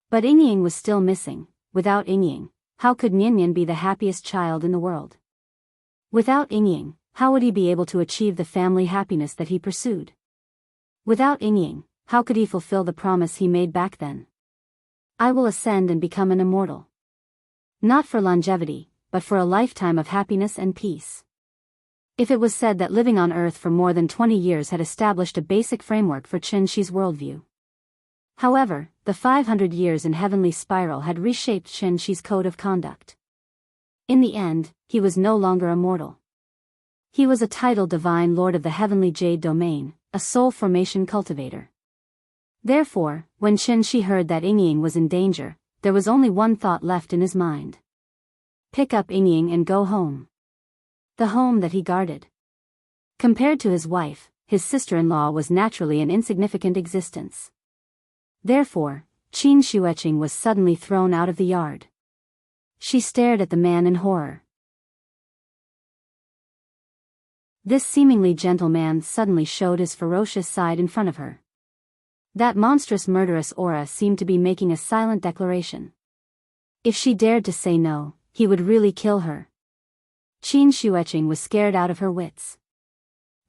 But Yingying was still missing. Without Yingying, how could Nian Nian be the happiest child in the world? Without Yingying, how would he be able to achieve the family happiness that he pursued? Without Yingying, how could he fulfill the promise he made back then? "I will ascend and become an immortal." Not for longevity, but for a lifetime of happiness and peace. If it was said that living on Earth for more than 20 years had established a basic framework for Xianxia's worldview. However, the 500 years in heavenly spiral had reshaped Xianxia's code of conduct. In the end, he was no longer immortal. He was a titled divine lord of the heavenly jade domain, a soul formation cultivator. Therefore, when Xianxia heard that Yingying was in danger, there was only one thought left in his mind. Pick up Yingying and go home. The home that he guarded. Compared to his wife, his sister-in-law was naturally an insignificant existence. Therefore, Qin Shueqing was suddenly thrown out of the yard. She stared at the man in horror. This seemingly gentle man suddenly showed his ferocious side in front of her. That monstrous murderous aura seemed to be making a silent declaration. If she dared to say no, he would really kill her. Qin Shueqing was scared out of her wits.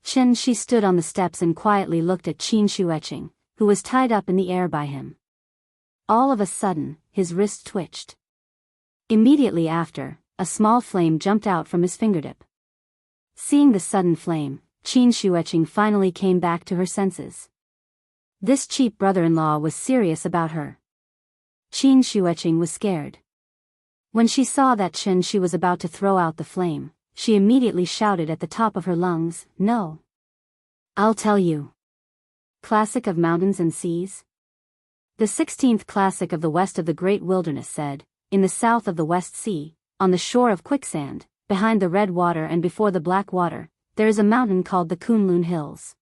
Xianxia stood on the steps and quietly looked at Qin Shueqing, who was tied up in the air by him. All of a sudden, his wrist twitched. Immediately after, a small flame jumped out from his fingertip. Seeing the sudden flame, Qin Shueqing finally came back to her senses. This cheap brother-in-law was serious about her. Qin Shueqing was scared. When she saw that Xianxia was about to throw out the flame, she immediately shouted at the top of her lungs, "No! I'll tell you." Classic of Mountains and Seas? The 16th classic of the West of the Great Wilderness said, "In the south of the West Sea, on the shore of quicksand, behind the red water and before the black water, there is a mountain called the Kunlun Hills."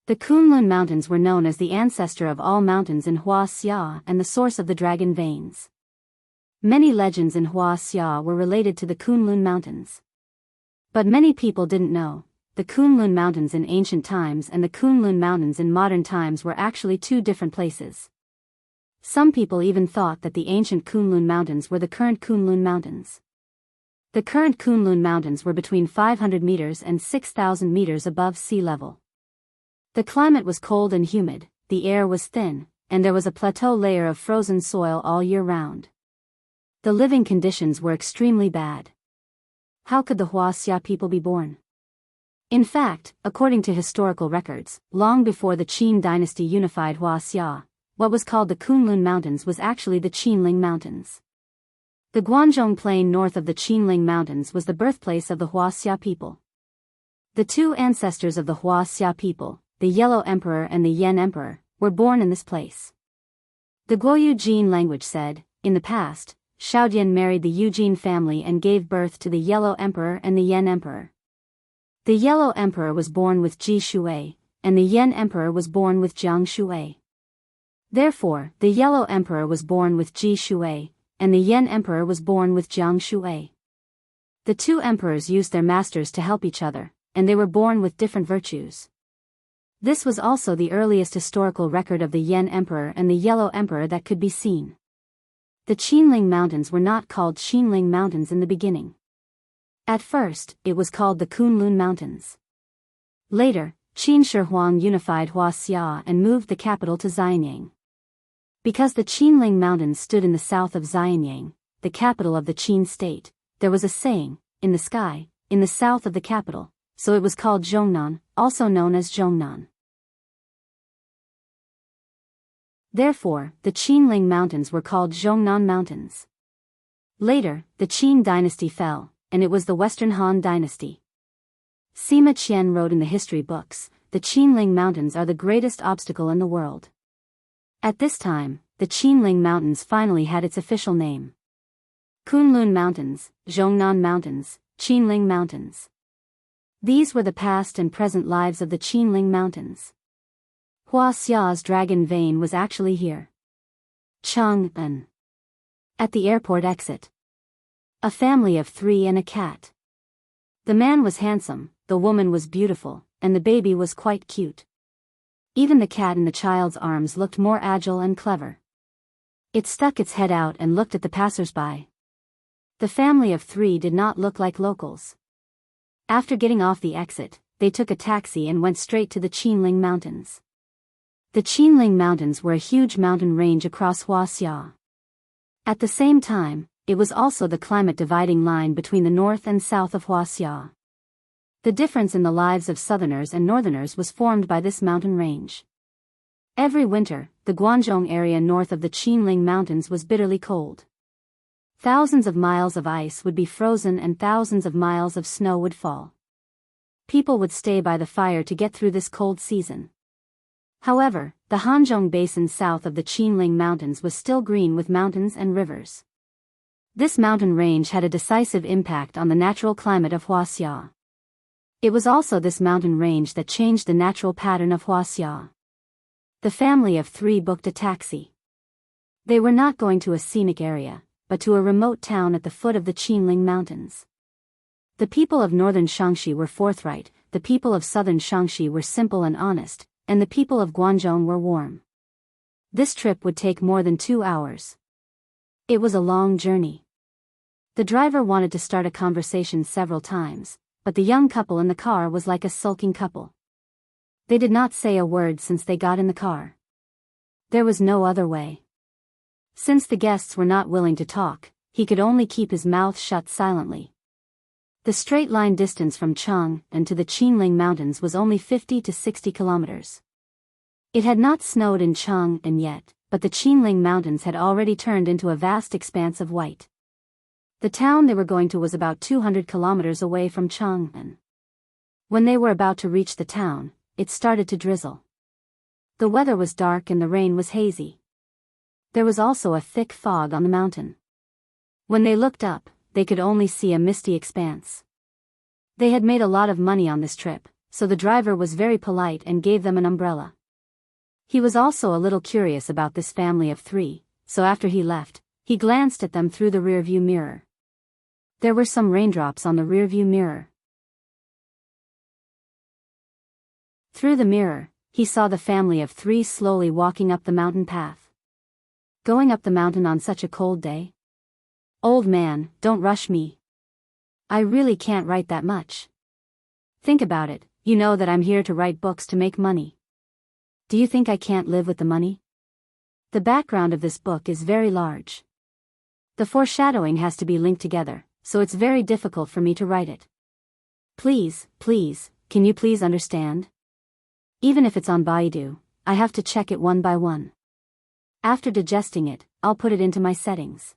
The Kunlun Mountains were known as the ancestor of all mountains in Wuxia and the source of the dragon veins. Many legends in Wuxia were related to the Kunlun Mountains. But many people didn't know, the Kunlun Mountains in ancient times and the Kunlun Mountains in modern times were actually two different places. Some people even thought that the ancient Kunlun Mountains were the current Kunlun Mountains. The current Kunlun Mountains were between 500 meters and 6,000 meters above sea level. The climate was cold and humid, the air was thin, and there was a plateau layer of frozen soil all year round. The living conditions were extremely bad. How could the Wuxia people be born? In fact, according to historical records, long before the Qin dynasty unified Wuxia, what was called the Kunlun Mountains was actually the Qinling Mountains. The Guangzhong Plain north of the Qinling Mountains was the birthplace of the Wuxia people. The two ancestors of the Wuxia people, the Yellow Emperor and the Yan Emperor, were born in this place. The Guoyu Jin language said, in the past, Shaodian married the Eugene family and gave birth to the Yellow Emperor and the Yan Emperor. The Yellow Emperor was born with Ji Shui, and the Yan Emperor was born with Jiang Shui. Therefore, the Yellow Emperor was born with Ji Shui, and the Yan Emperor was born with Jiang Shui. The two emperors used their masters to help each other, and they were born with different virtues. This was also the earliest historical record of the Yan Emperor and the Yellow Emperor that could be seen. The Qinling Mountains were not called Qinling Mountains in the beginning. At first, it was called the Kunlun Mountains. Later, Qin Shi Huang unified Wuxia and moved the capital to Xianyang. Because the Qinling Mountains stood in the south of Xianyang, the capital of the Qin state, there was a saying, in the sky, in the south of the capital, so it was called Zhongnan, also known as Zhongnan. Therefore, the Qinling Mountains were called Zhongnan Mountains. Later, the Qin dynasty fell, and it was the Western Han dynasty. Sima Qian wrote in the history books, the Qinling Mountains are the greatest obstacle in the world. At this time, the Qinling Mountains finally had its official name. Kunlun Mountains, Zhongnan Mountains, Qinling Mountains. These were the past and present lives of the Qinling Mountains. Wuxia's dragon vein was actually here. Chang'an. At the airport exit. A family of 3 and a cat. The man was handsome, the woman was beautiful, and the baby was quite cute. Even the cat in the child's arms looked more agile and clever. It stuck its head out and looked at the passers-by. The family of 3 did not look like locals. After getting off the exit, they took a taxi and went straight to the Qinling Mountains. The Qinling Mountains were a huge mountain range across Wuxia. At the same time, it was also the climate dividing line between the north and south of Wuxia. The difference in the lives of southerners and northerners was formed by this mountain range. Every winter, the Guangzhong area north of the Qinling Mountains was bitterly cold. Thousands of miles of ice would be frozen and thousands of miles of snow would fall. People would stay by the fire to get through this cold season. However, the Hanzhong Basin south of the Qinling Mountains was still green with mountains and rivers. This mountain range had a decisive impact on the natural climate of Wuxia. It was also this mountain range that changed the natural pattern of Wuxia. The family of 3 booked a taxi. They were not going to a scenic area, but to a remote town at the foot of the Qinling Mountains. The people of northern Shaanxi were forthright, the people of southern Shaanxi were simple and honest, and the people of Guangzhong were warm. This trip would take more than 2 hours. It was a long journey. The driver wanted to start a conversation several times, but the young couple in the car was like a sulking couple. They did not say a word since they got in the car. There was no other way. Since the guests were not willing to talk, he could only keep his mouth shut silently. The straight line distance from Chang'an to the Qinling Mountains was only 50 to 60 kilometers. It had not snowed in Chang'an yet, but the Qinling Mountains had already turned into a vast expanse of white. The town they were going to was about 200 kilometers away from Chang'an. When they were about to reach the town, it started to drizzle. The weather was dark and the rain was hazy. There was also a thick fog on the mountain. When they looked up, they could only see a misty expanse. They had made a lot of money on this trip, so the driver was very polite and gave them an umbrella. He was also a little curious about this family of 3, so after he left, he glanced at them through the rearview mirror. There were some raindrops on the rearview mirror. Through the mirror, he saw the family of 3 slowly walking up the mountain path. Going up the mountain on such a cold day? Old man, don't rush me. I really can't write that much. Think about it, you know that I'm here to write books to make money. Do you think I can't live with the money? The background of this book is very large. The foreshadowing has to be linked together, so it's very difficult for me to write it. Please, can you please understand? Even if it's on Baidu, I have to check it one by one. After digesting it, I'll put it into my settings.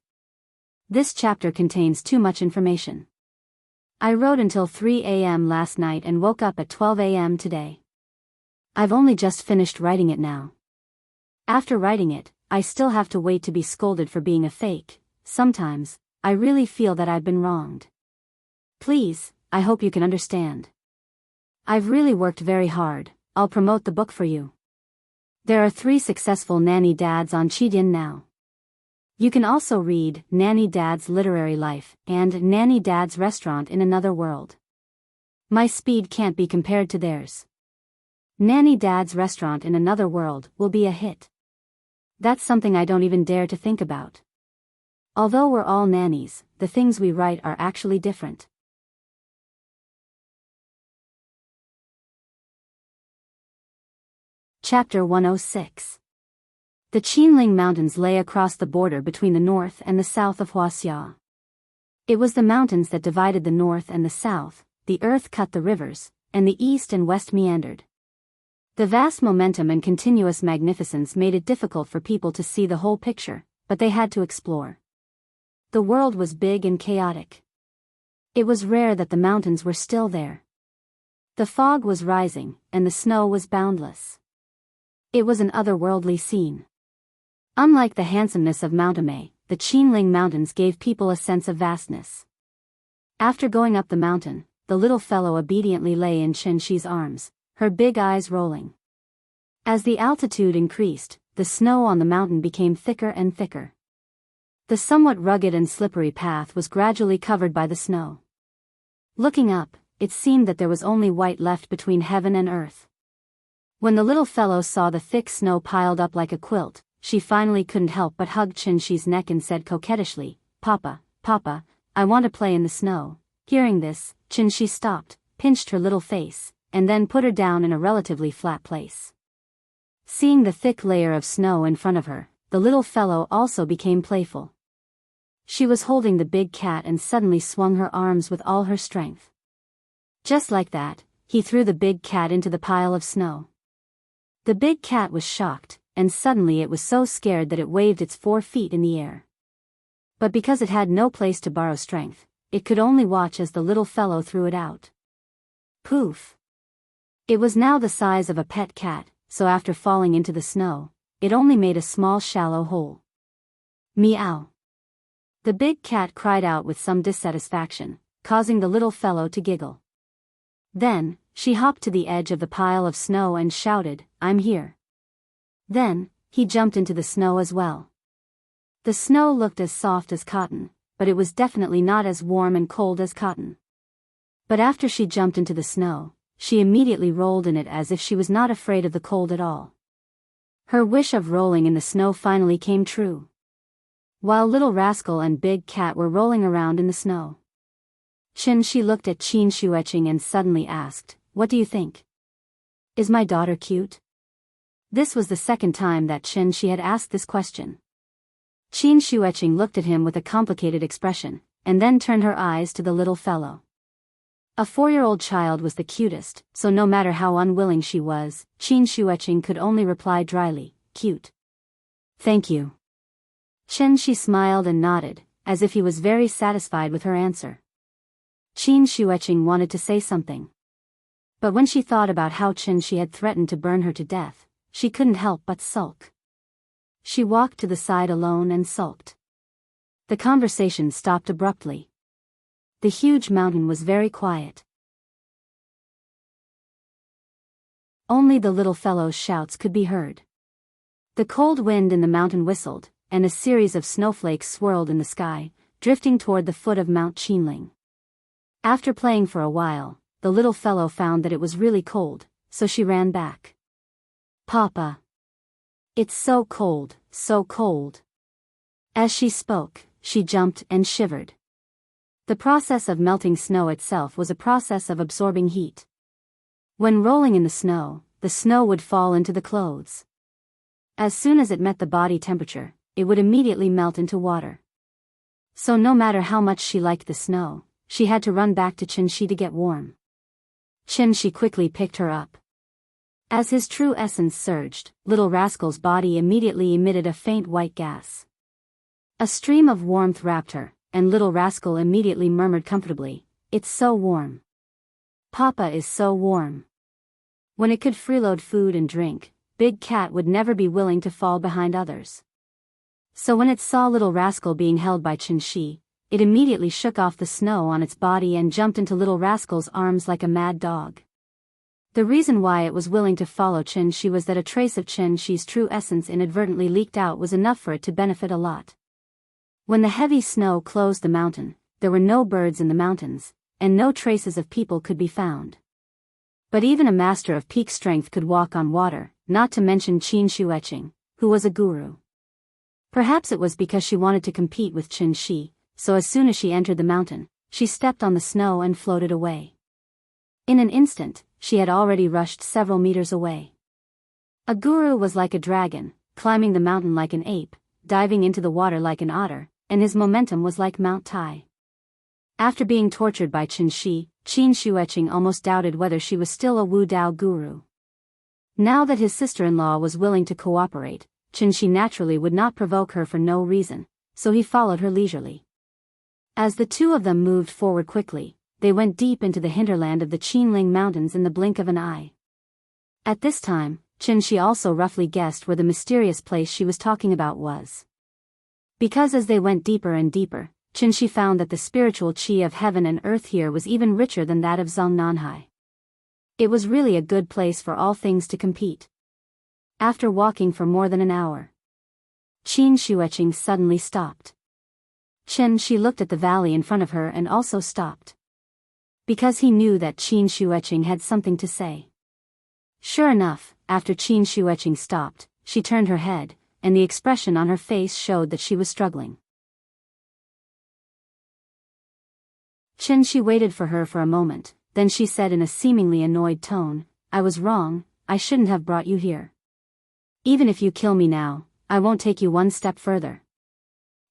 This chapter contains too much information. I wrote until 3 a.m. last night and woke up at 12 a.m. today. I've only just finished writing it now. After writing it, I still have to wait to be scolded for being a fake. Sometimes, I really feel that I've been wronged. Please, I hope you can understand. I've really worked very hard. I'll promote the book for you. There are 3 successful nanny dads on Qidin now. You can also read Nanny Dad's Literary Life and Nanny Dad's Restaurant in Another World. My speed can't be compared to theirs. Nanny Dad's Restaurant in Another World will be a hit. That's something I don't even dare to think about. Although we're all nannies, the things we write are actually different. Chapter 106. The Qinling Mountains lay across the border between the north and the south of Wuxia. It was the mountains that divided the north and the south, the earth cut the rivers, and the east and west meandered. The vast momentum and continuous magnificence made it difficult for people to see the whole picture, but they had to explore. The world was big and chaotic. It was rare that the mountains were still there. The fog was rising, and the snow was boundless. It was an otherworldly scene. Unlike the handsomeness of Mount Amei, the Qinling Mountains gave people a sense of vastness. After going up the mountain, the little fellow obediently lay in Qianxi's arms, her big eyes rolling. As the altitude increased, the snow on the mountain became thicker and thicker. The somewhat rugged and slippery path was gradually covered by the snow. Looking up, it seemed that there was only white left between heaven and earth. When the little fellow saw the thick snow piled up like a quilt, she finally couldn't help but hug Qianxi's neck and said coquettishly, Papa, I want to play in the snow." Hearing this, Qianxi stopped, pinched her little face, and then put her down in a relatively flat place. Seeing the thick layer of snow in front of her, the little fellow also became playful. She was holding the big cat and suddenly swung her arms with all her strength. Just like that, he threw the big cat into the pile of snow. The big cat was shocked, and suddenly it was so scared that it waved its 4 feet in the air. But because it had no place to borrow strength, it could only watch as the little fellow threw it out. Poof! It was now the size of a pet cat, so after falling into the snow, it only made a small shallow hole. Meow! The big cat cried out with some dissatisfaction, causing the little fellow to giggle. Then, she hopped to the edge of the pile of snow and shouted, "I'm here." Then, he jumped into the snow as well. The snow looked as soft as cotton, but it was definitely not as warm and cold as cotton. But after she jumped into the snow, she immediately rolled in it as if she was not afraid of the cold at all. Her wish of rolling in the snow finally came true. While Little Rascal and Big Cat were rolling around in the snow, Qianxi looked at Qin Shueqing and suddenly asked, "What do you think? Is my daughter cute?" This was the second time that Qianxi had asked this question. Qin Shueqing looked at him with a complicated expression, and then turned her eyes to the little fellow. A 4-year-old child was the cutest, so no matter how unwilling she was, Qin Shueqing could only reply dryly, "Cute." "Thank you." Qianxi smiled and nodded, as if he was very satisfied with her answer. Qin Shueqing wanted to say something. But when she thought about how Qianxi had threatened to burn her to death, she couldn't help but sulk. She walked to the side alone and sulked. The conversation stopped abruptly. The huge mountain was very quiet. Only the little fellow's shouts could be heard. The cold wind in the mountain whistled, and a series of snowflakes swirled in the sky, drifting toward the foot of Mount Qinling. After playing for a while, the little fellow found that it was really cold, so she ran back. "Papa! It's so cold, so cold." As she spoke, she jumped and shivered. The process of melting snow itself was a process of absorbing heat. When rolling in the snow would fall into the clothes. As soon as it met the body temperature, it would immediately melt into water. So no matter how much she liked the snow, she had to run back to Xianxia to get warm. Xianxia quickly picked her up. As his true essence surged, little rascal's body immediately emitted a faint white gas. A stream of warmth wrapped her, and little rascal immediately murmured comfortably, "It's so warm. Papa is so warm." When it could freeload food and drink, Big Cat would never be willing to fall behind others. So when it saw little rascal being held by Xianxia, it immediately shook off the snow on its body and jumped into little rascal's arms like a mad dog. The reason why it was willing to follow Xianxia was that a trace of Xianxia's true essence inadvertently leaked out was enough for it to benefit a lot. When the heavy snow closed the mountain, there were no birds in the mountains, and no traces of people could be found. But even a master of peak strength could walk on water, not to mention Xianxia, who was a guru. Perhaps it was because she wanted to compete with Xianxia, so as soon as she entered the mountain, she stepped on the snow and floated away. In an instant, she had already rushed several meters away. A guru was like a dragon, climbing the mountain like an ape, diving into the water like an otter, and his momentum was like Mount Tai. After being tortured by Xianxia, Xianxia almost doubted whether she was still a Wu Dao guru. Now that his sister-in-law was willing to cooperate, Xianxia naturally would not provoke her for no reason, so he followed her leisurely. As the two of them moved forward quickly, they went deep into the hinterland of the Qinling Mountains in the blink of an eye. At this time, Xianxia also roughly guessed where the mysterious place she was talking about was. Because as they went deeper and deeper, Xianxia found that the spiritual qi of heaven and earth here was even richer than that of Zongnanhai. It was really a good place for all things to compete. After walking for more than an hour, Xianxia suddenly stopped. Xianxia looked at the valley in front of her and also stopped. Because he knew that Xianxia had something to say. Sure enough, after Xianxia stopped, she turned her head, and the expression on her face showed that she was struggling. Xianxia waited for her for a moment, then she said in a seemingly annoyed tone, "I was wrong, I shouldn't have brought you here. Even if you kill me now, I won't take you one step further.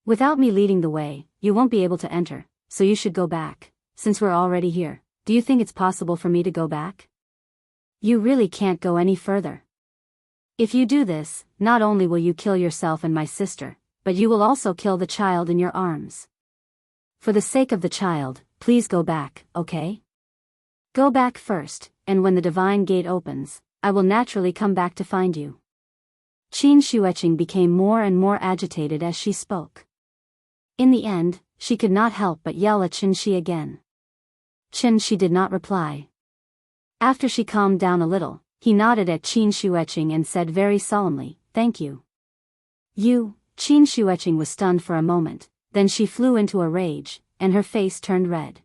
Without me leading the way, you won't be able to enter, so you should go back. Since we're already here, do you think it's possible for me to go back? You really can't go any further. If you do this, not only will you kill yourself and my sister, but you will also kill the child in your arms. For the sake of the child, please go back, okay? Go back first, and when the divine gate opens, I will naturally come back to find you." Xianxia became more and more agitated as she spoke. In the end, she could not help but yell at Xianxia again. Xianxia did not reply. After she calmed down a little, he nodded at Xianxia and said very solemnly, "Thank you." Xianxia was stunned for a moment, then she flew into a rage, and her face turned red.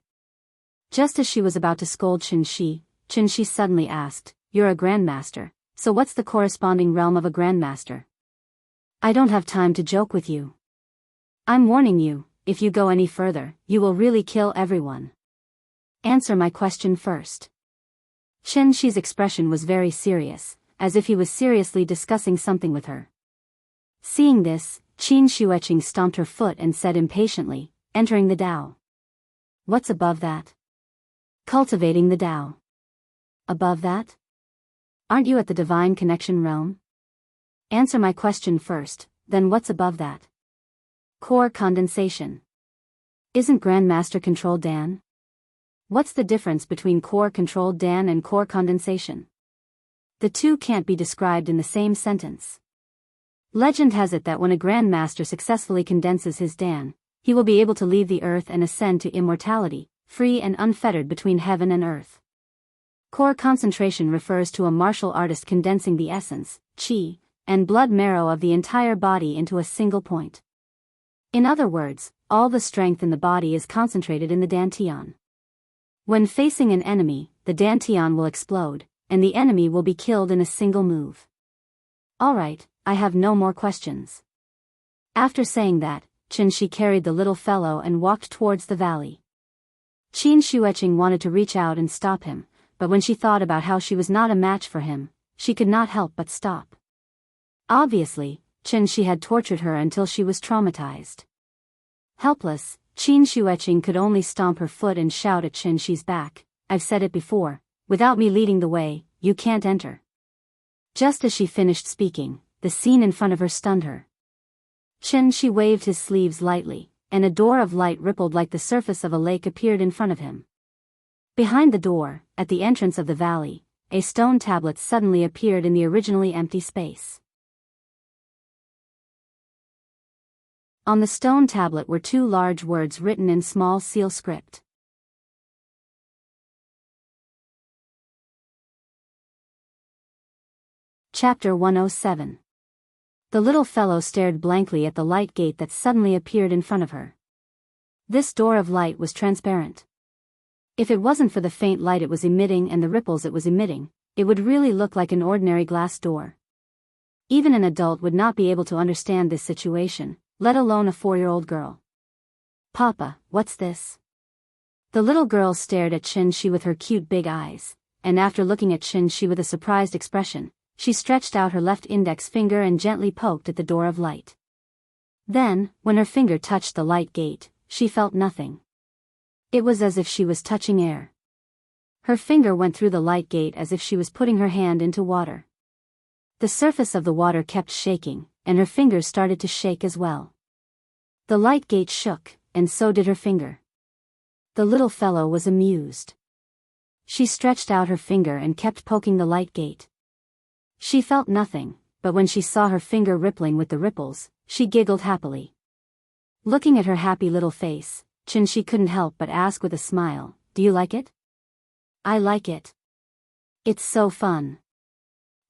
Just as she was about to scold Xianxia suddenly asked, "You're a grandmaster, so what's the corresponding realm of a grandmaster? I don't have time to joke with you. I'm warning you, if you go any further, you will really kill everyone. Answer my question first." Xianxia's expression was very serious, as if he was seriously discussing something with her. Seeing this, Xianxia stomped her foot and said impatiently, "Entering the Tao. What's above that? Cultivating the Tao. Above that? Aren't you at the divine connection realm? Answer my question first, then what's above that? Core condensation. Isn't Grandmaster controlled Dan? What's the difference between core controlled Dan and core condensation? The two can't be described in the same sentence. Legend has it that when a Grandmaster successfully condenses his Dan, he will be able to leave the earth and ascend to immortality, free and unfettered between heaven and earth. Core concentration refers to a martial artist condensing the essence, qi, and blood marrow of the entire body into a single point. In other words, all the strength in the body is concentrated in the dantian. When facing an enemy, the dantian will explode, and the enemy will be killed in a single move. Alright, I have no more questions. After saying that, Qianxi carried the little fellow and walked towards the valley. Qin Shueqing wanted to reach out and stop him, but when she thought about how she was not a match for him, she could not help but stop. Obviously, Qianxi had tortured her until she was traumatized. Helpless, Qin Shueqing could only stomp her foot and shout at Qianxi's back, "I've said it before, without me leading the way, you can't enter." Just as she finished speaking, the scene in front of her stunned her. Qianxi waved his sleeves lightly, and a door of light rippled like the surface of a lake appeared in front of him. Behind the door, at the entrance of the valley, a stone tablet suddenly appeared in the originally empty space. On the stone tablet were 2 large words written in small seal script. Chapter 107. The little fellow stared blankly at the light gate that suddenly appeared in front of her. This door of light was transparent. If it wasn't for the faint light it was emitting and the ripples it was emitting, it would really look like an ordinary glass door. Even an adult would not be able to understand this situation, let alone a 4-year-old girl. "Papa, what's this?" The little girl stared at Qianxi with her cute big eyes, and after looking at Qianxi with a surprised expression, she stretched out her left index finger and gently poked at the door of light. Then, when her finger touched the light gate, she felt nothing. It was as if she was touching air. Her finger went through the light gate as if she was putting her hand into water. The surface of the water kept shaking, and her fingers started to shake as well. The light gate shook, and so did her finger. The little fellow was amused. She stretched out her finger and kept poking the light gate. She felt nothing, but when she saw her finger rippling with the ripples, she giggled happily. Looking at her happy little face, Qianxi couldn't help but ask with a smile, "Do you like it?" "I like it. It's so fun."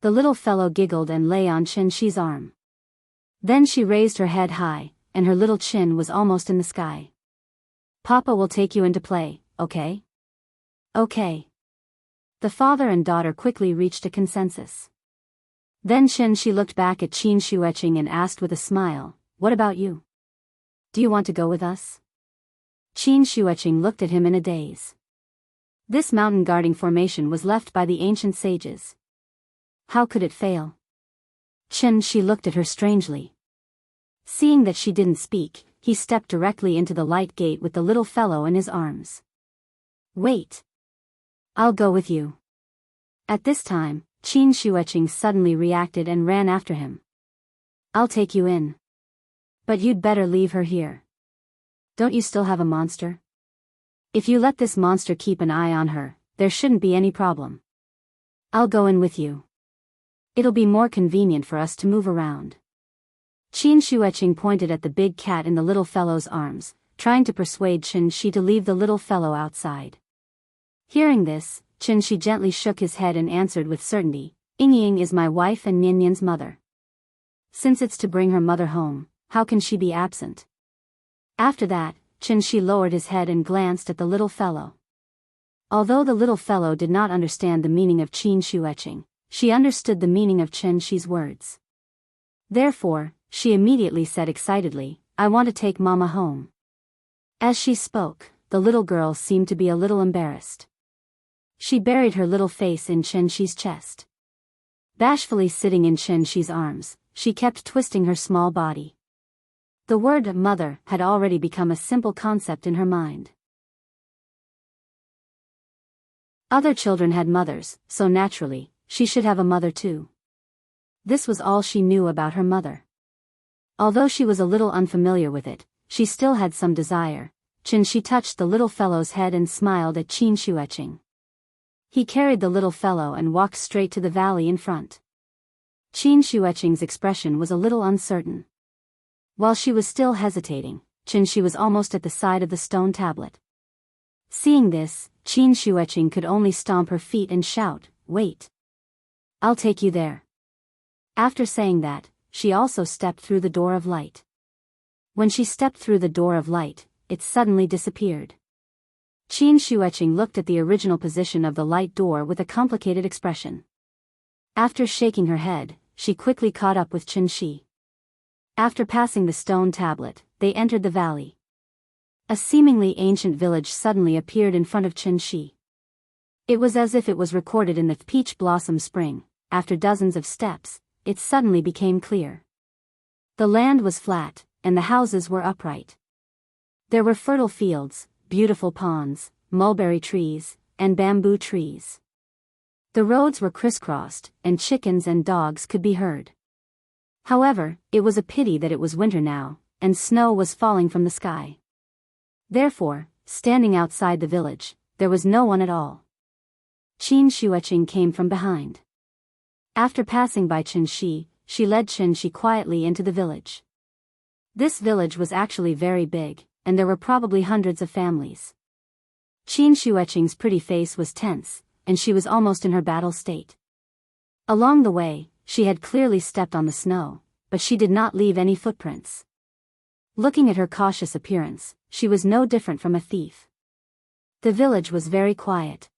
The little fellow giggled and lay on Qianxi's arm. Then she raised her head high, and her little chin was almost in the sky. "Papa will take you in to play, okay?" "Okay." The father and daughter quickly reached a consensus. Then Qianxi looked back at Qin Shueqing and asked with a smile, "What about you? Do you want to go with us?" Qin Shueqing looked at him in a daze. This mountain guarding formation was left by the ancient sages. How could it fail? Qianxi looked at her strangely. Seeing that she didn't speak, he stepped directly into the light gate with the little fellow in his arms. "Wait. I'll go with you." At this time, Qin Shueqing suddenly reacted and ran after him. "I'll take you in. But you'd better leave her here. Don't you still have a monster? If you let this monster keep an eye on her, there shouldn't be any problem. I'll go in with you. It'll be more convenient for us to move around." Qin Shueqing pointed at the big cat in the little fellow's arms, trying to persuade Qianxi to leave the little fellow outside. Hearing this, Qianxi gently shook his head and answered with certainty, "Yingying is my wife and Nianyan's mother. Since it's to bring her mother home, how can she be absent?" After that, Qianxi lowered his head and glanced at the little fellow. Although the little fellow did not understand the meaning of Qin Shueqing, she understood the meaning of Qianxi's words. Therefore, she immediately said excitedly, "I want to take Mama home." As she spoke, the little girl seemed to be a little embarrassed. She buried her little face in Qianxi's chest. Bashfully sitting in Qianxi's arms, she kept twisting her small body. The word mother had already become a simple concept in her mind. Other children had mothers, so naturally, she should have a mother too. This was all she knew about her mother. Although she was a little unfamiliar with it, she still had some desire. Qianxi touched the little fellow's head and smiled at Qin Shueqing. He carried the little fellow and walked straight to the valley in front. Qin Shueqing's expression was a little uncertain. While she was still hesitating, Qianxi was almost at the side of the stone tablet. Seeing this, Qin Shueqing could only stomp her feet and shout, "Wait! I'll take you there." After saying that, she also stepped through the door of light. When she stepped through the door of light, it suddenly disappeared. Qin Shueqing looked at the original position of the light door with a complicated expression. After shaking her head, she quickly caught up with Qianxi. After passing the stone tablet, they entered the valley. A seemingly ancient village suddenly appeared in front of Xianxia. It was as if it was recorded in the peach blossom spring. After dozens of steps, it suddenly became clear. The land was flat, and the houses were upright. There were fertile fields, beautiful ponds, mulberry trees, and bamboo trees. The roads were crisscrossed, and chickens and dogs could be heard. However, it was a pity that it was winter now, and snow was falling from the sky. Therefore, standing outside the village, there was no one at all. Qin Shuiqing came from behind. After passing by Qianxi, she led Qianxi quietly into the village. This village was actually very big, and there were probably hundreds of families. Qin Shuiqing's pretty face was tense, and she was almost in her battle state. Along the way, she had clearly stepped on the snow, but she did not leave any footprints. Looking at her cautious appearance, she was no different from a thief. The village was very quiet.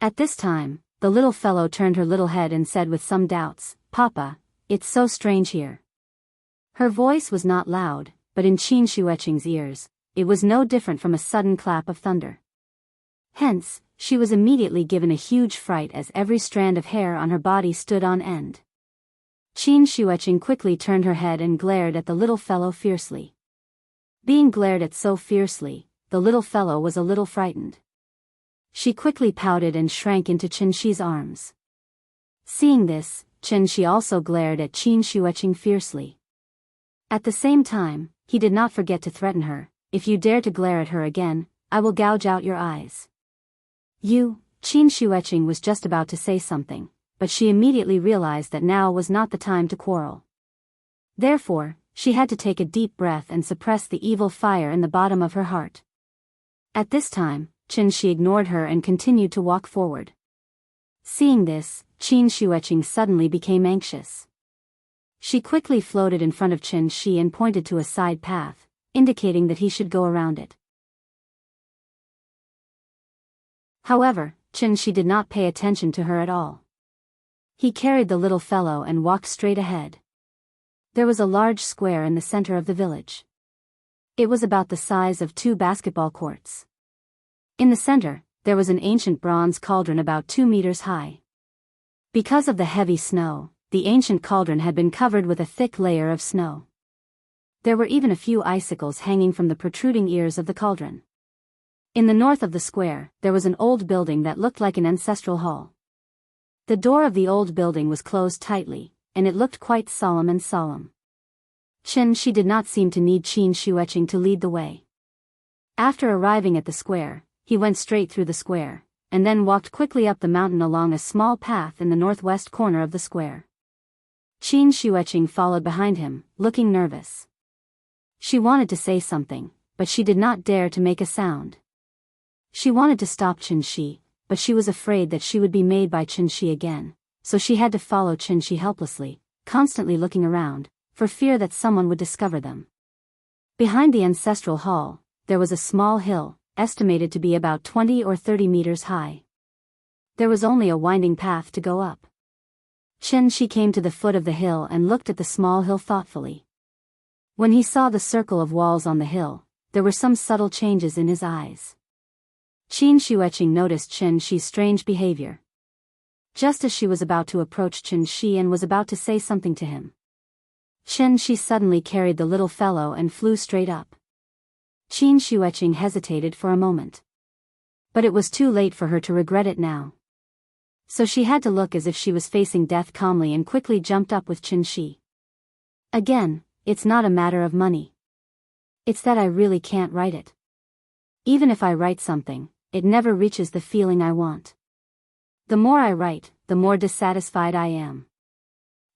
At this time, the little fellow turned her little head and said with some doubts, "Papa, it's so strange here." Her voice was not loud, but in Qin Shuiqing's ears, it was no different from a sudden clap of thunder. Hence, she was immediately given a huge fright as every strand of hair on her body stood on end. Qin Shuiqing quickly turned her head and glared at the little fellow fiercely. Being glared at so fiercely, the little fellow was a little frightened. She quickly pouted and shrank into Qianxi's arms. Seeing this, Qianxi also glared at Qin Shuiqing fiercely. At the same time, he did not forget to threaten her, "If you dare to glare at her again, I will gouge out your eyes." Qin Shuiqing was just about to say something, but she immediately realized that now was not the time to quarrel. Therefore, she had to take a deep breath and suppress the evil fire in the bottom of her heart. At this time, Qianxi ignored her and continued to walk forward. Seeing this, Qin Shuiqing suddenly became anxious. She quickly floated in front of Qianxi and pointed to a side path, indicating that he should go around it. However, Qianxi did not pay attention to her at all. He carried the little fellow and walked straight ahead. There was a large square in the center of the village. It was about the size of 2 basketball courts. In the center, there was an ancient bronze cauldron about 2 meters high. Because of the heavy snow, the ancient cauldron had been covered with a thick layer of snow. There were even a few icicles hanging from the protruding ears of the cauldron. In the north of the square, there was an old building that looked like an ancestral hall. The door of the old building was closed tightly, and it looked quite solemn and solemn. Qianxi did not seem to need Qin Shuiqing to lead the way. After arriving at the square, he went straight through the square, and then walked quickly up the mountain along a small path in the northwest corner of the square. Qin Shuiqing followed behind him, looking nervous. She wanted to say something, but she did not dare to make a sound. She wanted to stop Qianxi, but she was afraid that she would be made by Qianxi again, so she had to follow Qianxi helplessly, constantly looking around, for fear that someone would discover them. Behind the ancestral hall, there was a small hill, estimated to be about 20 or 30 meters high. There was only a winding path to go up. Qianxi came to the foot of the hill and looked at the small hill thoughtfully. When he saw the circle of walls on the hill, there were some subtle changes in his eyes. Qin Shuiqing noticed Qianxi's strange behavior. Just as she was about to approach Qianxi and was about to say something to him, Qianxi suddenly carried the little fellow and flew straight up. Qin Shuiqing hesitated for a moment. But it was too late for her to regret it now. So she had to look as if she was facing death calmly and quickly jumped up with Qianxi. "Again, it's not a matter of money. It's that I really can't write it. Even if I write something, it never reaches the feeling I want. The more I write, the more dissatisfied I am.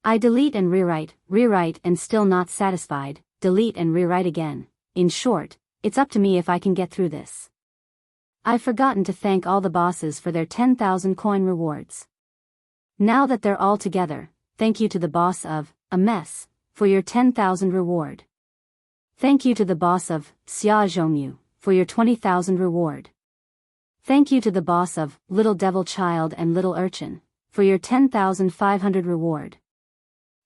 I delete and rewrite and still not satisfied, delete and rewrite again. In short, it's up to me if I can get through this. I've forgotten to thank all the bosses for their 10,000 coin rewards. Now that they're all together, thank you to the boss of a mess for your 10,000 reward. Thank you to the boss of Jianghu for your 20,000 reward. Thank you to the boss of Little Devil Child and Little Urchin for your 10,500 reward.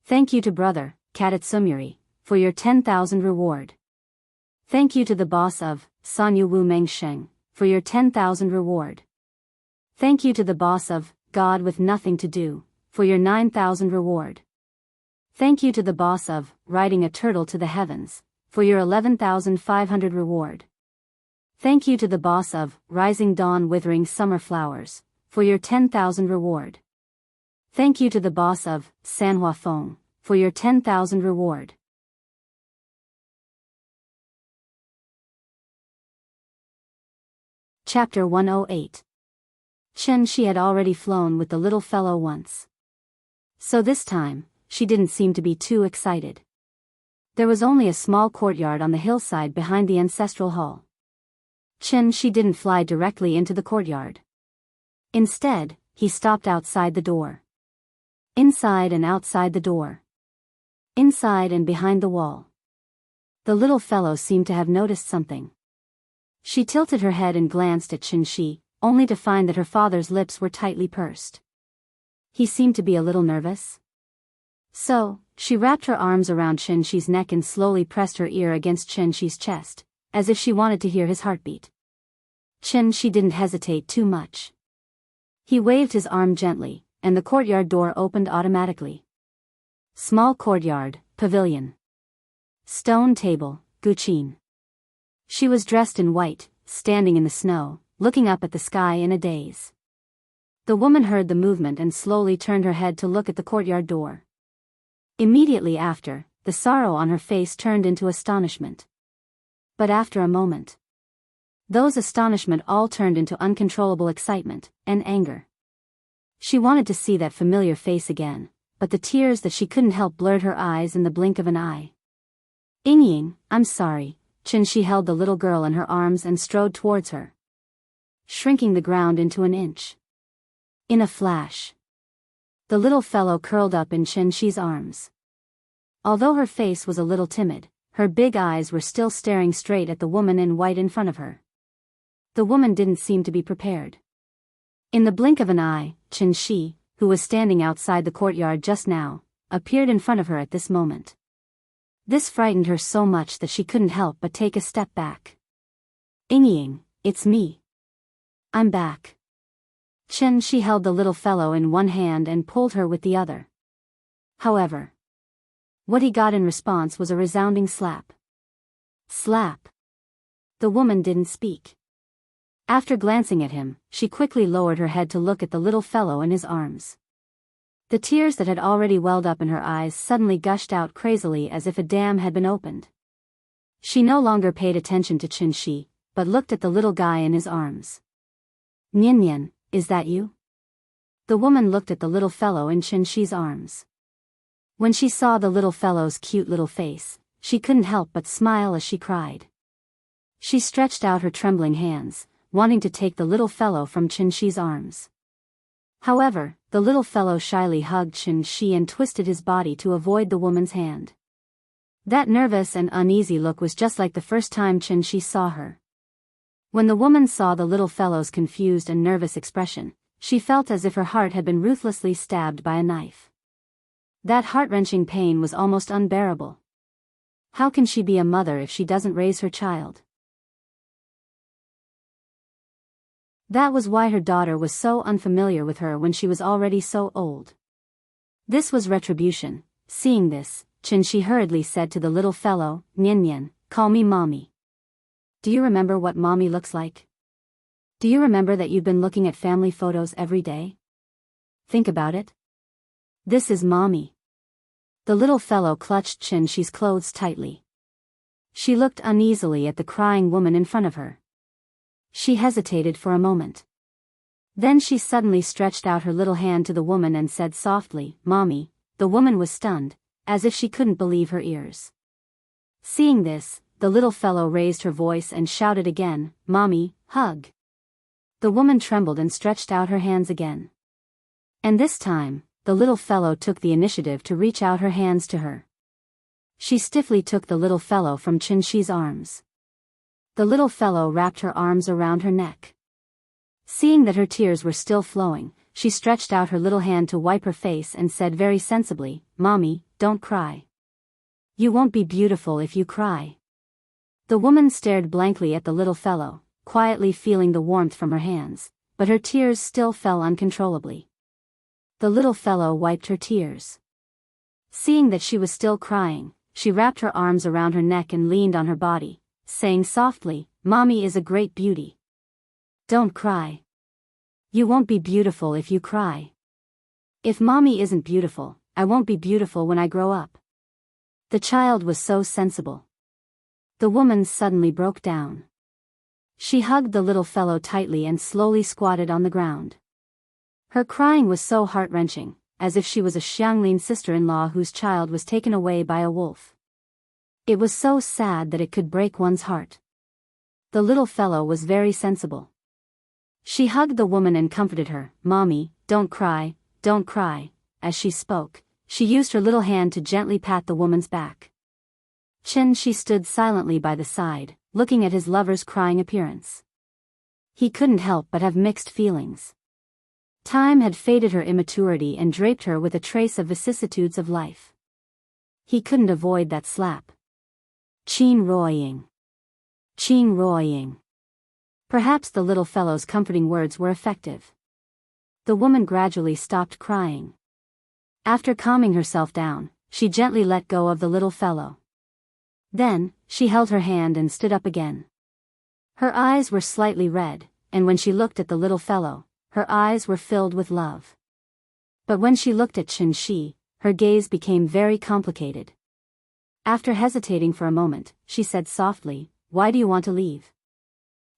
Thank you to brother Katatsumuri for your 10,000 reward. Thank you to the boss of Sanyu Wu Mengsheng, for your 10,000 reward. Thank you to the boss of God with nothing to do, for your 9,000 reward. Thank you to the boss of riding a turtle to the heavens, for your 11,500 reward. Thank you to the boss of rising dawn withering summer flowers, for your 10,000 reward. Thank you to the boss of Sanhua Feng, for your 10,000 reward. Chapter 108. Xianxia had already flown with the little fellow once. So this time, she didn't seem to be too excited. There was only a small courtyard on the hillside behind the ancestral hall. Xianxia didn't fly directly into the courtyard. Instead, he stopped outside the door. Inside and outside the door. Inside and behind the wall. The little fellow seemed to have noticed something. She tilted her head and glanced at Xianxia, only to find that her father's lips were tightly pursed. He seemed to be a little nervous. So, she wrapped her arms around Xianxia's neck and slowly pressed her ear against Xianxia's chest, as if she wanted to hear his heartbeat. Xianxia didn't hesitate too much. He waved his arm gently, and the courtyard door opened automatically. Small courtyard, pavilion. Stone table, guqin. She was dressed in white, standing in the snow, looking up at the sky in a daze. The woman heard the movement and slowly turned her head to look at the courtyard door. Immediately after, the sorrow on her face turned into astonishment. But after a moment, those astonishment all turned into uncontrollable excitement and anger. She wanted to see that familiar face again, but the tears that she couldn't help blurred her eyes in the blink of an eye. Yingying, I'm sorry. Xianxia held the little girl in her arms and strode towards her, shrinking the ground into an inch. In a flash, the little fellow curled up in Xianxia's arms. Although her face was a little timid, her big eyes were still staring straight at the woman in white in front of her. The woman didn't seem to be prepared. In the blink of an eye, Xianxia, who was standing outside the courtyard just now, appeared in front of her at this moment. This frightened her so much that she couldn't help but take a step back. Yingying, it's me. I'm back. Xianxia held the little fellow in one hand and pulled her with the other. However, what he got in response was a resounding slap. Slap. The woman didn't speak. After glancing at him, she quickly lowered her head to look at the little fellow in his arms. The tears that had already welled up in her eyes suddenly gushed out crazily as if a dam had been opened. She no longer paid attention to Xianxia, but looked at the little guy in his arms. Nian, is that you? The woman looked at the little fellow in Xianxia's arms. When she saw the little fellow's cute little face, she couldn't help but smile as she cried. She stretched out her trembling hands, wanting to take the little fellow from Xianxia's arms. However, the little fellow shyly hugged Xianxia and twisted his body to avoid the woman's hand. That nervous and uneasy look was just like the first time Xianxia saw her. When the woman saw the little fellow's confused and nervous expression, she felt as if her heart had been ruthlessly stabbed by a knife. That heart-wrenching pain was almost unbearable. How can she be a mother if she doesn't raise her child? That was why her daughter was so unfamiliar with her when she was already so old. This was retribution. Seeing this, Xianxia hurriedly said to the little fellow, Nian, call me mommy. Do you remember what mommy looks like? Do you remember that you've been looking at family photos every day? Think about it. This is mommy. The little fellow clutched Xianxia's clothes tightly. She looked uneasily at the crying woman in front of her. She hesitated for a moment. Then she suddenly stretched out her little hand to the woman and said softly, Mommy. The woman was stunned, as if she couldn't believe her ears. Seeing this, the little fellow raised her voice and shouted again, Mommy, hug. The woman trembled and stretched out her hands again. And this time, the little fellow took the initiative to reach out her hands to her. She stiffly took the little fellow from Xianxia's arms. The little fellow wrapped her arms around her neck. Seeing that her tears were still flowing, she stretched out her little hand to wipe her face and said very sensibly, Mommy, don't cry. You won't be beautiful if you cry. The woman stared blankly at the little fellow, quietly feeling the warmth from her hands, but her tears still fell uncontrollably. The little fellow wiped her tears. Seeing that she was still crying, she wrapped her arms around her neck and leaned on her body, saying softly, "Mommy is a great beauty. Don't cry. You won't be beautiful if you cry. If Mommy isn't beautiful, I won't be beautiful when I grow up." The child was so sensible. The woman suddenly broke down. She hugged the little fellow tightly and slowly squatted on the ground. Her crying was so heart-wrenching, as if she was a Xianglin sister-in-law whose child was taken away by a wolf. It was so sad that it could break one's heart. The little fellow was very sensible. She hugged the woman and comforted her. "Mommy, don't cry, don't cry." As she spoke, she used her little hand to gently pat the woman's back. She stood silently by the side, looking at his lover's crying appearance. He couldn't help but have mixed feelings. Time had faded her immaturity and draped her with a trace of vicissitudes of life. He couldn't avoid that slap. Qin Ruoying. Qin Ruoying. Perhaps the little fellow's comforting words were effective. The woman gradually stopped crying. After calming herself down, she gently let go of the little fellow. Then, she held her hand and stood up again. Her eyes were slightly red, and when she looked at the little fellow, her eyes were filled with love. But when she looked at Qin Shi, her gaze became very complicated. After hesitating for a moment, she said softly, "Why do you want to leave?"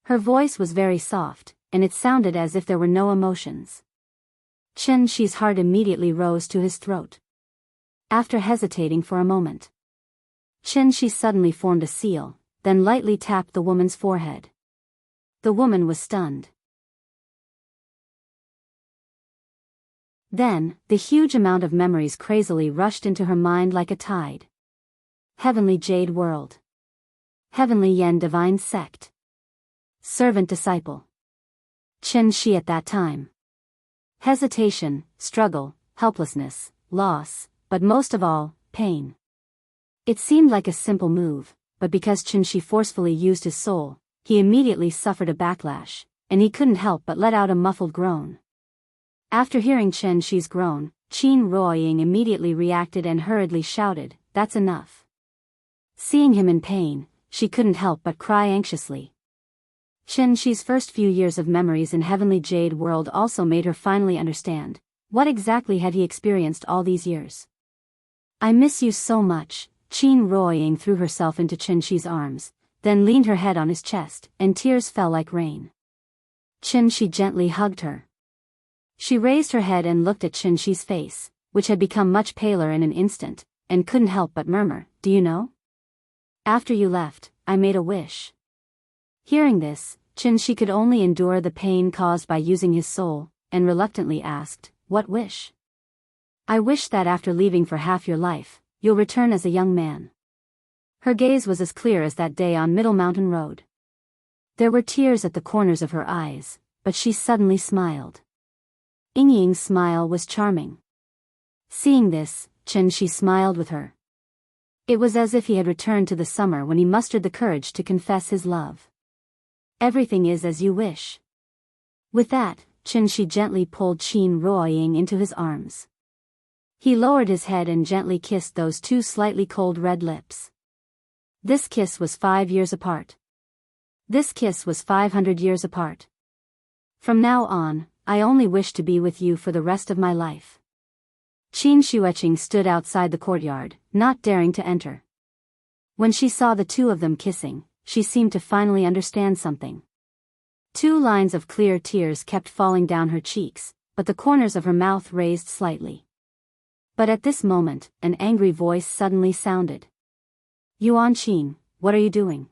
Her voice was very soft, and it sounded as if there were no emotions. Qin Shi's heart immediately rose to his throat. After hesitating for a moment, Qin Shi suddenly formed a seal, then lightly tapped the woman's forehead. The woman was stunned. Then, the huge amount of memories crazily rushed into her mind like a tide. Heavenly Jade World. Heavenly Yen Divine Sect. Servant Disciple. Qin Shi at that time. Hesitation, struggle, helplessness, loss, but most of all, pain. It seemed like a simple move, but because Qin Shi forcefully used his soul, he immediately suffered a backlash, and he couldn't help but let out a muffled groan. After hearing Qin Shi's groan, Qin Ruoying immediately reacted and hurriedly shouted, "That's enough." Seeing him in pain, she couldn't help but cry anxiously. Qin Shi's first few years of memories in Heavenly Jade World also made her finally understand, what exactly had he experienced all these years. "I miss you so much." Qin Ruoying threw herself into Qin Shi's arms, then leaned her head on his chest, and tears fell like rain. Qin Shi gently hugged her. She raised her head and looked at Qin Shi's face, which had become much paler in an instant, and couldn't help but murmur, "Do you know? After you left, I made a wish." Hearing this, Qin Shi could only endure the pain caused by using his soul, and reluctantly asked, "What wish?" "I wish that after leaving for half your life, you'll return as a young man." Her gaze was as clear as that day on Middle Mountain Road. There were tears at the corners of her eyes, but she suddenly smiled. Yingying's smile was charming. Seeing this, Qin Shi smiled with her. It was as if he had returned to the summer when he mustered the courage to confess his love. "Everything is as you wish." With that, Qin Shi gently pulled Qin Ruoying into his arms. He lowered his head and gently kissed those two slightly cold red lips. This kiss was 5 years apart. This kiss was 500 years apart. "From now on, I only wish to be with you for the rest of my life." Qin Xianxia stood outside the courtyard, not daring to enter. When she saw the two of them kissing, she seemed to finally understand something. 2 lines of clear tears kept falling down her cheeks, but the corners of her mouth raised slightly. But at this moment, an angry voice suddenly sounded. "Yuan Qin, what are you doing?"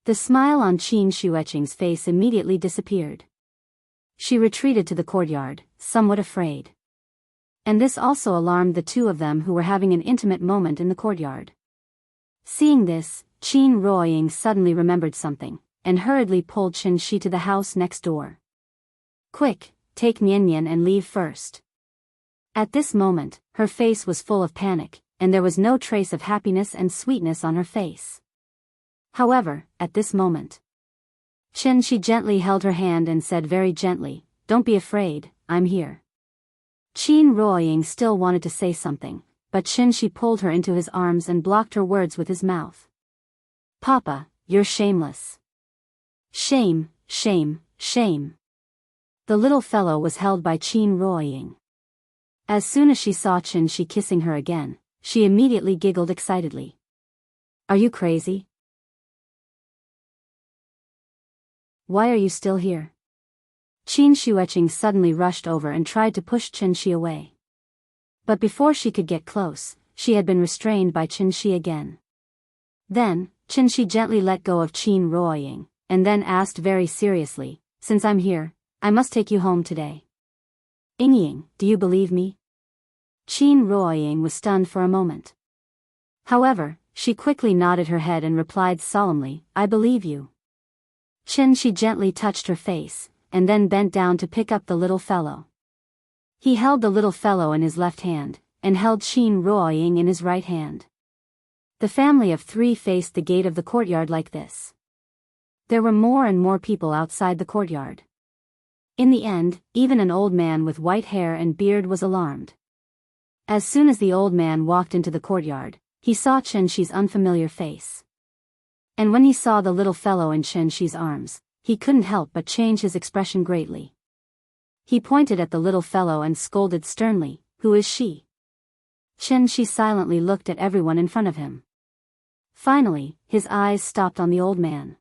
The smile on Qin Xianxia's face immediately disappeared. She retreated to the courtyard, somewhat afraid. And this also alarmed the two of them who were having an intimate moment in the courtyard. Seeing this, Qin Ruoying suddenly remembered something, and hurriedly pulled Qin Shi to the house next door. "Quick, take Nian Nian and leave first." At this moment, her face was full of panic, and there was no trace of happiness and sweetness on her face. However, at this moment, Xianxia gently held her hand and said very gently, "Don't be afraid, I'm here." Qin Ruoying still wanted to say something, but Xianxia pulled her into his arms and blocked her words with his mouth. "Papa, you're shameless. Shame, shame, shame." The little fellow was held by Qin Ruoying. As soon as she saw Xianxia kissing her again, she immediately giggled excitedly. "Are you crazy? Why are you still here?" Qin Shueqing suddenly rushed over and tried to push Xianxia away. But before she could get close, she had been restrained by Xianxia again. Then, Xianxia gently let go of Qin Ruoying, and then asked very seriously, "Since I'm here, I must take you home today. Yingying, do you believe me?" Qin Ruoying was stunned for a moment. However, she quickly nodded her head and replied solemnly, "I believe you." Xianxia gently touched her face, and then bent down to pick up the little fellow. He held the little fellow in his left hand, and held Qin Ruoying in his right hand. The family of three faced the gate of the courtyard like this. There were more and more people outside the courtyard. In the end, even an old man with white hair and beard was alarmed. As soon as the old man walked into the courtyard, he saw Xianxia's unfamiliar face. And when he saw the little fellow in Xianxia's arms, he couldn't help but change his expression greatly. He pointed at the little fellow and scolded sternly, "Who is she?" Xianxia silently looked at everyone in front of him. Finally, his eyes stopped on the old man.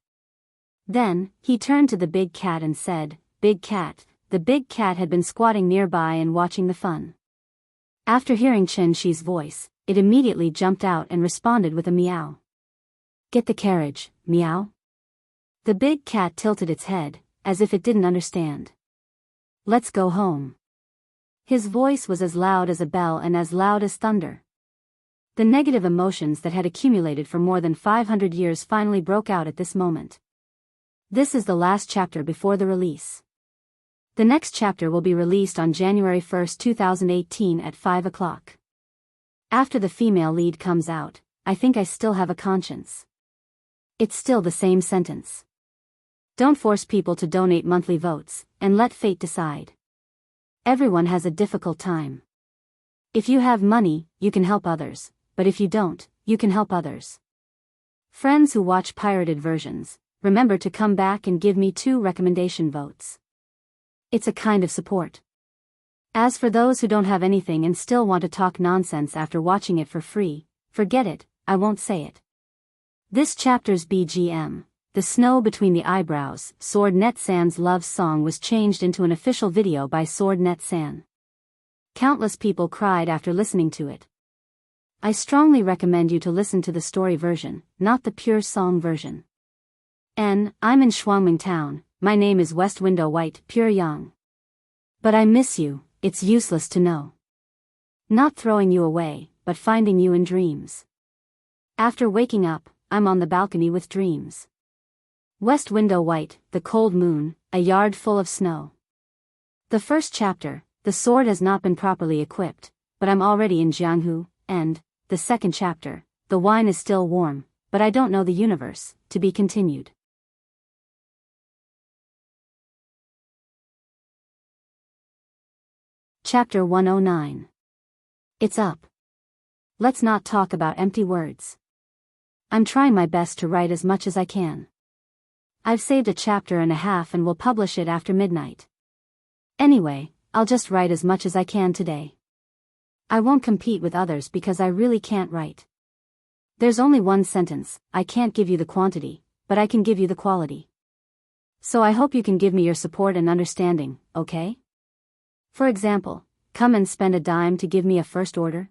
Then, he turned to the big cat and said, "Big cat." The big cat had been squatting nearby and watching the fun. After hearing Xianxia's voice, it immediately jumped out and responded with a meow. "Get the carriage, meow." The big cat tilted its head, as if it didn't understand. "Let's go home." His voice was as loud as a bell and as loud as thunder. The negative emotions that had accumulated for more than 500 years finally broke out at this moment. This is the last chapter before the release. The next chapter will be released on January 1, 2018 at 5 o'clock. After the female lead comes out, I think I still have a conscience. It's still the same sentence. Don't force people to donate monthly votes, and let fate decide. Everyone has a difficult time. If you have money, you can help others, but if you don't, you can help others. Friends who watch pirated versions, remember to come back and give me 2 recommendation votes. It's a kind of support. As for those who don't have anything and still want to talk nonsense after watching it for free, forget it, I won't say it. This chapter's BGM, The Snow Between the Eyebrows, Sword Net San's love song was changed into an official video by Sword Net San. Countless people cried after listening to it. I strongly recommend you to listen to the story version, not the pure song version. I'm in Shuangming Town, my name is West Window White Pure Yang. But I miss you, it's useless to know. Not throwing you away, but finding you in dreams. After waking up, I'm on the balcony with dreams. West Window White, the cold moon, a yard full of snow. The first chapter, the sword has not been properly equipped, but I'm already in Jianghu, and, the second chapter, the wine is still warm, but I don't know the universe, to be continued. Chapter 109. It's up. Let's not talk about empty words. I'm trying my best to write as much as I can. I've saved a chapter and a half and will publish it after midnight. Anyway, I'll just write as much as I can today. I won't compete with others because I really can't write. There's only one sentence, I can't give you the quantity, but I can give you the quality. So I hope you can give me your support and understanding, okay? For example, come and spend a dime to give me a first order?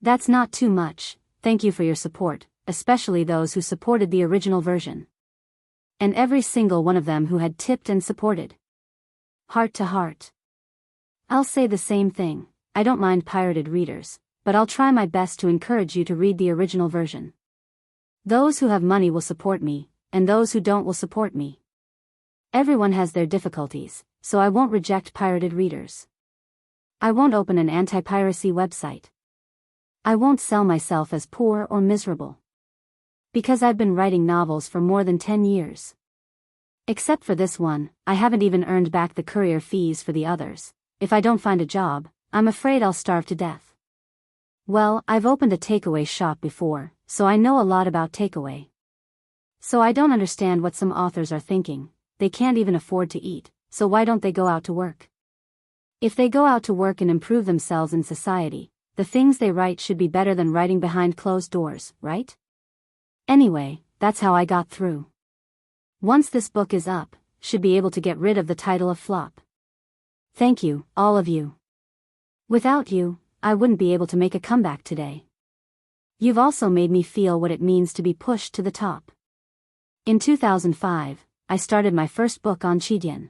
That's not too much, thank you for your support, especially those who supported the original version. And every single one of them who had tipped and supported. Heart to heart. I'll say the same thing, I don't mind pirated readers, but I'll try my best to encourage you to read the original version. Those who have money will support me, and those who don't will support me. Everyone has their difficulties, so I won't reject pirated readers. I won't open an anti-piracy website. I won't sell myself as poor or miserable. Because I've been writing novels for more than 10 years. Except for this one, I haven't even earned back the courier fees for the others. If I don't find a job, I'm afraid I'll starve to death. Well, I've opened a takeaway shop before, so I know a lot about takeaway. So I don't understand what some authors are thinking. They can't even afford to eat, so why don't they go out to work? If they go out to work and improve themselves in society, the things they write should be better than writing behind closed doors, right? Anyway, that's how I got through. Once this book is up, should be able to get rid of the title of flop. Thank you, all of you. Without you, I wouldn't be able to make a comeback today. You've also made me feel what it means to be pushed to the top. In 2005, I started my first book on Qidian.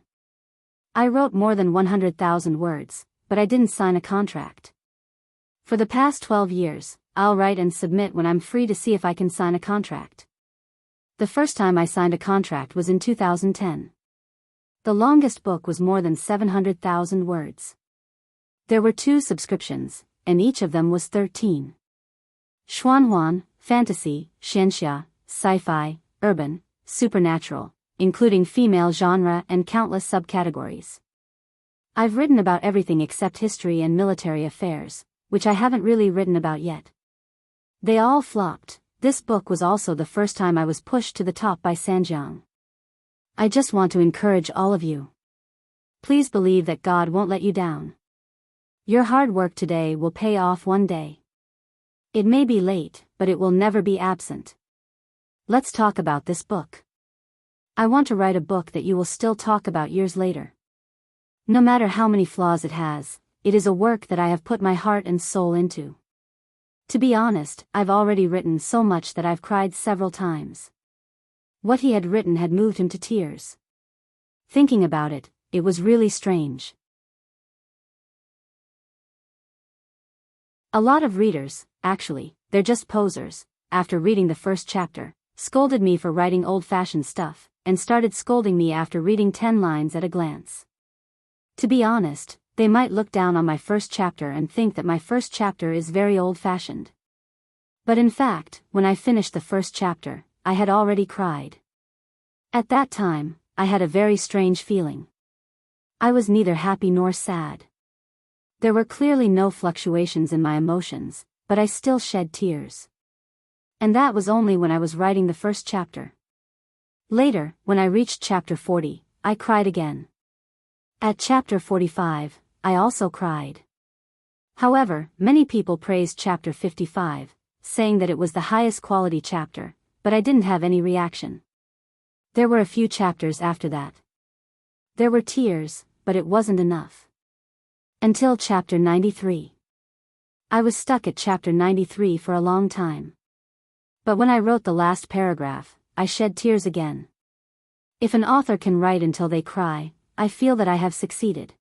I wrote more than 100,000 words, but I didn't sign a contract. For the past 12 years, I'll write and submit when I'm free to see if I can sign a contract. The first time I signed a contract was in 2010. The longest book was more than 700,000 words. There were 2 subscriptions, and each of them was 13. Xuanhuan, fantasy, xianxia, sci-fi, urban, supernatural, including female genre and countless subcategories. I've written about everything except history and military affairs, which I haven't really written about yet. They all flopped. This book was also the first time I was pushed to the top by Sanjiang. I just want to encourage all of you. Please believe that God won't let you down. Your hard work today will pay off one day. It may be late, but it will never be absent. Let's talk about this book. I want to write a book that you will still talk about years later. No matter how many flaws it has, it is a work that I have put my heart and soul into. To be honest, I've already written so much that I've cried several times. What he had written had moved him to tears. Thinking about it, it was really strange. A lot of readers, actually, they're just posers, after reading the first chapter, scolded me for writing old-fashioned stuff, and started scolding me after reading 10 lines at a glance. To be honest, they might look down on my first chapter and think that my first chapter is very old-fashioned. But in fact, when I finished the first chapter, I had already cried. At that time, I had a very strange feeling. I was neither happy nor sad. There were clearly no fluctuations in my emotions, but I still shed tears. And that was only when I was writing the first chapter. Later, when I reached chapter 40, I cried again. At chapter 45, I also cried. However, many people praised chapter 55, saying that it was the highest quality chapter, but I didn't have any reaction. There were a few chapters after that. There were tears, but it wasn't enough. Until chapter 93. I was stuck at chapter 93 for a long time. But when I wrote the last paragraph, I shed tears again. If an author can write until they cry, I feel that I have succeeded.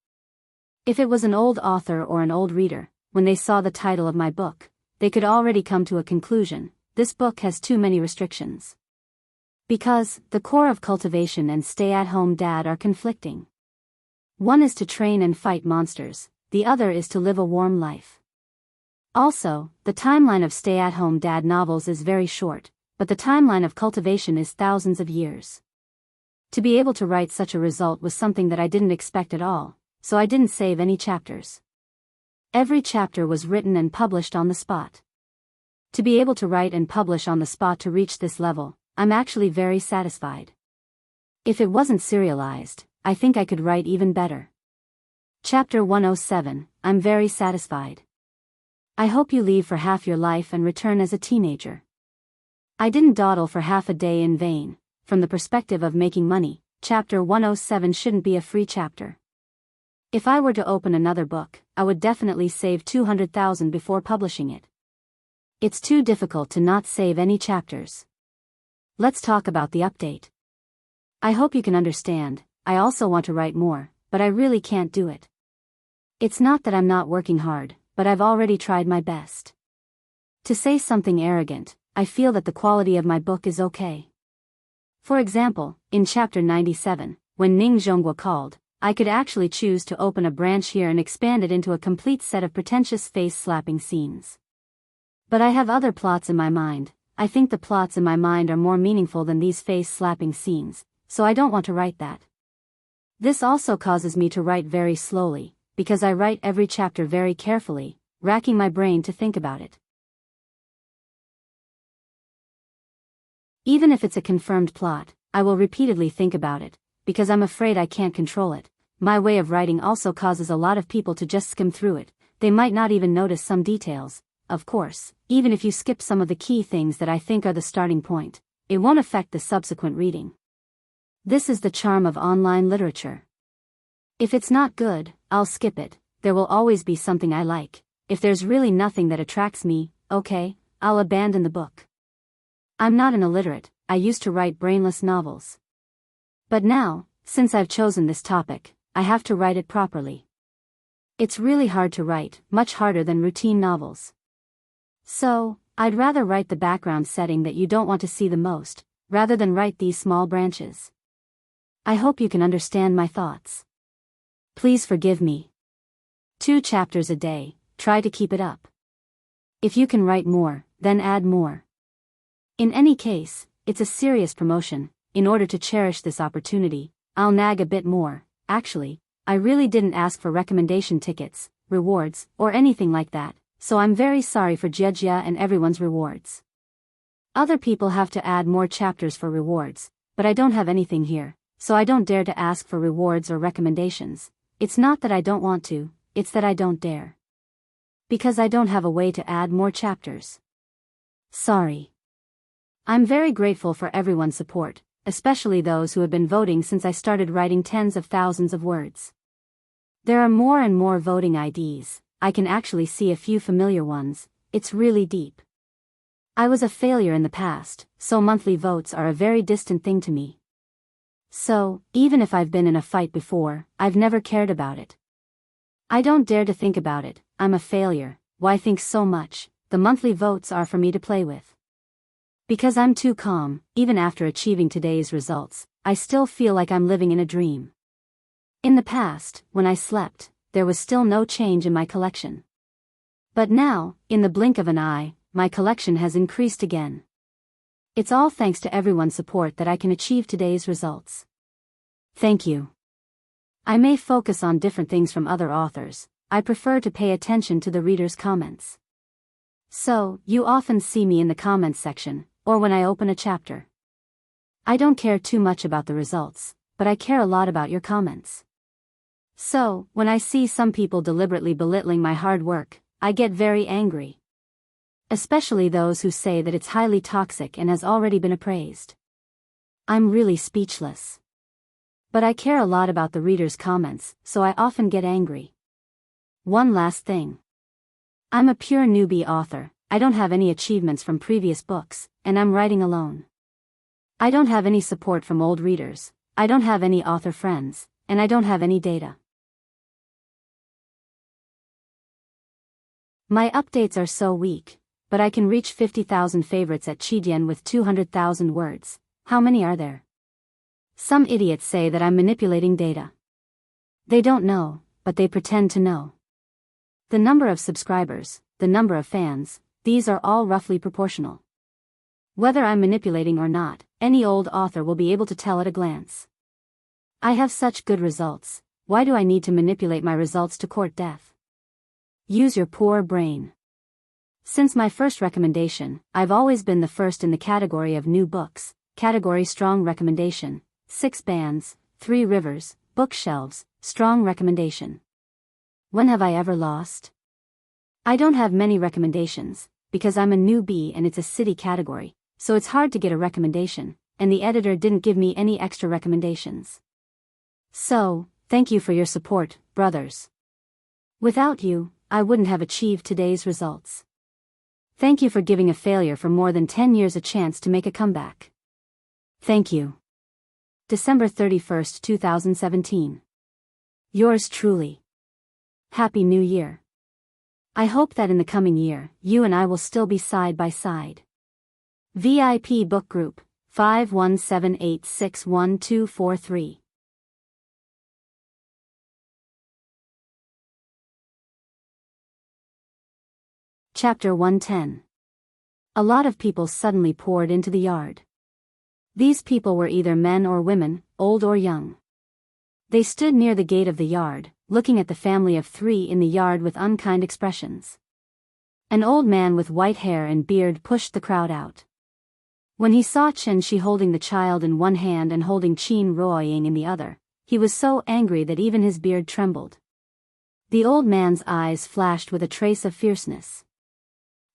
If it was an old author or an old reader, when they saw the title of my book, they could already come to a conclusion: this book has too many restrictions. Because, the core of Cultivation and Stay-at-Home Dad are conflicting. One is to train and fight monsters, the other is to live a warm life. Also, the timeline of Stay-at-Home Dad novels is very short, but the timeline of Cultivation is thousands of years. To be able to write such a result was something that I didn't expect at all, so I didn't save any chapters. Every chapter was written and published on the spot. To be able to write and publish on the spot to reach this level, I'm actually very satisfied. If it wasn't serialized, I think I could write even better. Chapter 107, I'm very satisfied. I hope you leave for half your life and return as a teenager. I didn't dawdle for half a day in vain. From the perspective of making money, chapter 107 shouldn't be a free chapter. If I were to open another book, I would definitely save 200,000 before publishing it. It's too difficult to not save any chapters. Let's talk about the update. I hope you can understand, I also want to write more, but I really can't do it. It's not that I'm not working hard, but I've already tried my best. To say something arrogant, I feel that the quality of my book is okay. For example, in chapter 97, when Ning Zhonghua called, I could actually choose to open a branch here and expand it into a complete set of pretentious face-slapping scenes. But I have other plots in my mind. I think the plots in my mind are more meaningful than these face-slapping scenes, so I don't want to write that. This also causes me to write very slowly, because I write every chapter very carefully, racking my brain to think about it. Even if it's a confirmed plot, I will repeatedly think about it, because I'm afraid I can't control it. My way of writing also causes a lot of people to just skim through it. They might not even notice some details. Of course, even if you skip some of the key things that I think are the starting point, it won't affect the subsequent reading. This is the charm of online literature. If it's not good, I'll skip it. There will always be something I like. If there's really nothing that attracts me, okay, I'll abandon the book. I'm not an illiterate. I used to write brainless novels. But now, since I've chosen this topic, I have to write it properly. It's really hard to write, much harder than routine novels. So, I'd rather write the background setting that you don't want to see the most, rather than write these small branches. I hope you can understand my thoughts. Please forgive me. 2 chapters a day, try to keep it up. If you can write more, then add more. In any case, it's a serious promotion. In order to cherish this opportunity, I'll nag a bit more. Actually, I really didn't ask for recommendation tickets, rewards, or anything like that, so I'm very sorry for Jianghu and everyone's rewards. Other people have to add more chapters for rewards, but I don't have anything here, so I don't dare to ask for rewards or recommendations. It's not that I don't want to, it's that I don't dare. Because I don't have a way to add more chapters. Sorry. I'm very grateful for everyone's support, especially those who have been voting since I started writing tens of thousands of words. There are more and more voting IDs. I can actually see a few familiar ones. It's really deep. I was a failure in the past, so monthly votes are a very distant thing to me. So, even if I've been in a fight before, I've never cared about it. I don't dare to think about it. I'm a failure. Why think so much? The monthly votes are for me to play with. Because I'm too calm, even after achieving today's results, I still feel like I'm living in a dream. In the past, when I slept, there was still no change in my collection. But now, in the blink of an eye, my collection has increased again. It's all thanks to everyone's support that I can achieve today's results. Thank you. I may focus on different things from other authors. I prefer to pay attention to the readers' comments. So, you often see me in the comments section, or when I open a chapter. I don't care too much about the results, but I care a lot about your comments. So, when I see some people deliberately belittling my hard work, I get very angry. Especially those who say that it's highly toxic and has already been appraised. I'm really speechless. But I care a lot about the readers' comments, so I often get angry. One last thing. I'm a pure newbie author. I don't have any achievements from previous books, and I'm writing alone. I don't have any support from old readers, I don't have any author friends, and I don't have any data. My updates are so weak, but I can reach 50,000 favorites at Qidian with 200,000 words. How many are there? Some idiots say that I'm manipulating data. They don't know, but they pretend to know. The number of subscribers, the number of fans, these are all roughly proportional. Whether I'm manipulating or not, any old author will be able to tell at a glance. I have such good results. Why do I need to manipulate my results to court death? Use your poor brain. Since my first recommendation, I've always been the first in the category of new books, category strong recommendation, 6 bands, 3 rivers, bookshelves, strong recommendation. When have I ever lost? I don't have many recommendations, because I'm a newbie and it's a city category, so it's hard to get a recommendation, and the editor didn't give me any extra recommendations. So, thank you for your support, brothers. Without you, I wouldn't have achieved today's results. Thank you for giving a failure for more than 10 years a chance to make a comeback. Thank you. December 31st, 2017. Yours truly. Happy New Year. I hope that in the coming year, you and I will still be side by side. VIP Book Group, 5178611243. Chapter 110. A lot of people suddenly poured into the yard. These people were either men or women, old or young. They stood near the gate of the yard, looking at the family of 3 in the yard with unkind expressions. An old man with white hair and beard pushed the crowd out. When he saw Xianxia holding the child in one hand and holding Qin Ruoying in the other, he was so angry that even his beard trembled. The old man's eyes flashed with a trace of fierceness.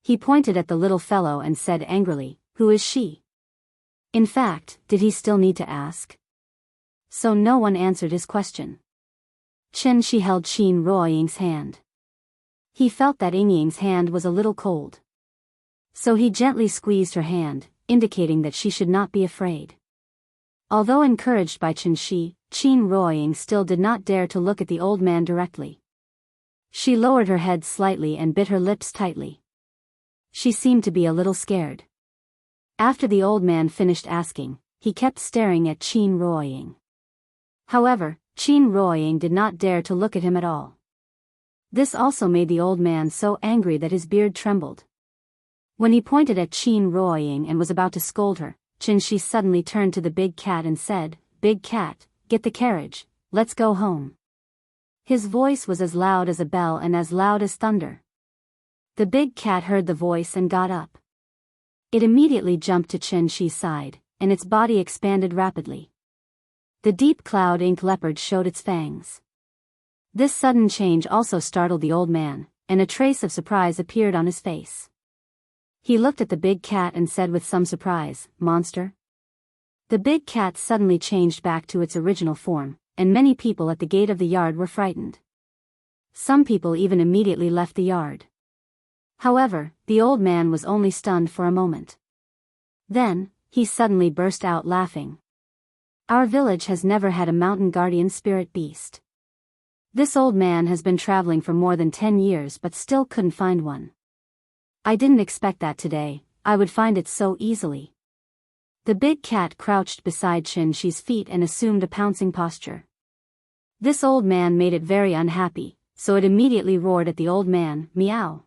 He pointed at the little fellow and said angrily, "Who is she?" In fact, did he still need to ask? So no one answered his question. Xianxia held Qin Ruoying's hand. He felt that Ying's hand was a little cold. So he gently squeezed her hand, indicating that she should not be afraid. Although encouraged by Xianxia, Qin Ruoying still did not dare to look at the old man directly. She lowered her head slightly and bit her lips tightly. She seemed to be a little scared. After the old man finished asking, he kept staring at Qin Ruoying. However, Qin Ruoying did not dare to look at him at all. This also made the old man so angry that his beard trembled. When he pointed at Qin Ruoying and was about to scold her, Xianxia suddenly turned to the big cat and said, "Big cat, get the carriage, let's go home." His voice was as loud as a bell and as loud as thunder. The big cat heard the voice and got up. It immediately jumped to Xianxia's side, and its body expanded rapidly. The deep cloud ink leopard showed its fangs. This sudden change also startled the old man, and a trace of surprise appeared on his face. He looked at the big cat and said with some surprise, "Monster?" The big cat suddenly changed back to its original form, and many people at the gate of the yard were frightened. Some people even immediately left the yard. However, the old man was only stunned for a moment. Then, he suddenly burst out laughing. "Our village has never had a mountain guardian spirit beast. This old man has been traveling for more than 10 years but still couldn't find one. I didn't expect that today, I would find it so easily." The big cat crouched beside Xianxia's feet and assumed a pouncing posture. This old man made it very unhappy, so it immediately roared at the old man, "Meow."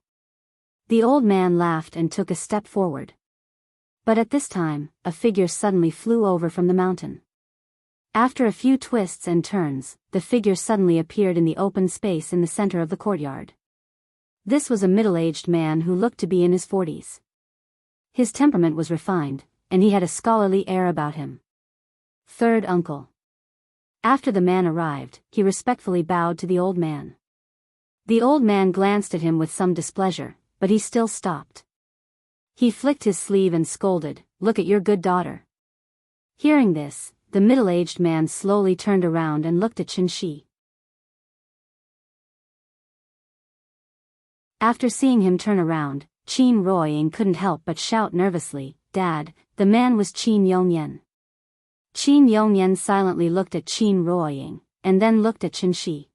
The old man laughed and took a step forward. But at this time, a figure suddenly flew over from the mountain. After a few twists and turns, the figure suddenly appeared in the open space in the center of the courtyard. This was a middle-aged man who looked to be in his 40s. His temperament was refined, and he had a scholarly air about him. "Third uncle." After the man arrived, he respectfully bowed to the old man. The old man glanced at him with some displeasure, but he still stopped. He flicked his sleeve and scolded, "Look at your good daughter." Hearing this, the middle-aged man slowly turned around and looked at Xianxia. After seeing him turn around, Qin Ruoying couldn't help but shout nervously, "Dad!" The man was Qin Yongyan. Qin Yongyan silently looked at Qin Ruoying, and then looked at Xianxia.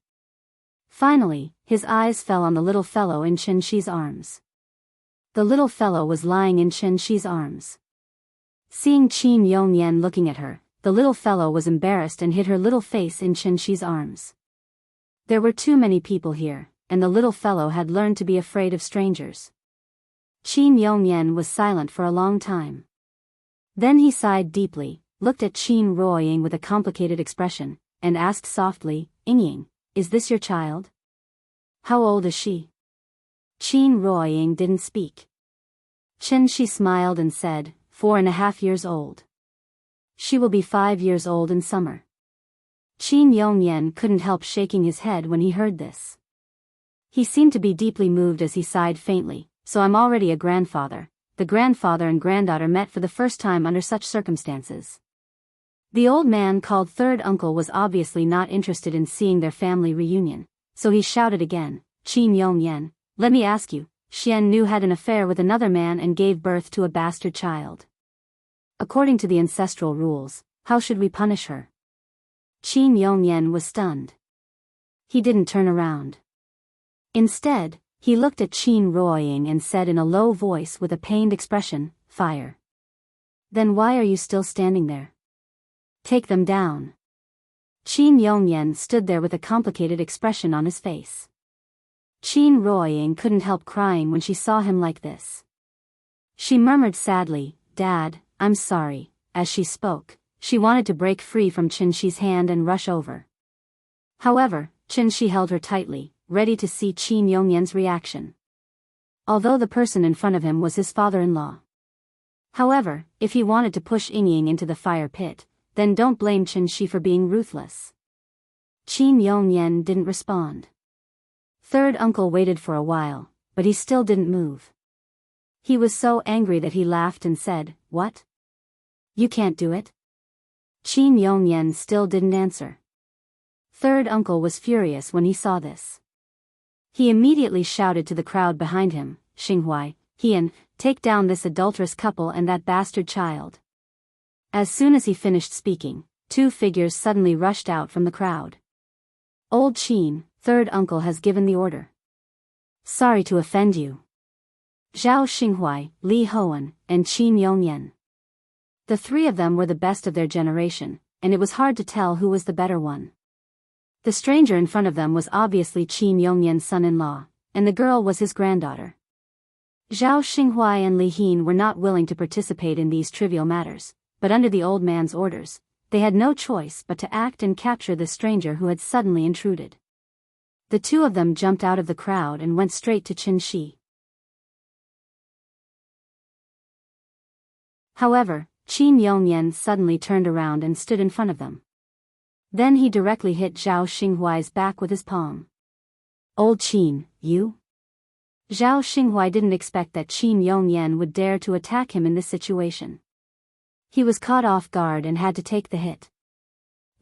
Finally, his eyes fell on the little fellow in Xianxia's arms. The little fellow was lying in Xianxia's arms. Seeing Qin Yongyan looking at her, the little fellow was embarrassed and hid her little face in Xianxia's arms. There were too many people here, and the little fellow had learned to be afraid of strangers. Qin Yongyan was silent for a long time. Then he sighed deeply, looked at Qin Ruoying with a complicated expression, and asked softly, "Ying, is this your child? How old is she?" Qin Ruoying didn't speak. Xianxia smiled and said, 4.5 years old. She will be 5 years old in summer. Qin Yongyan couldn't help shaking his head when he heard this. He seemed to be deeply moved as he sighed faintly, "So I'm already a grandfather." The grandfather and granddaughter met for the first time under such circumstances. The old man called third uncle was obviously not interested in seeing their family reunion, so he shouted again, "Qin Yongyan, let me ask you, Xian Nu had an affair with another man and gave birth to a bastard child. According to the ancestral rules, how should we punish her?" Qin Yongyan was stunned. He didn't turn around. Instead, he looked at Qin Ruoying and said in a low voice with a pained expression, "Fire." "Then why are you still standing there? Take them down." Qin Yongyan stood there with a complicated expression on his face. Qin Ruoying couldn't help crying when she saw him like this. She murmured sadly, "Dad, I'm sorry." As she spoke, she wanted to break free from Qianxi's hand and rush over. However, Qianxi held her tightly, ready to see Qin Yongyan's reaction. Although the person in front of him was his father-in-law. However, if he wanted to push Yingying into the fire pit, then don't blame Qianxi for being ruthless. Qin Yongyan didn't respond. Third uncle waited for a while, but he still didn't move. He was so angry that he laughed and said, "What? You can't do it?" Qin Yongyan still didn't answer. Third uncle was furious when he saw this. He immediately shouted to the crowd behind him, "Xinghuai, Hian, take down this adulterous couple and that bastard child." As soon as he finished speaking, two figures suddenly rushed out from the crowd. "Old Qin, third uncle has given the order. Sorry to offend you." Zhao Xinghuai, Li Hoan, and Qin Yongyan. The three of them were the best of their generation, and it was hard to tell who was the better one. The stranger in front of them was obviously Qin Yongyan's son-in-law, and the girl was his granddaughter. Zhao Xinghuai and Li Hin were not willing to participate in these trivial matters, but under the old man's orders, they had no choice but to act and capture the stranger who had suddenly intruded. The two of them jumped out of the crowd and went straight to Qianxi. However, Qin Yongyan suddenly turned around and stood in front of them. Then he directly hit Zhao Xinghuai's back with his palm. "Old Qin, you?" Zhao Xinghuai didn't expect that Qin Yongyan would dare to attack him in this situation. He was caught off guard and had to take the hit.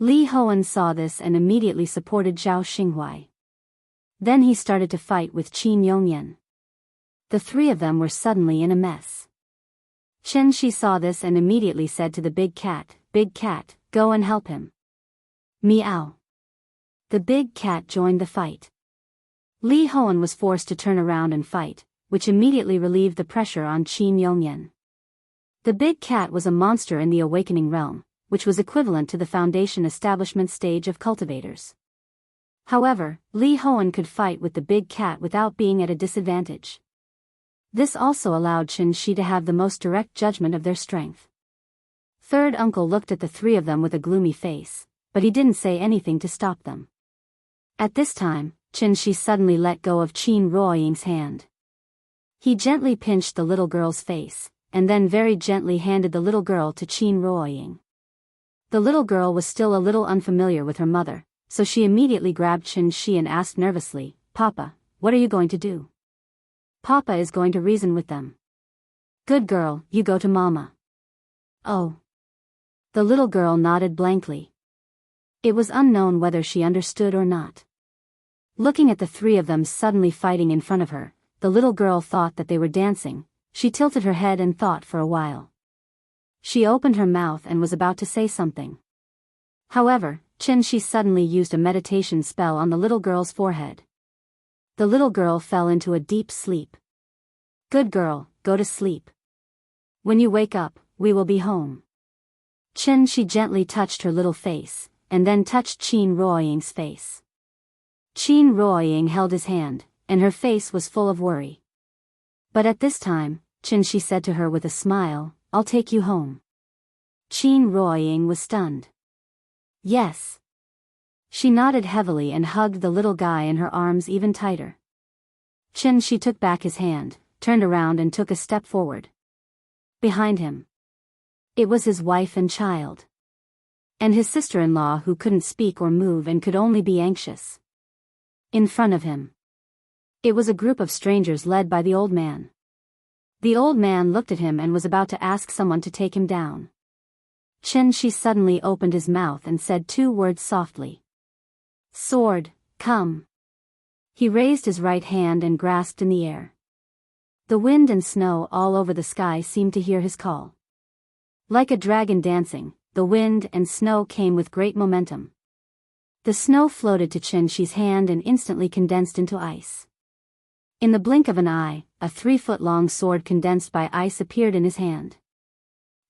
Li Hoan saw this and immediately supported Zhao Xinghuai. Then he started to fight with Qin Yongyan. The three of them were suddenly in a mess. Qianxi saw this and immediately said to the big cat, "Big cat, go and help him." Meow. The big cat joined the fight. Li Hoan was forced to turn around and fight, which immediately relieved the pressure on Qin Yongyan. The big cat was a monster in the awakening realm, which was equivalent to the foundation establishment stage of cultivators. However, Li Hoan could fight with the big cat without being at a disadvantage. This also allowed Qianxi to have the most direct judgment of their strength. Third uncle looked at the three of them with a gloomy face, but he didn't say anything to stop them. At this time, Qianxi suddenly let go of Qin Ruoying's hand. He gently pinched the little girl's face, and then very gently handed the little girl to Qin Ruoying. The little girl was still a little unfamiliar with her mother, so she immediately grabbed Qianxi and asked nervously, "Papa, what are you going to do?" "Papa is going to reason with them." "Good girl, you go to Mama." "Oh." The little girl nodded blankly. It was unknown whether she understood or not. Looking at the three of them suddenly fighting in front of her, the little girl thought that they were dancing. She tilted her head and thought for a while. She opened her mouth and was about to say something. However, Qianxi suddenly used a meditation spell on the little girl's forehead. The little girl fell into a deep sleep. "Good girl, go to sleep. When you wake up, we will be home." Qianxi gently touched her little face, and then touched Qin Ruoying's face. Qin Ruoying held his hand, and her face was full of worry. But at this time, Qianxi said to her with a smile, "I'll take you home." Qin Ruoying was stunned. "Yes." She nodded heavily and hugged the little guy in her arms even tighter. Qianxi took back his hand, turned around and took a step forward. Behind him, it was his wife and child. And his sister-in-law who couldn't speak or move and could only be anxious. In front of him, it was a group of strangers led by the old man. The old man looked at him and was about to ask someone to take him down. Qianxi suddenly opened his mouth and said two words softly. "Sword, come." He raised his right hand and grasped in the air. The wind and snow all over the sky seemed to hear his call. Like a dragon dancing, the wind and snow came with great momentum. The snow floated to Qianxi's hand and instantly condensed into ice. In the blink of an eye, a 3-foot-long sword condensed by ice appeared in his hand.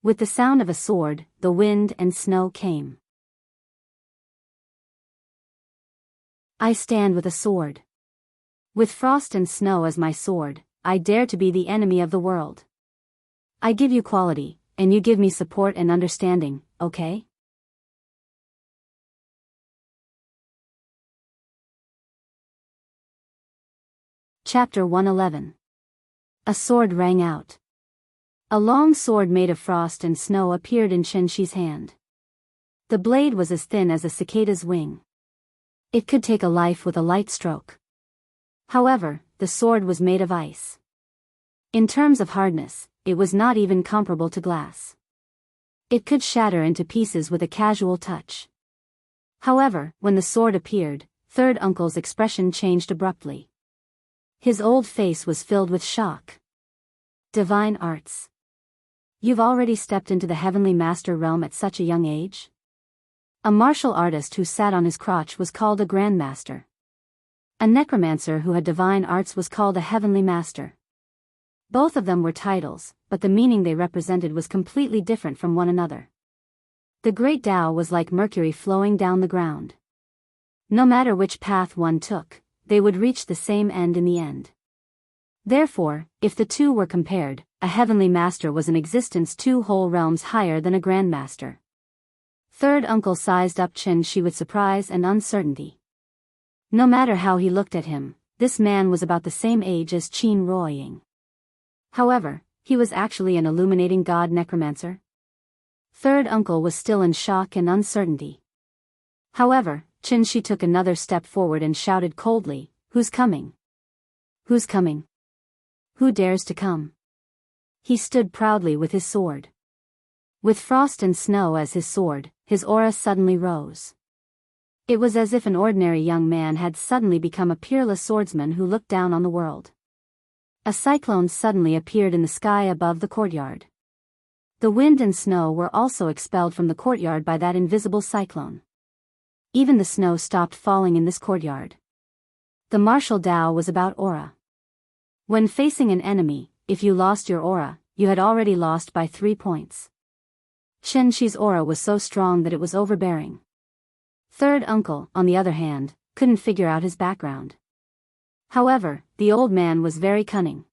With the sound of a sword, the wind and snow came. I stand with a sword. With frost and snow as my sword, I dare to be the enemy of the world. I give you quality, and you give me support and understanding, okay? Chapter 111. A sword rang out. A long sword made of frost and snow appeared in Qianxi's hand. The blade was as thin as a cicada's wing. It could take a life with a light stroke. However, the sword was made of ice. In terms of hardness, it was not even comparable to glass. It could shatter into pieces with a casual touch. However, when the sword appeared, Third Uncle's expression changed abruptly. His old face was filled with shock. Divine arts. You've already stepped into the heavenly master realm at such a young age? A martial artist who sat on his crotch was called a grandmaster. A necromancer who had divine arts was called a heavenly master. Both of them were titles, but the meaning they represented was completely different from one another. The great Tao was like mercury flowing down the ground. No matter which path one took, they would reach the same end in the end. Therefore, if the two were compared, a heavenly master was in existence 2 whole realms higher than a grandmaster. Third Uncle sized up Qianxi with surprise and uncertainty. No matter how he looked at him, this man was about the same age as Qin Ruoying. However, he was actually an illuminating god necromancer. Third Uncle was still in shock and uncertainty. However, Qianxi took another step forward and shouted coldly, "Who's coming? Who's coming? Who dares to come?" He stood proudly with his sword. With frost and snow as his sword, his aura suddenly rose. It was as if an ordinary young man had suddenly become a peerless swordsman who looked down on the world. A cyclone suddenly appeared in the sky above the courtyard. The wind and snow were also expelled from the courtyard by that invisible cyclone. Even the snow stopped falling in this courtyard. The martial Tao was about aura. When facing an enemy, if you lost your aura, you had already lost by 3 points. Qianxi's aura was so strong that it was overbearing. Third Uncle, on the other hand, couldn't figure out his background. However, the old man was very cunning.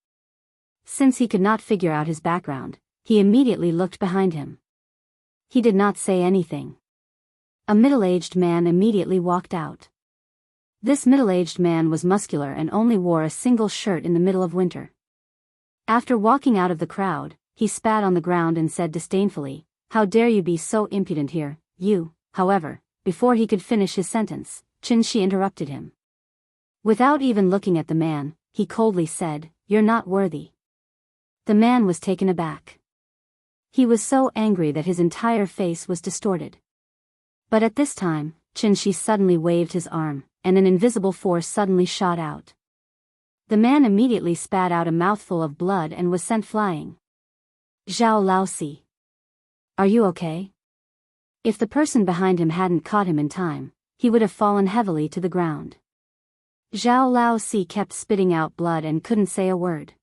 Since he could not figure out his background, he immediately looked behind him. He did not say anything. A middle-aged man immediately walked out. This middle-aged man was muscular and only wore a single shirt in the middle of winter. After walking out of the crowd, he spat on the ground and said disdainfully, "How dare you be so impudent here, you." However, before he could finish his sentence, Qianxi interrupted him. Without even looking at the man, he coldly said, "You're not worthy." The man was taken aback. He was so angry that his entire face was distorted. But at this time, Qianxi suddenly waved his arm, and an invisible force suddenly shot out. The man immediately spat out a mouthful of blood and was sent flying. "Zhao Laosi. Are you okay?" If the person behind him hadn't caught him in time, he would have fallen heavily to the ground. Zhao Laosi kept spitting out blood and couldn't say a word.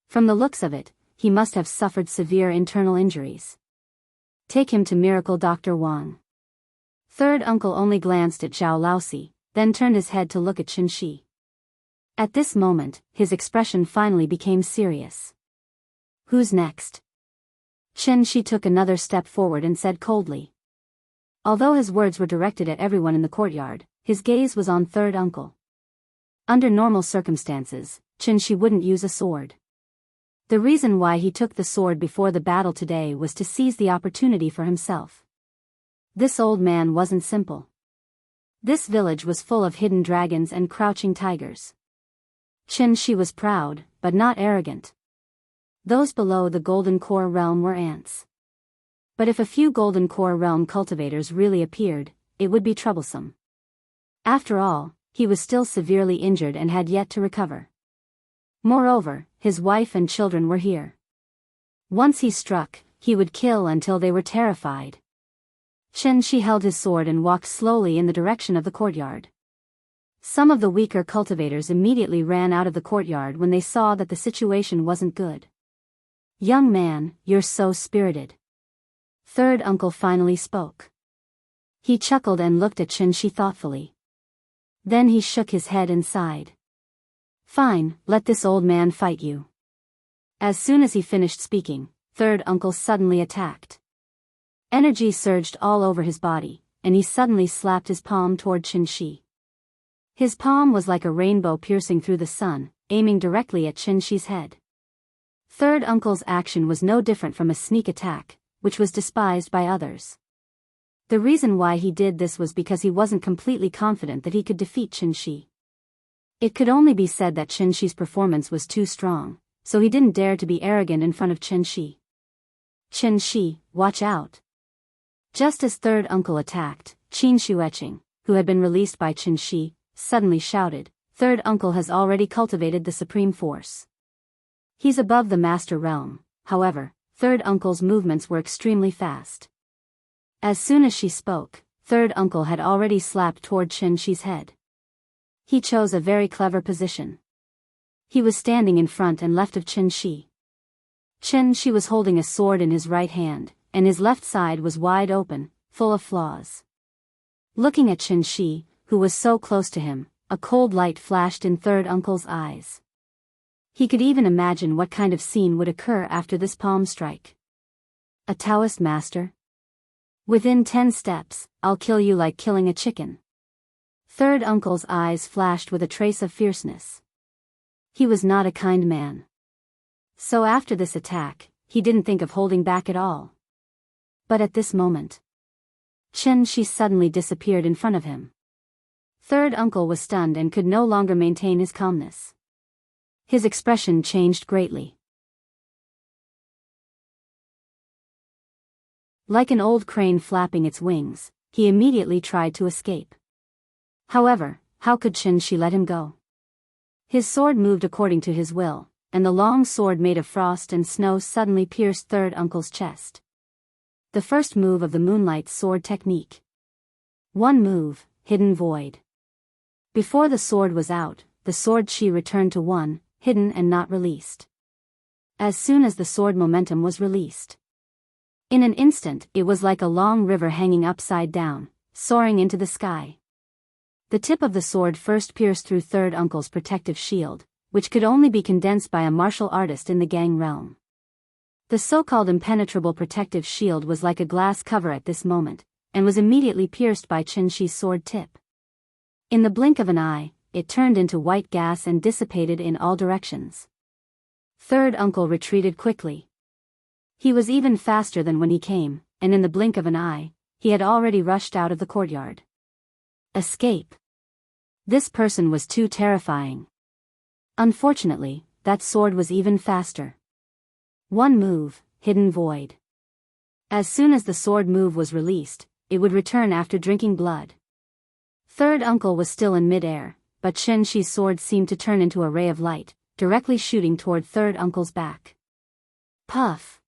From the looks of it, he must have suffered severe internal injuries. Take him to Miracle Dr. Wang. Third Uncle only glanced at Zhao Laosi, then turned his head to look at Qianxi. At this moment, his expression finally became serious. "Who's next?" Qianxi took another step forward and said coldly. Although his words were directed at everyone in the courtyard, his gaze was on Third Uncle. Under normal circumstances, Qianxi wouldn't use a sword. The reason why he took the sword before the battle today was to seize the opportunity for himself. This old man wasn't simple. This village was full of hidden dragons and crouching tigers. Qianxi was proud, but not arrogant. Those below the Golden Core realm were ants. But if a few Golden Core realm cultivators really appeared, it would be troublesome. After all, he was still severely injured and had yet to recover. Moreover, his wife and children were here. Once he struck, he would kill until they were terrified. Qianxi held his sword and walked slowly in the direction of the courtyard. Some of the weaker cultivators immediately ran out of the courtyard when they saw that the situation wasn't good. "Young man, you're so spirited." Third Uncle finally spoke. He chuckled and looked at Qianxi thoughtfully. Then he shook his head and sighed. Fine, let this old man fight you. As soon as he finished speaking, third uncle suddenly attacked. Energy surged all over his body, and he suddenly slapped his palm toward Qianxi. His palm was like a rainbow piercing through the sun, aiming directly at Qianxi's head. Third uncle's action was no different from a sneak attack, which was despised by others. The reason why he did this was because he wasn't completely confident that he could defeat Qianxi. It could only be said that Qianxi's performance was too strong, so he didn't dare to be arrogant in front of Qianxi. Qianxi, watch out. Just as third uncle attacked, Qin Shueqing, who had been released by Qianxi, suddenly shouted, third uncle has already cultivated the supreme force. He's above the master realm, however, third uncle's movements were extremely fast. As soon as she spoke, third uncle had already slapped toward Qianxi's head. He chose a very clever position. He was standing in front and left of Qianxi. Qianxi was holding a sword in his right hand, and his left side was wide open, full of flaws. Looking at Qianxi, who was so close to him, a cold light flashed in third uncle's eyes. He could even imagine what kind of scene would occur after this palm strike. A Taoist master? Within 10 steps, I'll kill you like killing a chicken. Third uncle's eyes flashed with a trace of fierceness. He was not a kind man. So after this attack, he didn't think of holding back at all. But at this moment, Qianxi suddenly disappeared in front of him. Third uncle was stunned and could no longer maintain his calmness. His expression changed greatly. Like an old crane flapping its wings, he immediately tried to escape. However, how could Qianxi let him go? His sword moved according to his will, and the long sword made of frost and snow suddenly pierced third uncle's chest. The first move of the moonlight sword technique. One move, hidden void. Before the sword was out, the sword chi returned to one, hidden and not released. As soon as the sword momentum was released, in an instant it was like a long river hanging upside down, soaring into the sky. The tip of the sword first pierced through third uncle's protective shield, which could only be condensed by a martial artist in the Gang realm. The so-called impenetrable protective shield was like a glass cover at this moment, and was immediately pierced by Qianxi's sword tip. In the blink of an eye, it turned into white gas and dissipated in all directions. Third uncle retreated quickly. He was even faster than when he came, and in the blink of an eye, he had already rushed out of the courtyard. Escape. This person was too terrifying. Unfortunately, that sword was even faster. One move, hidden void. As soon as the sword move was released, it would return after drinking blood. Third uncle was still in mid-air, but Qianxi's sword seemed to turn into a ray of light, directly shooting toward third uncle's back. Puff!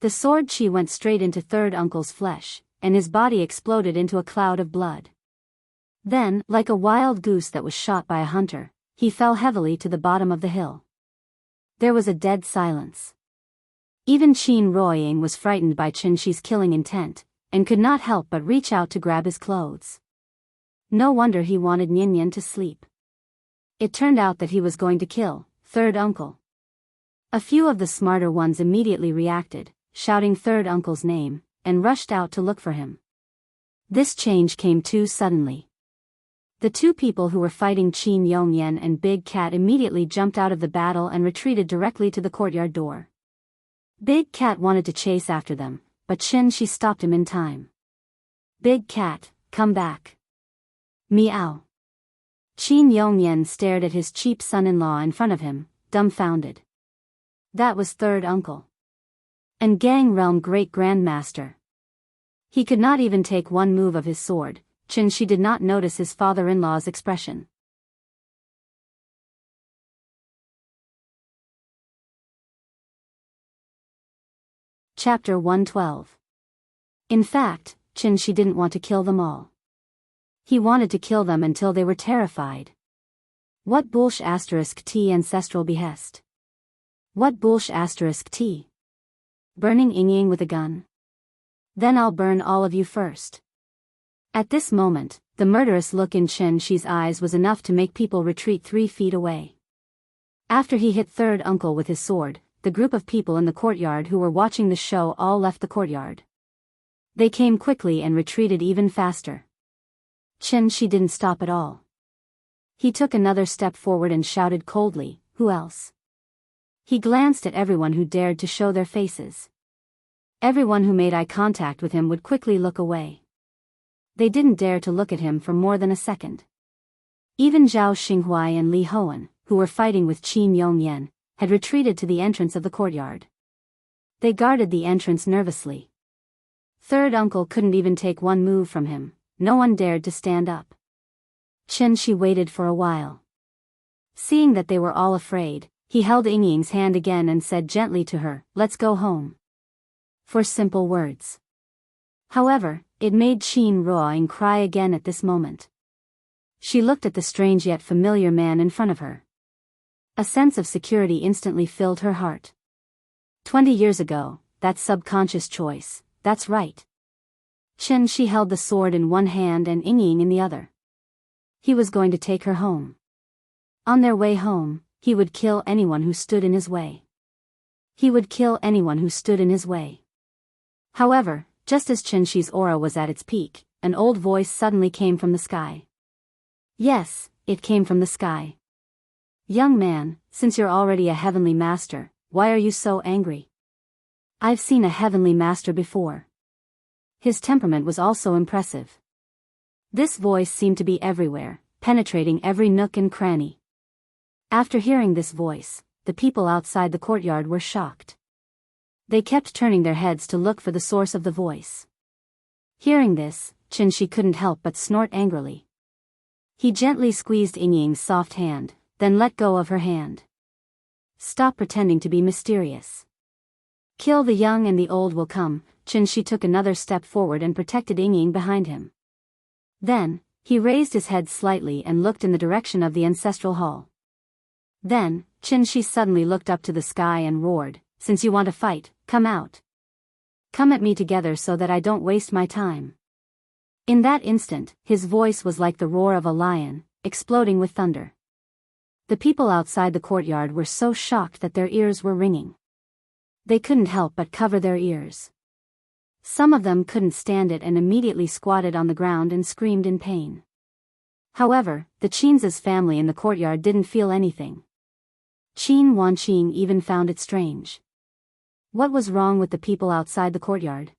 The sword chi went straight into third uncle's flesh, and his body exploded into a cloud of blood. Then, like a wild goose that was shot by a hunter, he fell heavily to the bottom of the hill. There was a dead silence. Even Qin Ruoying was frightened by Qianxi's killing intent, and could not help but reach out to grab his clothes. No wonder he wanted Nian to sleep. It turned out that he was going to kill third uncle. A few of the smarter ones immediately reacted, shouting third uncle's name, and rushed out to look for him. This change came too suddenly. The two people who were fighting Qin Yongyan and Big Cat immediately jumped out of the battle and retreated directly to the courtyard door. Big Cat wanted to chase after them, but Qianxi stopped him in time. Big Cat, come back. Meow. Qin Yongyan stared at his cheap son-in-law in front of him, dumbfounded. That was third uncle. And Gang Realm great-grandmaster. He could not even take one move of his sword. Qianxi did not notice his father-in-law's expression. Chapter 112. In fact, Qianxi didn't want to kill them all. He wanted to kill them until they were terrified. What bullsh *t ancestral behest? What bullsh *t? Burning Ying with a gun? Then I'll burn all of you first. At this moment, the murderous look in Qianxi's eyes was enough to make people retreat 3 feet away. After he hit third uncle with his sword, the group of people in the courtyard who were watching the show all left the courtyard. They came quickly and retreated even faster. Xianxia didn't stop at all. He took another step forward and shouted coldly, "Who else?" He glanced at everyone who dared to show their faces. Everyone who made eye contact with him would quickly look away. They didn't dare to look at him for more than a second. Even Zhao Xinghuai and Li Hoan, who were fighting with Qin Yongyan, had retreated to the entrance of the courtyard. They guarded the entrance nervously. Third uncle couldn't even take one move from him. No one dared to stand up. Xianxia waited for a while. Seeing that they were all afraid, he held Yingying's hand again and said gently to her, "Let's go home." For simple words. However, it made Qin Ruoying cry again at this moment. She looked at the strange yet familiar man in front of her. A sense of security instantly filled her heart. 20 years ago, that subconscious choice, that's right. Xianxia held the sword in one hand and Yingying in the other. He was going to take her home. On their way home, he would kill anyone who stood in his way. He would kill anyone who stood in his way. However, just as Xianxia's aura was at its peak, an old voice suddenly came from the sky. Yes, it came from the sky. "Young man, since you're already a heavenly master, why are you so angry?" "I've seen a heavenly master before." His temperament was also impressive. This voice seemed to be everywhere, penetrating every nook and cranny. After hearing this voice, the people outside the courtyard were shocked. They kept turning their heads to look for the source of the voice. Hearing this, Xianxia couldn't help but snort angrily. He gently squeezed Yingying's soft hand, then let go of her hand. "Stop pretending to be mysterious. Kill the young and the old will come." Xianxia took another step forward and protected Yingying behind him. Then, he raised his head slightly and looked in the direction of the ancestral hall. Then, Xianxia suddenly looked up to the sky and roared, "Since you want to fight, come out. Come at me together so that I don't waste my time." In that instant, his voice was like the roar of a lion, exploding with thunder. The people outside the courtyard were so shocked that their ears were ringing. They couldn't help but cover their ears. Some of them couldn't stand it and immediately squatted on the ground and screamed in pain. However, the Qin's family in the courtyard didn't feel anything. Qin Wanqing even found it strange. What was wrong with the people outside the courtyard?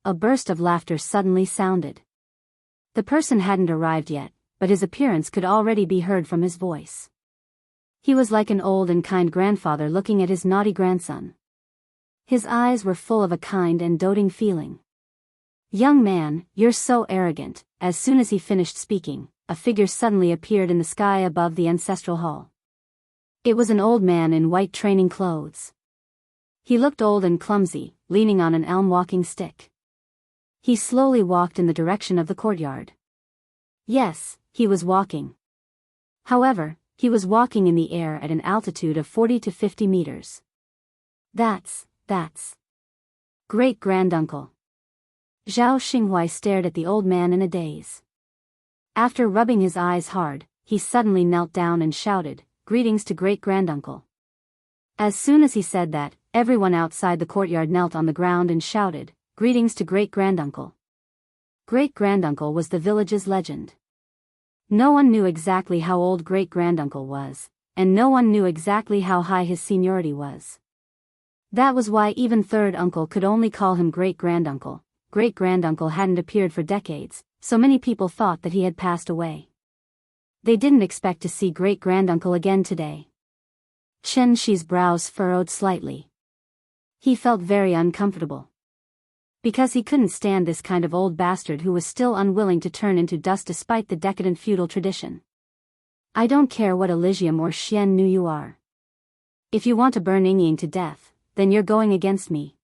A burst of laughter suddenly sounded. The person hadn't arrived yet, but his appearance could already be heard from his voice. He was like an old and kind grandfather looking at his naughty grandson. His eyes were full of a kind and doting feeling. "Young man, you're so arrogant." As soon as he finished speaking, a figure suddenly appeared in the sky above the ancestral hall. It was an old man in white training clothes. He looked old and clumsy, leaning on an elm walking stick. He slowly walked in the direction of the courtyard. Yes, he was walking. However, he was walking in the air at an altitude of 40 to 50 meters. That's great-granduncle. Zhao Xinghuai stared at the old man in a daze. After rubbing his eyes hard, he suddenly knelt down and shouted, "Greetings to great-granduncle." As soon as he said that, everyone outside the courtyard knelt on the ground and shouted, "Greetings to great-granduncle." Great-granduncle was the village's legend. No one knew exactly how old great-granduncle was, and no one knew exactly how high his seniority was. That was why even third uncle could only call him great-granduncle. Great-granduncle hadn't appeared for decades, so many people thought that he had passed away. They didn't expect to see great-granduncle again today. Xianxia's brows furrowed slightly. He felt very uncomfortable. Because he couldn't stand this kind of old bastard who was still unwilling to turn into dust despite the decadent feudal tradition. "I don't care what Elysium or Xian Nu you are. If you want to burn Yingying to death, then you're going against me."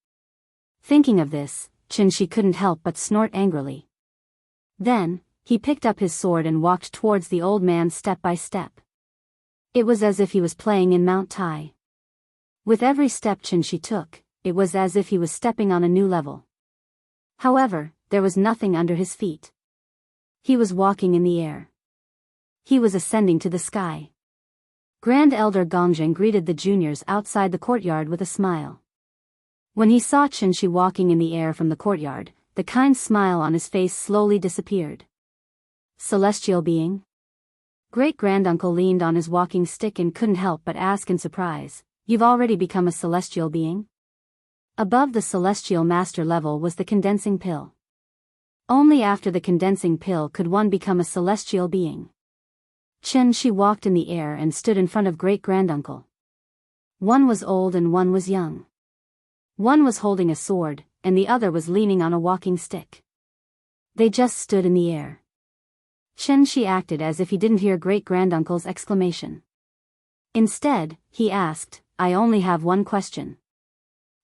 Thinking of this, Xianxia couldn't help but snort angrily. Then, he picked up his sword and walked towards the old man step by step. It was as if he was playing in Mount Tai. With every step Xianxia took, it was as if he was stepping on a new level. However, there was nothing under his feet. He was walking in the air. He was ascending to the sky. Grand Elder Gongjing greeted the juniors outside the courtyard with a smile. When he saw Qianxi walking in the air from the courtyard, the kind smile on his face slowly disappeared. Celestial being? Great-granduncle leaned on his walking stick and couldn't help but ask in surprise, "You've already become a celestial being?" Above the celestial master level was the condensing pill. Only after the condensing pill could one become a celestial being. Qianxi walked in the air and stood in front of great-granduncle. One was old and one was young. One was holding a sword, and the other was leaning on a walking stick. They just stood in the air. Qianxi acted as if he didn't hear great-granduncle's exclamation. Instead, he asked, "I only have one question."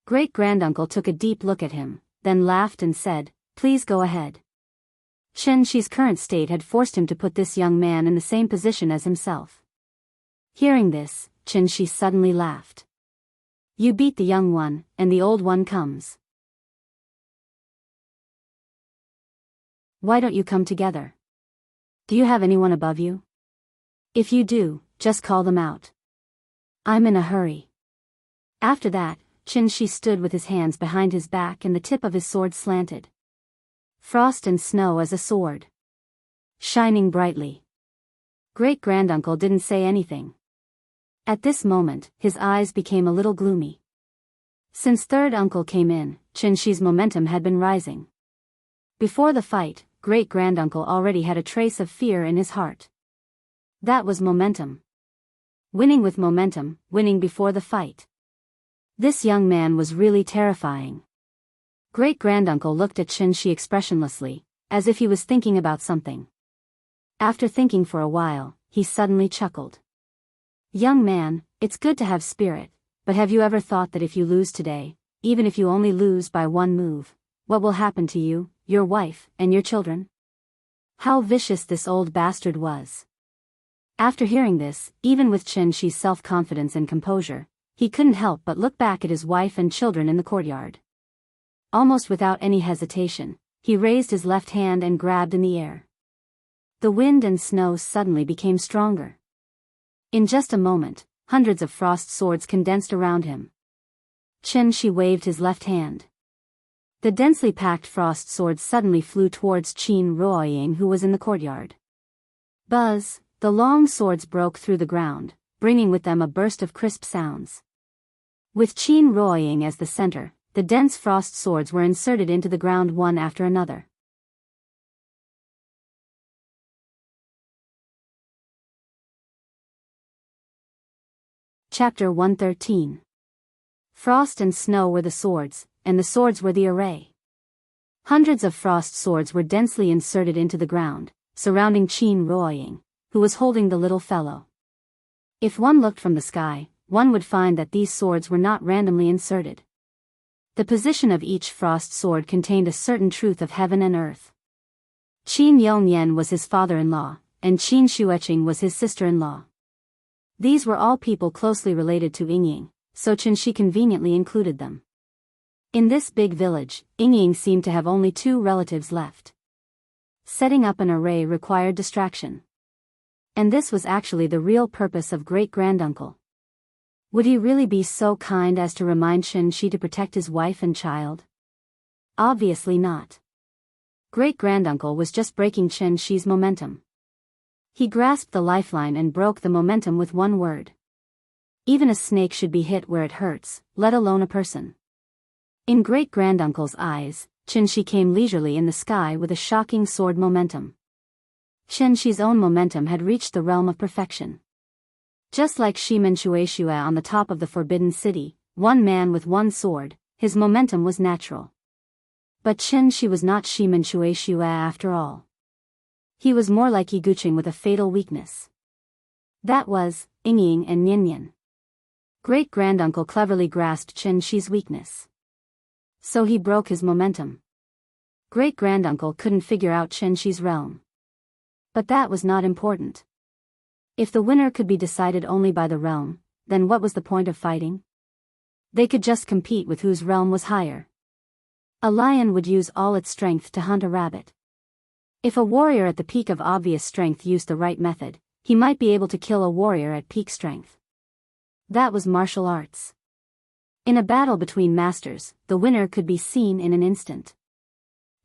Great-granduncle took a deep look at him, then laughed and said, "Please go ahead." Qianxi's current state had forced him to put this young man in the same position as himself. Hearing this, Qianxi suddenly laughed. "You beat the young one, and the old one comes. Why don't you come together? Do you have anyone above you? If you do, just call them out. I'm in a hurry." After that, Qianxi stood with his hands behind his back and the tip of his sword slanted. Frost and snow as a sword. Shining brightly. Great-granduncle didn't say anything. At this moment, his eyes became a little gloomy. Since third uncle came in, Qianxi's momentum had been rising. Before the fight, great-granduncle already had a trace of fear in his heart. That was momentum. Winning with momentum, winning before the fight. This young man was really terrifying. Great-granduncle looked at Qianxi expressionlessly, as if he was thinking about something. After thinking for a while, he suddenly chuckled. "Young man, it's good to have spirit, but have you ever thought that if you lose today, even if you only lose by one move, what will happen to you, your wife, and your children?" How vicious this old bastard was. After hearing this, even with Qianxi's self-confidence and composure, he couldn't help but look back at his wife and children in the courtyard. Almost without any hesitation, he raised his left hand and grabbed in the air. The wind and snow suddenly became stronger. In just a moment, hundreds of frost swords condensed around him. Qianxi waved his left hand. The densely packed frost swords suddenly flew towards Qin Ruoying, who was in the courtyard. Buzz, the long swords broke through the ground, bringing with them a burst of crisp sounds. With Qin Ruoying as the center, the dense frost swords were inserted into the ground one after another. Chapter 113. Frost and snow were the swords, and the swords were the array. Hundreds of frost swords were densely inserted into the ground, surrounding Qin Ruoying, who was holding the little fellow. If one looked from the sky, one would find that these swords were not randomly inserted. The position of each frost sword contained a certain truth of heaven and earth. Qin Yongyan was his father-in-law, and Qin Shueqing was his sister-in-law. These were all people closely related to Yingying, so Qianxi conveniently included them. In this big village, Yingying seemed to have only 2 relatives left. Setting up an array required distraction. And this was actually the real purpose of great-granduncle. Would he really be so kind as to remind Qianxi to protect his wife and child? Obviously not. Great-granduncle was just breaking Qianxi's momentum. He grasped the lifeline and broke the momentum with one word. Even a snake should be hit where it hurts, let alone a person. In great-granduncle's eyes, Qianxi came leisurely in the sky with a shocking sword momentum. Qianxi's own momentum had reached the realm of perfection. Just like Shimen Shueishue on the top of the Forbidden City, one man with one sword, his momentum was natural. But Qianxi was not Shimen Shueishue after all. He was more like Yiguqing with a fatal weakness. That was, Yingying and Ninian. Great-granduncle cleverly grasped Qianxi's weakness. So he broke his momentum. Great-granduncle couldn't figure out Qianxi's realm. But that was not important. If the winner could be decided only by the realm, then what was the point of fighting? They could just compete with whose realm was higher. A lion would use all its strength to hunt a rabbit. If a warrior at the peak of obvious strength used the right method, he might be able to kill a warrior at peak strength. That was martial arts. In a battle between masters, the winner could be seen in an instant.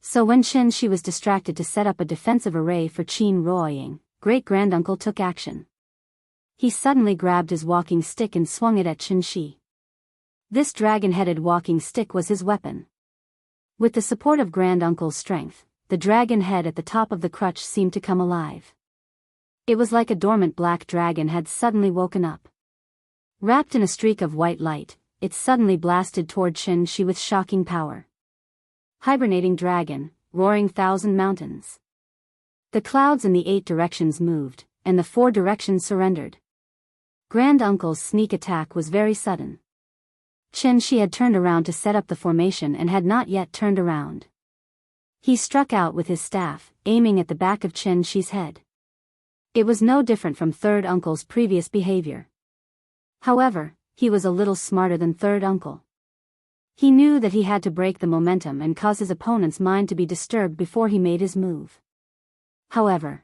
So when Xianxia was distracted to set up a defensive array for Qin Ruoying, great-granduncle took action. He suddenly grabbed his walking stick and swung it at Xianxia. This dragon-headed walking stick was his weapon. With the support of granduncle's strength, the dragon head at the top of the crutch seemed to come alive. It was like a dormant black dragon had suddenly woken up. Wrapped in a streak of white light, it suddenly blasted toward Xianxia with shocking power. Hibernating dragon, roaring thousand mountains. The clouds in the 8 directions moved, and the 4 directions surrendered. Granduncle's sneak attack was very sudden. Xianxia had turned around to set up the formation and had not yet turned around. He struck out with his staff, aiming at the back of Xianxia's head. It was no different from third uncle's previous behavior. However, he was a little smarter than third uncle. He knew that he had to break the momentum and cause his opponent's mind to be disturbed before he made his move. However,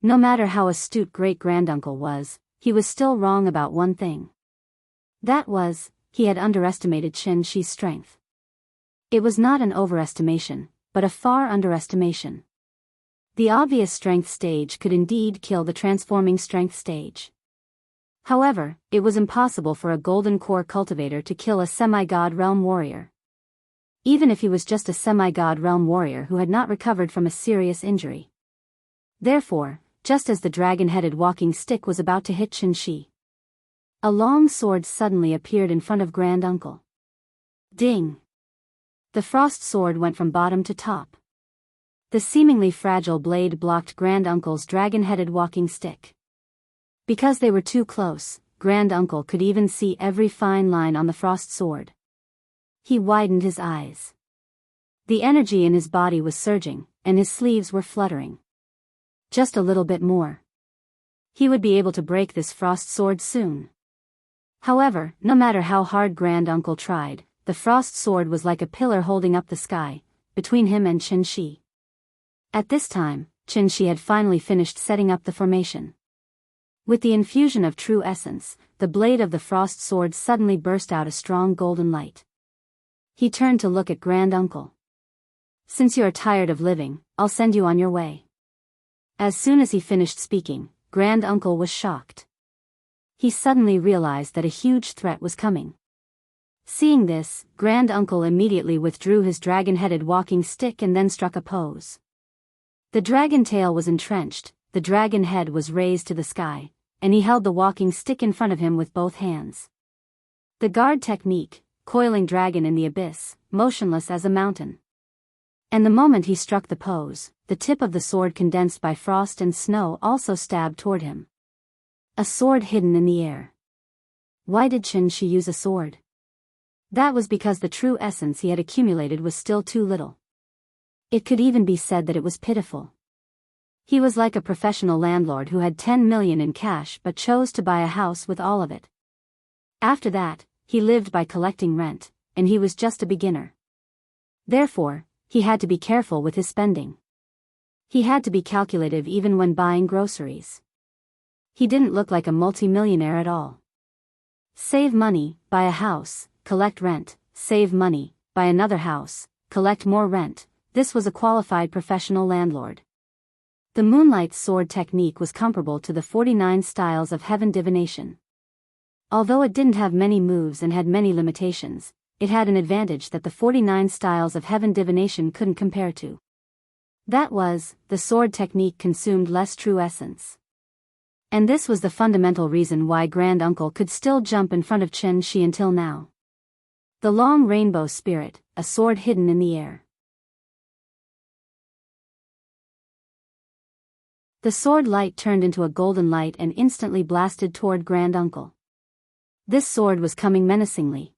no matter how astute great-granduncle was, he was still wrong about one thing. That was, he had underestimated Xianxia's strength. It was not an overestimation, but a far underestimation. The obvious strength stage could indeed kill the transforming strength stage. However, it was impossible for a golden core cultivator to kill a semi-god realm warrior. Even if he was just a semi-god realm warrior who had not recovered from a serious injury. Therefore, just as the dragon-headed walking stick was about to hit Xianxia, a long sword suddenly appeared in front of Granduncle. Ding! The frost sword went from bottom to top. The seemingly fragile blade blocked Granduncle's dragon-headed walking stick. Because they were too close, Granduncle could even see every fine line on the frost sword. He widened his eyes. The energy in his body was surging, and his sleeves were fluttering. Just a little bit more. He would be able to break this frost sword soon. However, no matter how hard Granduncle tried, the frost sword was like a pillar holding up the sky, between him and Xianxia. At this time, Xianxia had finally finished setting up the formation. With the infusion of true essence, the blade of the frost sword suddenly burst out a strong golden light. He turned to look at Granduncle. "Since you are tired of living, I'll send you on your way." As soon as he finished speaking, Granduncle was shocked. He suddenly realized that a huge threat was coming. Seeing this, Granduncle immediately withdrew his dragon-headed walking stick and then struck a pose. The dragon tail was entrenched, the dragon head was raised to the sky, and he held the walking stick in front of him with both hands. The guard technique, coiling dragon in the abyss, motionless as a mountain. And the moment he struck the pose, the tip of the sword condensed by frost and snow also stabbed toward him. A sword hidden in the air. Why did Xianxia use a sword? That was because the true essence he had accumulated was still too little. It could even be said that it was pitiful. He was like a professional landlord who had 10 million in cash but chose to buy a house with all of it. After that, he lived by collecting rent, and he was just a beginner. Therefore, he had to be careful with his spending. He had to be calculative even when buying groceries. He didn't look like a multi-millionaire at all. Save money, buy a house, collect rent, save money, buy another house, collect more rent. This was a qualified professional landlord. The moonlight sword technique was comparable to the 49 styles of heaven divination. Although it didn't have many moves and had many limitations, it had an advantage that the 49 styles of heaven divination couldn't compare to. That was, the sword technique consumed less true essence. And this was the fundamental reason why Granduncle could still jump in front of Xianxia until now. The long rainbow spirit, a sword hidden in the air. The sword light turned into a golden light and instantly blasted toward Granduncle. This sword was coming menacingly.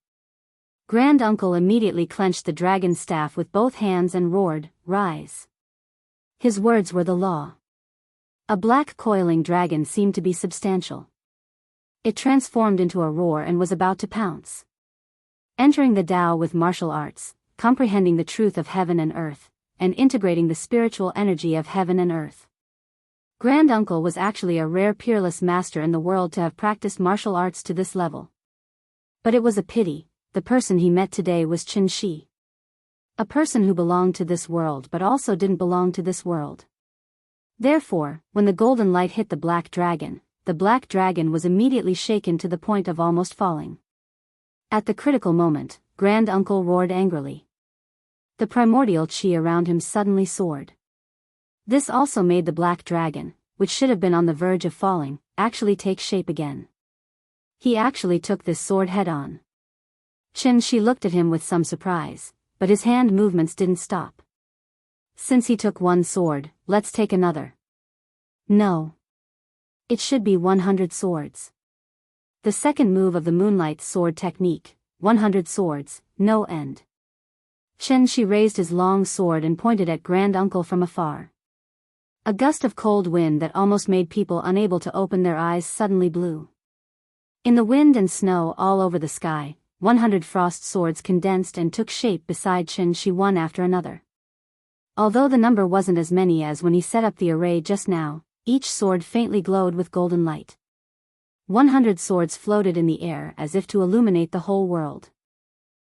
Granduncle immediately clenched the dragon staff with both hands and roared, "Rise!" His words were the law. A black coiling dragon seemed to be substantial. It transformed into a roar and was about to pounce. Entering the Tao with martial arts, comprehending the truth of heaven and earth, and integrating the spiritual energy of heaven and earth. Granduncle was actually a rare peerless master in the world to have practiced martial arts to this level. But it was a pity, the person he met today was Qin Shi. A person who belonged to this world but also didn't belong to this world. Therefore, when the golden light hit the black dragon was immediately shaken to the point of almost falling. At the critical moment, Granduncle roared angrily. The primordial qi around him suddenly soared. This also made the black dragon, which should have been on the verge of falling, actually take shape again. He actually took this sword head-on. Qin Shi looked at him with some surprise, but his hand movements didn't stop. Since he took one sword, let's take another. No. It should be 100 swords. The second move of the Moonlight Sword technique, 100 swords, no end. Qin Shi raised his long sword and pointed at Granduncle from afar. A gust of cold wind that almost made people unable to open their eyes suddenly blew. In the wind and snow all over the sky, 100 frost swords condensed and took shape beside Qin Shi one after another. Although the number wasn't as many as when he set up the array just now, each sword faintly glowed with golden light. 100 swords floated in the air as if to illuminate the whole world.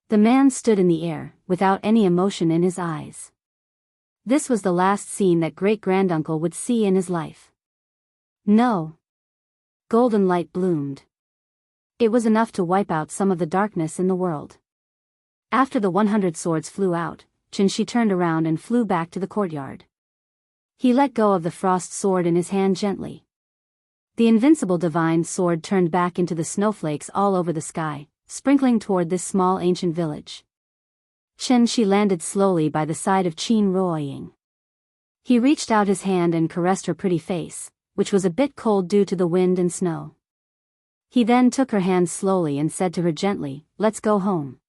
The man stood in the air, without any emotion in his eyes. This was the last scene that great-granduncle would see in his life. No. Golden light bloomed. It was enough to wipe out some of the darkness in the world. After the 100 swords flew out, Qin Shi turned around and flew back to the courtyard. He let go of the frost sword in his hand gently. The invincible divine sword turned back into the snowflakes all over the sky, sprinkling toward this small ancient village. Qin Shi landed slowly by the side of Qin Ruoying. He reached out his hand and caressed her pretty face, which was a bit cold due to the wind and snow. He then took her hand slowly and said to her gently, "Let's go home."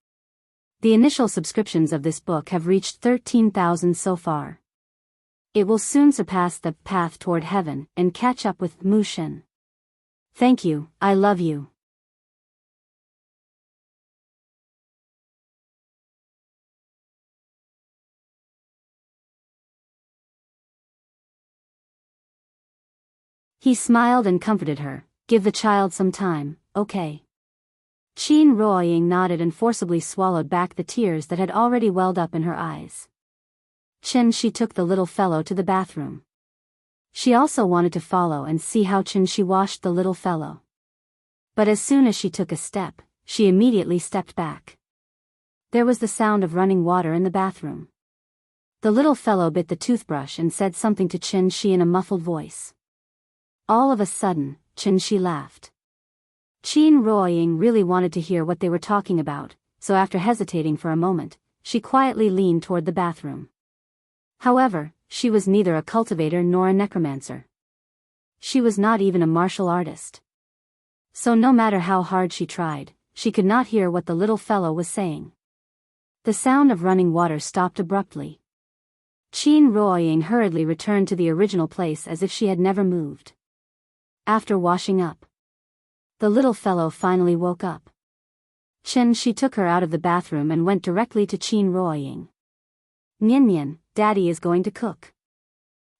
The initial subscriptions of this book have reached 13,000 so far. It will soon surpass The Path Toward Heaven and catch up with Mushin. Thank you, I love you. He smiled and comforted her. Give the child some time, okay? Qin Ruoying nodded and forcibly swallowed back the tears that had already welled up in her eyes. Qin Shi took the little fellow to the bathroom. She also wanted to follow and see how Qin Shi washed the little fellow. But as soon as she took a step, she immediately stepped back. There was the sound of running water in the bathroom. The little fellow bit the toothbrush and said something to Qin Shi in a muffled voice. All of a sudden, Qin Shi laughed. Qin Ruoying really wanted to hear what they were talking about, so after hesitating for a moment, she quietly leaned toward the bathroom. However, she was neither a cultivator nor a necromancer. She was not even a martial artist. So no matter how hard she tried, she could not hear what the little fellow was saying. The sound of running water stopped abruptly. Qin Ruoying hurriedly returned to the original place as if she had never moved. After washing up, the little fellow finally woke up. Qin Shi took her out of the bathroom and went directly to Qin Ruoying. "Nian, Daddy is going to cook.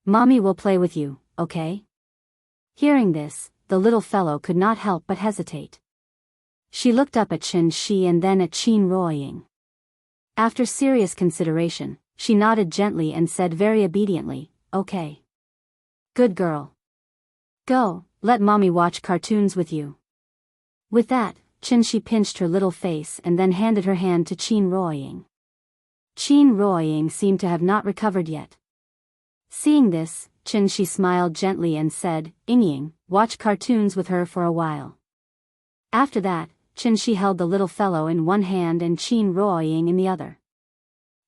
Mommy will play with you, okay?" Hearing this, the little fellow could not help but hesitate. She looked up at Qin Shi and then at Qin Ruoying. After serious consideration, she nodded gently and said very obediently, "Okay. Good girl. Go, let Mommy watch cartoons with you." With that, Qin Shi pinched her little face and then handed her hand to Qin Ruoying. Qin Ruoying seemed to have not recovered yet. Seeing this, Qin Shi smiled gently and said, "Inying, watch cartoons with her for a while." After that, Qin Shi held the little fellow in one hand and Qin Ruoying in the other.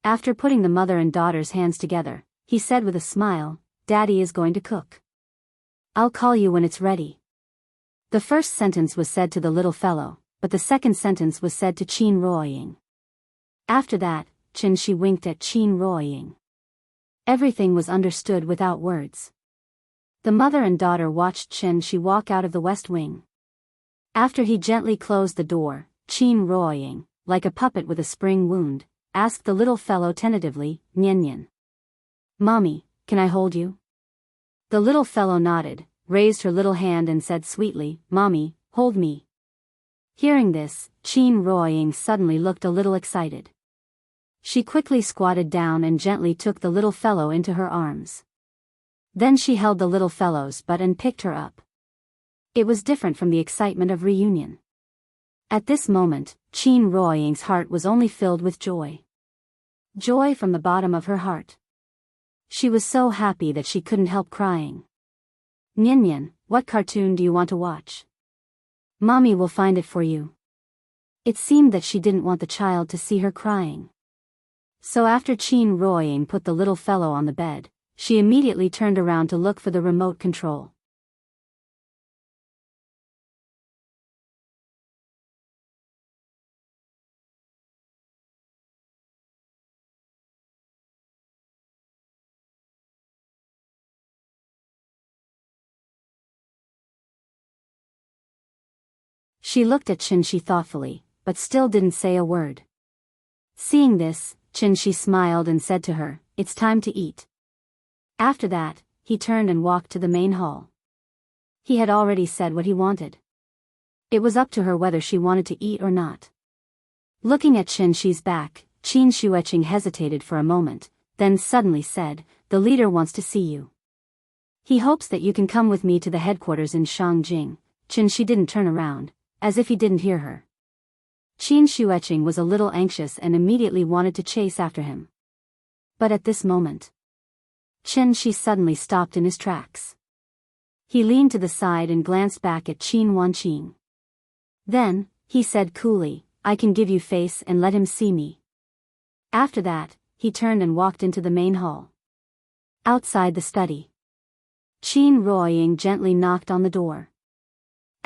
After putting the mother and daughter's hands together, he said with a smile, "Daddy is going to cook. I'll call you when it's ready." The first sentence was said to the little fellow, but the second sentence was said to Qin Ruoying. After that, Qin Shi winked at Qin Ruoying. Everything was understood without words. The mother and daughter watched Qin Shi walk out of the west wing. After he gently closed the door, Qin Ruoying, like a puppet with a spring wound, asked the little fellow tentatively, "Nian." Mommy, can I hold you? The little fellow nodded, raised her little hand and said sweetly, Mommy, hold me. Hearing this, Qin Ruoying suddenly looked a little excited. She quickly squatted down and gently took the little fellow into her arms. Then she held the little fellow's butt and picked her up. It was different from the excitement of reunion. At this moment, Qin Ruoying's heart was only filled with joy. Joy from the bottom of her heart. She was so happy that she couldn't help crying. Nian, what cartoon do you want to watch? Mommy will find it for you. It seemed that she didn't want the child to see her crying. So after Qin Ruoying put the little fellow on the bed, she immediately turned around to look for the remote control. She looked at Qianxia thoughtfully, but still didn't say a word. Seeing this, Qianxia smiled and said to her, It's time to eat. After that, he turned and walked to the main hall. He had already said what he wanted. It was up to her whether she wanted to eat or not. Looking at Qianxia's back, Qin Shueqing hesitated for a moment, then suddenly said, The leader wants to see you. He hopes that you can come with me to the headquarters in Shangjing. Qianxia didn't turn around, as if he didn't hear her. Qin Shueqing was a little anxious and immediately wanted to chase after him. But at this moment, Qianxia suddenly stopped in his tracks. He leaned to the side and glanced back at Qin Wanqing. Then, he said coolly, I can give you face and let him see me. After that, he turned and walked into the main hall. Outside the study, Qin Ruoying gently knocked on the door.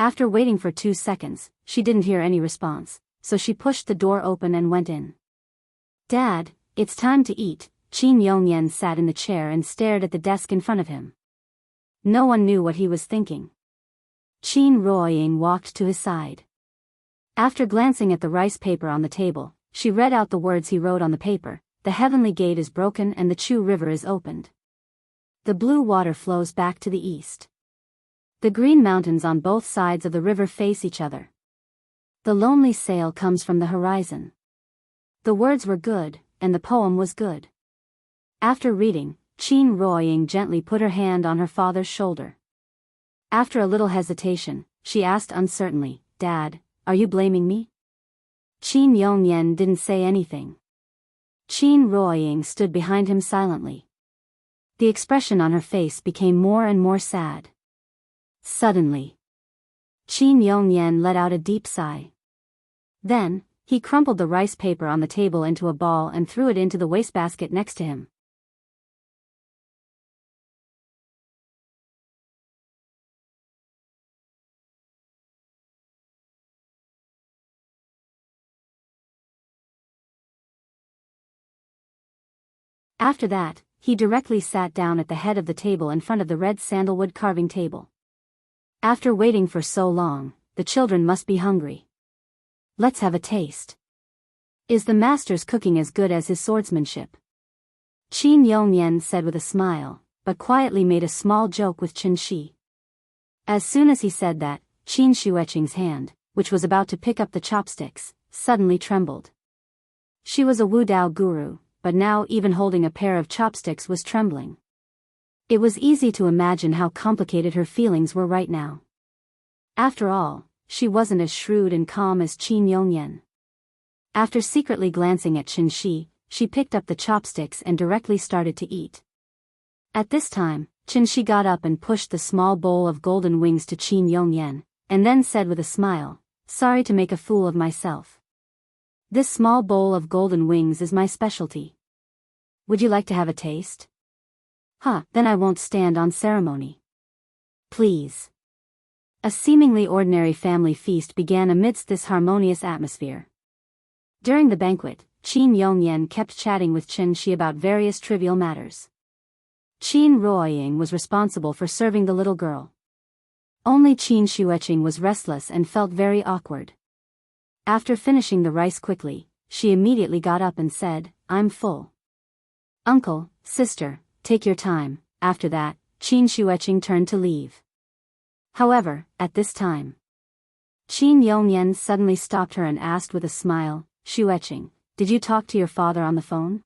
After waiting for 2 seconds, she didn't hear any response, so she pushed the door open and went in. Dad, it's time to eat. Qin Yongyan sat in the chair and stared at the desk in front of him. No one knew what he was thinking. Qin Ruoying walked to his side. After glancing at the rice paper on the table, she read out the words he wrote on the paper, The heavenly gate is broken and the Chu River is opened. The blue water flows back to the east. The green mountains on both sides of the river face each other. The lonely sail comes from the horizon. The words were good, and the poem was good. After reading, Qin Ruoying gently put her hand on her father's shoulder. After a little hesitation, she asked uncertainly, Dad, are you blaming me? Qin Yongyan didn't say anything. Qin Ruoying stood behind him silently. The expression on her face became more and more sad. Suddenly, Qin Yongyan let out a deep sigh. Then, he crumpled the rice paper on the table into a ball and threw it into the wastebasket next to him. After that, he directly sat down at the head of the table in front of the red sandalwood carving table. After waiting for so long, the children must be hungry. Let's have a taste. Is the master's cooking as good as his swordsmanship? Qin Yongyan said with a smile, but quietly made a small joke with Qianxia. As soon as he said that, Qin Shueqing's hand, which was about to pick up the chopsticks, suddenly trembled. She was a Wu Dao guru, but now even holding a pair of chopsticks was trembling. It was easy to imagine how complicated her feelings were right now. After all, she wasn't as shrewd and calm as Qin Yongyan. After secretly glancing at Qianxia, she picked up the chopsticks and directly started to eat. At this time, Qianxia got up and pushed the small bowl of golden wings to Qin Yongyan, and then said with a smile, Sorry to make a fool of myself. This small bowl of golden wings is my specialty. Would you like to have a taste? Then I won't stand on ceremony. Please. A seemingly ordinary family feast began amidst this harmonious atmosphere. During the banquet, Qin Yongyan kept chatting with Qianxia about various trivial matters. Qin Ruoying was responsible for serving the little girl. Only Qin Shueqing was restless and felt very awkward. After finishing the rice quickly, she immediately got up and said, I'm full. Uncle, sister, take your time. After that, Qin Shueqing turned to leave. However, at this time, Qin Yongyan suddenly stopped her and asked with a smile, Shueqing, did you talk to your father on the phone?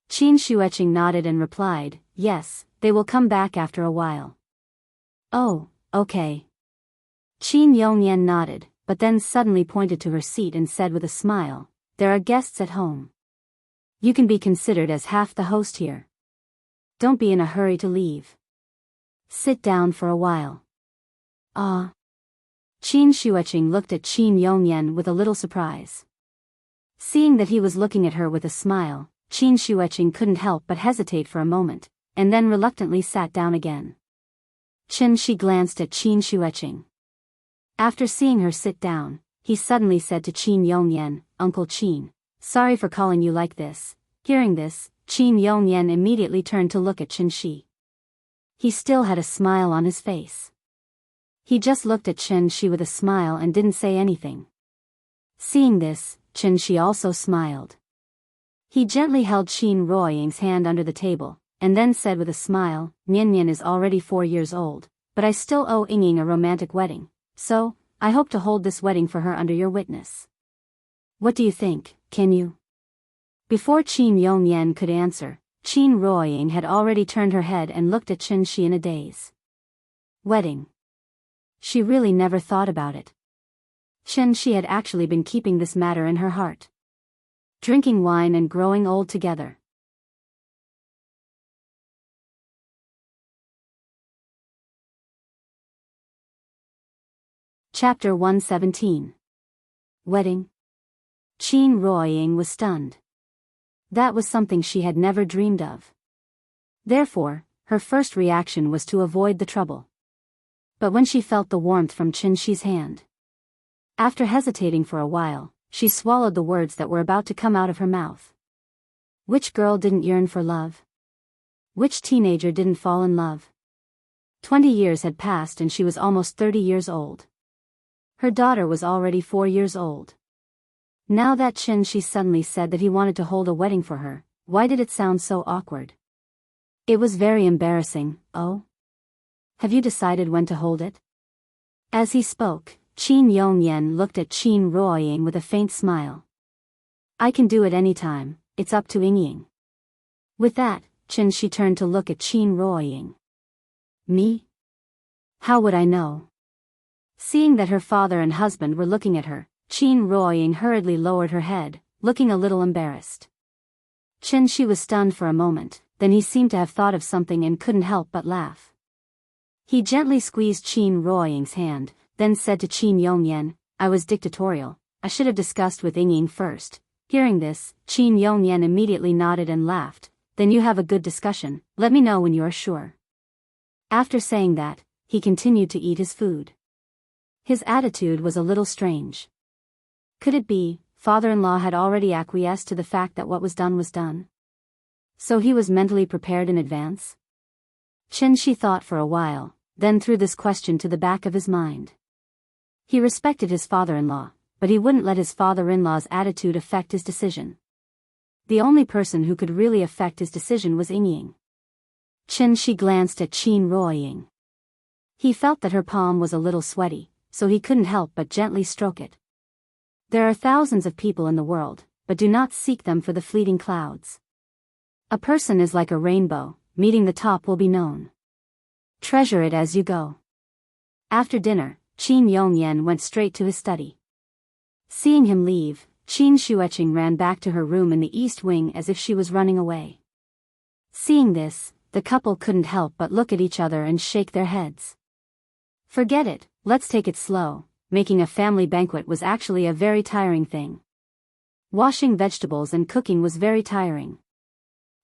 Qin Shueqing nodded and replied, yes, they will come back after a while. Oh, okay. Qin Yongyan nodded, but then suddenly pointed to her seat and said with a smile, there are guests at home. You can be considered as half the host here. Don't be in a hurry to leave. Sit down for a while. Ah. Qin Shueqing looked at Qin Yongyan with a little surprise. Seeing that he was looking at her with a smile, Qin Shueqing couldn't help but hesitate for a moment, and then reluctantly sat down again. She glanced at Qin Shueqing. After seeing her sit down, he suddenly said to Qin Yongyan, Uncle Qin, sorry for calling you like this. Hearing this, Qin Yongyan immediately turned to look at Qin Shi. He still had a smile on his face. He just looked at Qin Shi with a smile and didn't say anything. Seeing this, Qin Shi also smiled. He gently held Qin Ruoying's hand under the table, and then said with a smile, Nian is already 4 years old, but I still owe Ying a romantic wedding, so, I hope to hold this wedding for her under your witness. What do you think, can you? Before Qin Yongyan could answer, Qin Ruoying had already turned her head and looked at Qin Shi in a daze. Wedding. She really never thought about it. Qin Shi had actually been keeping this matter in her heart. Drinking wine and growing old together. Chapter 117. Wedding. Qin Ruoying was stunned. That was something she had never dreamed of. Therefore, her first reaction was to avoid the trouble. But when she felt the warmth from Qin Shi's hand, after hesitating for a while, she swallowed the words that were about to come out of her mouth. Which girl didn't yearn for love? Which teenager didn't fall in love? 20 years had passed and she was almost 30 years old. Her daughter was already 4 years old. Now that Qin Shi suddenly said that he wanted to hold a wedding for her, why did it sound so awkward? It was very embarrassing. Oh? Have you decided when to hold it? As he spoke, Qin Yongyan looked at Qin Ruoying with a faint smile. I can do it any time, it's up to Ying. With that, Qin Shi turned to look at Qin Ruoying. Me? How would I know? Seeing that her father and husband were looking at her, Qin Ruoying hurriedly lowered her head, looking a little embarrassed. Qin Shi was stunned for a moment, then he seemed to have thought of something and couldn't help but laugh. He gently squeezed Qin Ruoying's hand, then said to Qin Yongyan, I was dictatorial, I should have discussed with Ying first. Hearing this, Qin Yongyan immediately nodded and laughed. Then you have a good discussion, let me know when you are sure. After saying that, he continued to eat his food. His attitude was a little strange. Could it be, father-in-law had already acquiesced to the fact that what was done? So he was mentally prepared in advance? Qin Shi thought for a while, then threw this question to the back of his mind. He respected his father-in-law, but he wouldn't let his father-in-law's attitude affect his decision. The only person who could really affect his decision was Ying. Qin Shi glanced at Qin Ruoying. He felt that her palm was a little sweaty, so he couldn't help but gently stroke it. There are thousands of people in the world, but do not seek them for the fleeting clouds. A person is like a rainbow, meeting the top will be known. Treasure it as you go. After dinner, Qin Yongyan went straight to his study. Seeing him leave, Qin Shueqing ran back to her room in the east wing as if she was running away. Seeing this, the couple couldn't help but look at each other and shake their heads. Forget it, let's take it slow. Making a family banquet was actually a very tiring thing. Washing vegetables and cooking was very tiring.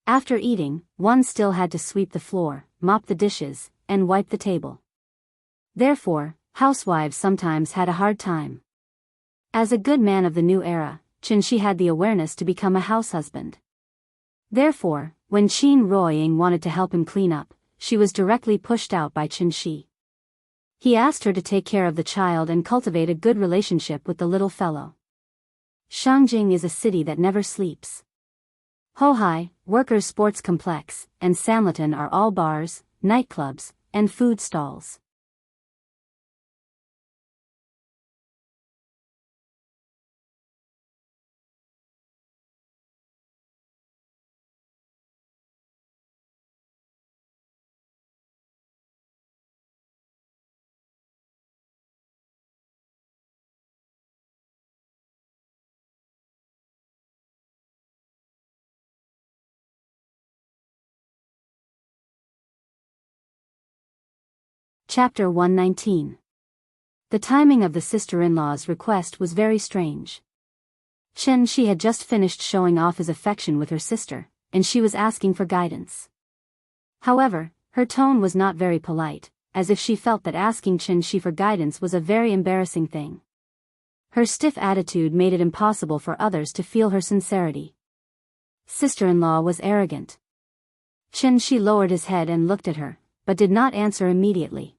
After eating, one still had to sweep the floor, mop the dishes, and wipe the table. Therefore, housewives sometimes had a hard time. As a good man of the new era, Qin Shi had the awareness to become a house husband. Therefore, when Qin Ruoying wanted to help him clean up, she was directly pushed out by Qin Shi. He asked her to take care of the child and cultivate a good relationship with the little fellow. Shangjing is a city that never sleeps. Hohai, Workers' Sports Complex, and Sanlitun are all bars, nightclubs, and food stalls. Chapter 119. The timing of the sister-in-law's request was very strange. Xianxia had just finished showing off his affection with her sister, and she was asking for guidance. However, her tone was not very polite, as if she felt that asking Xianxia for guidance was a very embarrassing thing. Her stiff attitude made it impossible for others to feel her sincerity. Sister-in-law was arrogant. Xianxia lowered his head and looked at her, but did not answer immediately.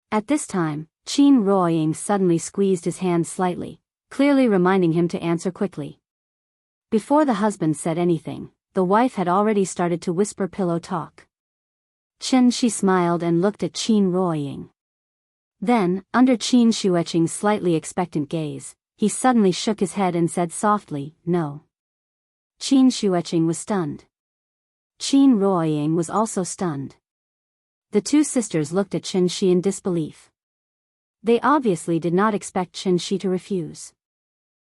At this time, Qin Ruoying suddenly squeezed his hand slightly, clearly reminding him to answer quickly. Before the husband said anything, the wife had already started to whisper pillow talk. Xianxia smiled and looked at Qin Ruoying. Then, under Qin Xueqing's slightly expectant gaze, he suddenly shook his head and said softly, "No." Qin Xueqing was stunned. Qin Ruoying was also stunned. The two sisters looked at Xianxia in disbelief. They obviously did not expect Xianxia to refuse.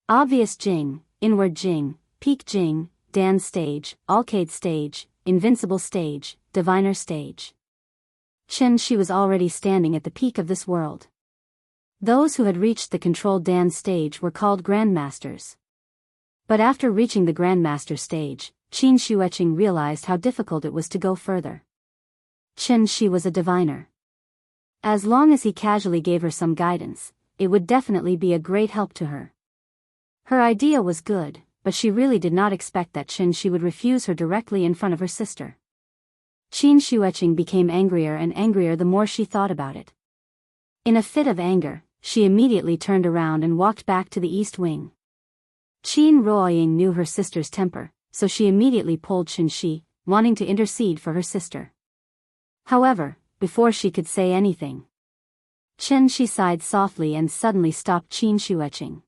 Obvious Jing, Inward Jing, Peak Jing, Dan Stage, Alcade Stage, Invincible Stage, Diviner Stage. Xianxia was already standing at the peak of this world. Those who had reached the controlled Dan Stage were called Grandmasters. But after reaching the Grandmaster Stage, Qin Xueqing realized how difficult it was to go further. Xianxia was a diviner. As long as he casually gave her some guidance, it would definitely be a great help to her. Her idea was good, but she really did not expect that Xianxia would refuse her directly in front of her sister. Qin Xueqing became angrier and angrier the more she thought about it. In a fit of anger, she immediately turned around and walked back to the east wing. Qin Ruoying knew her sister's temper, so she immediately pulled Xianxia, wanting to intercede for her sister. However, before she could say anything, Xianxia sighed softly and suddenly stopped Qin Xueqing.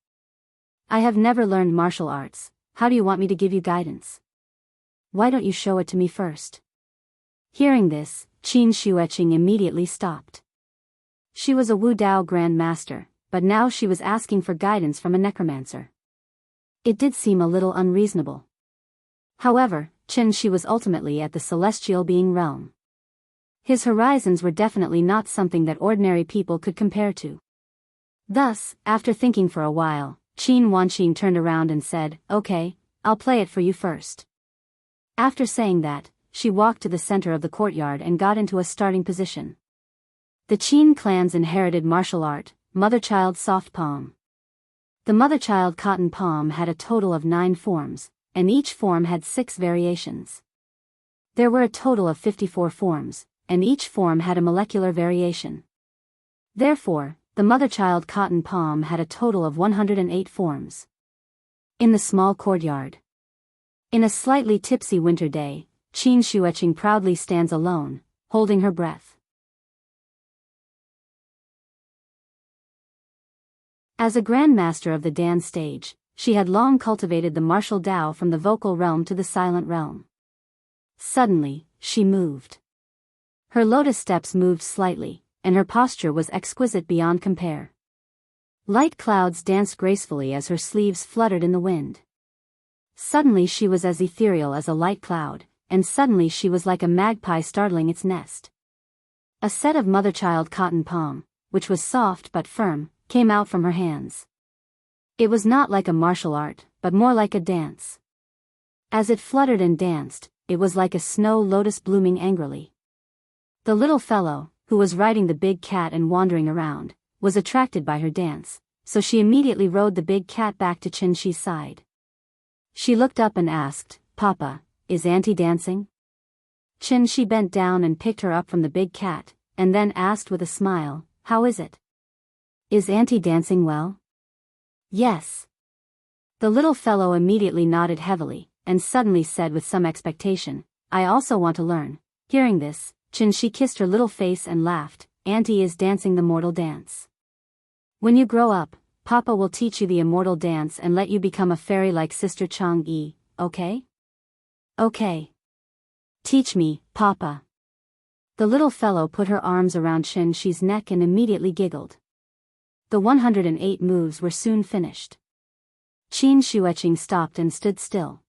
"I have never learned martial arts. How do you want me to give you guidance? Why don't you show it to me first?" Hearing this, Qin Xueqing immediately stopped. She was a Wu Dao Grand Master, but now she was asking for guidance from a necromancer. It did seem a little unreasonable. However, Xianxia was ultimately at the celestial being realm. His horizons were definitely not something that ordinary people could compare to. Thus, after thinking for a while, Qin Wanqing turned around and said, "Okay, I'll play it for you first." After saying that, she walked to the center of the courtyard and got into a starting position. The Qin clan's inherited martial art, Mother-Child Soft Palm. The Mother-Child Cotton Palm had a total of 9 forms, and each form had 6 variations. There were a total of 54 forms, and each form had a molecular variation. Therefore, the Mother-Child Cotton Palm had a total of 108 forms. In the small courtyard. In a slightly tipsy winter day, Qin Xueqing proudly stands alone, holding her breath. As a Grandmaster of the Dan stage, she had long cultivated the martial Dao from the vocal realm to the silent realm. Suddenly, she moved. Her lotus steps moved slightly, and her posture was exquisite beyond compare. Light clouds danced gracefully as her sleeves fluttered in the wind. Suddenly she was as ethereal as a light cloud, and suddenly she was like a magpie startling its nest. A set of Mother-Child Cotton Palm, which was soft but firm, came out from her hands. It was not like a martial art, but more like a dance. As it fluttered and danced, it was like a snow lotus blooming angrily. The little fellow, who was riding the big cat and wandering around, was attracted by her dance, so she immediately rode the big cat back to Xianxia's side. She looked up and asked, "Papa, is Auntie dancing?" Xianxia bent down and picked her up from the big cat, and then asked with a smile, "How is it? Is Auntie dancing well?" "Yes." The little fellow immediately nodded heavily, and suddenly said with some expectation, I also want to learn. Hearing this, Xianxia kissed her little face and laughed, Auntie is dancing the mortal dance. When you grow up, Papa will teach you the immortal dance and let you become a fairy like Sister Chang'e, okay? Okay. Teach me, Papa. The little fellow put her arms around Xianxia's neck and immediately giggled. The 108 moves were soon finished. Qin Shueqing stopped and stood still.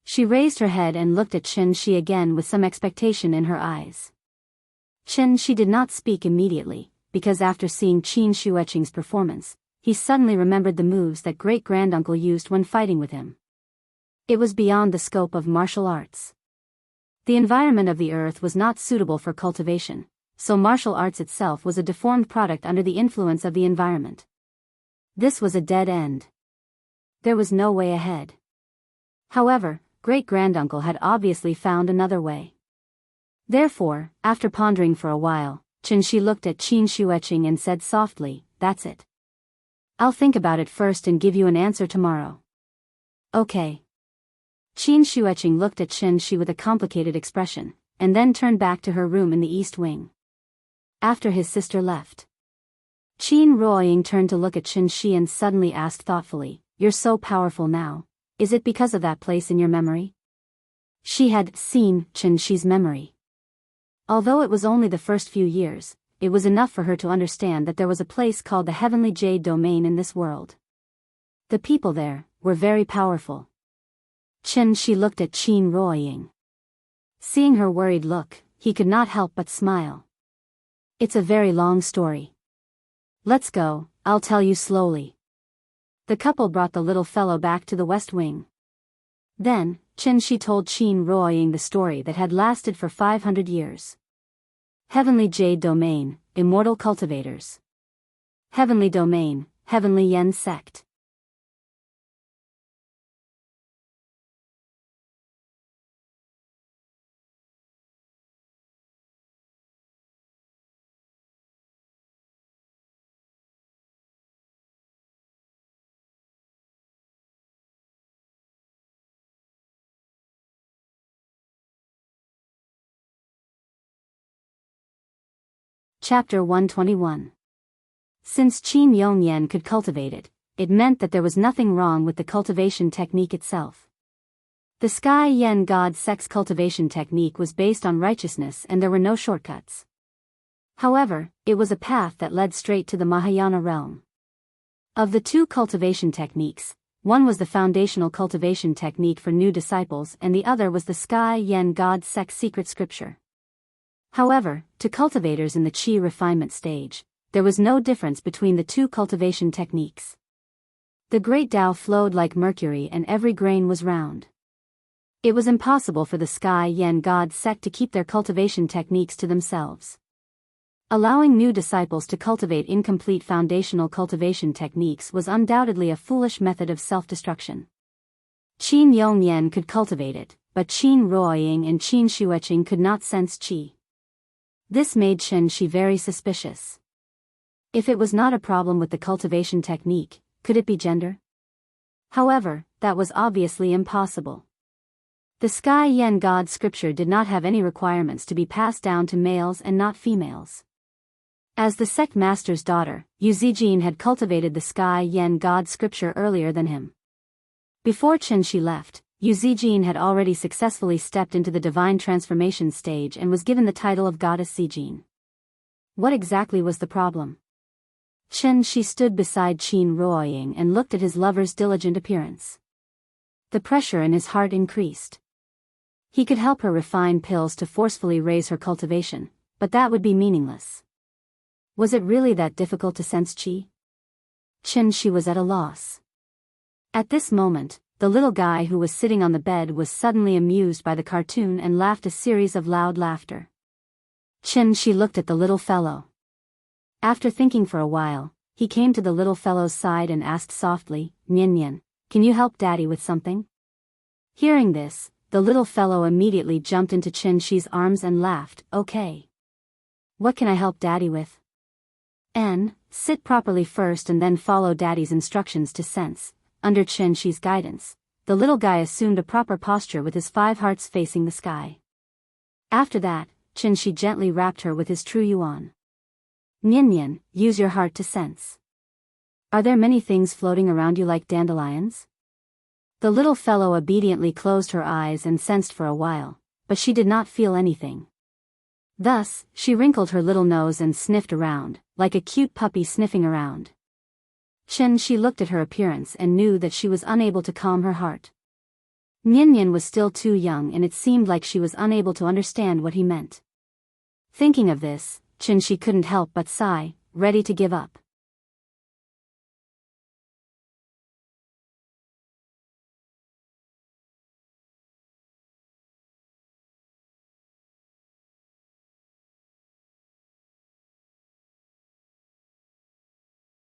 She raised her head and looked at Xianxia again with some expectation in her eyes. Xianxia did not speak immediately, because after seeing Qin Shueqing's performance, he suddenly remembered the moves that great-granduncle used when fighting with him. It was beyond the scope of martial arts. The environment of the earth was not suitable for cultivation, so martial arts itself was a deformed product under the influence of the environment. This was a dead end. There was no way ahead. However, great-granduncle had obviously found another way. Therefore, after pondering for a while, Xianxia looked at Qin Shueqing and said softly, That's it. I'll think about it first and give you an answer tomorrow. Okay. Qin Shueqing looked at Xianxia with a complicated expression, and then turned back to her room in the east wing. After his sister left, Qin Ruoying turned to look at Xianxia and suddenly asked thoughtfully, You're so powerful now, is it because of that place in your memory? She had seen Xianxia's memory. Although it was only the first few years, it was enough for her to understand that there was a place called the Heavenly Jade Domain in this world. The people there were very powerful. Xianxia looked at Qin Ruoying. Seeing her worried look, he could not help but smile. It's a very long story. Let's go, I'll tell you slowly. The couple brought the little fellow back to the west wing. Then, Xianxia told Qin Ruoying the story that had lasted for 500 years. Heavenly Jade Domain, Immortal Cultivators. Heavenly Domain, Heavenly Yen Sect. Chapter 121. Since Qin Yongyan could cultivate it, it meant that there was nothing wrong with the cultivation technique itself. The Sky Yen God Sect's cultivation technique was based on righteousness and there were no shortcuts. However, it was a path that led straight to the Mahayana realm. Of the two cultivation techniques, one was the foundational cultivation technique for new disciples and the other was the Sky Yen God Sect's secret scripture. However, to cultivators in the Qi refinement stage, there was no difference between the two cultivation techniques. The great Tao flowed like mercury and every grain was round. It was impossible for the Sky Yen God Sect to keep their cultivation techniques to themselves. Allowing new disciples to cultivate incomplete foundational cultivation techniques was undoubtedly a foolish method of self-destruction. Qin Yongyan could cultivate it, but Qin Ruoying and Qin Shueqing could not sense qi. This made Xianxia very suspicious. If it was not a problem with the cultivation technique, could it be gender? However, that was obviously impossible. The Sky Yen God scripture did not have any requirements to be passed down to males and not females. As the sect master's daughter, Yu Zijin had cultivated the Sky Yen God scripture earlier than him. Before Xianxia left, Yu Zijin had already successfully stepped into the divine transformation stage and was given the title of Goddess Zijin. What exactly was the problem? Xianxia stood beside Qin Ruoying and looked at his lover's diligent appearance. The pressure in his heart increased. He could help her refine pills to forcefully raise her cultivation, but that would be meaningless. Was it really that difficult to sense qi? Xianxia was at a loss. At this moment, the little guy who was sitting on the bed was suddenly amused by the cartoon and laughed a series of loud laughter. Xianxia looked at the little fellow. After thinking for a while, he came to the little fellow's side and asked softly, Nian Nian, can you help Daddy with something? Hearing this, the little fellow immediately jumped into Xianxia's arms and laughed, okay. What can I help Daddy with? Sit properly first and then follow Daddy's instructions to sense. Under Xianxia's guidance, the little guy assumed a proper posture with his 5 hearts facing the sky. After that, Qianxi gently rapped her with his true yuan. Nian, use your heart to sense. Are there many things floating around you like dandelions? The little fellow obediently closed her eyes and sensed for a while, but she did not feel anything. Thus, she wrinkled her little nose and sniffed around, like a cute puppy sniffing around. Qianxi looked at her appearance and knew that she was unable to calm her heart. Nian was still too young and it seemed like she was unable to understand what he meant. Thinking of this, Qianxi couldn't help but sigh, ready to give up.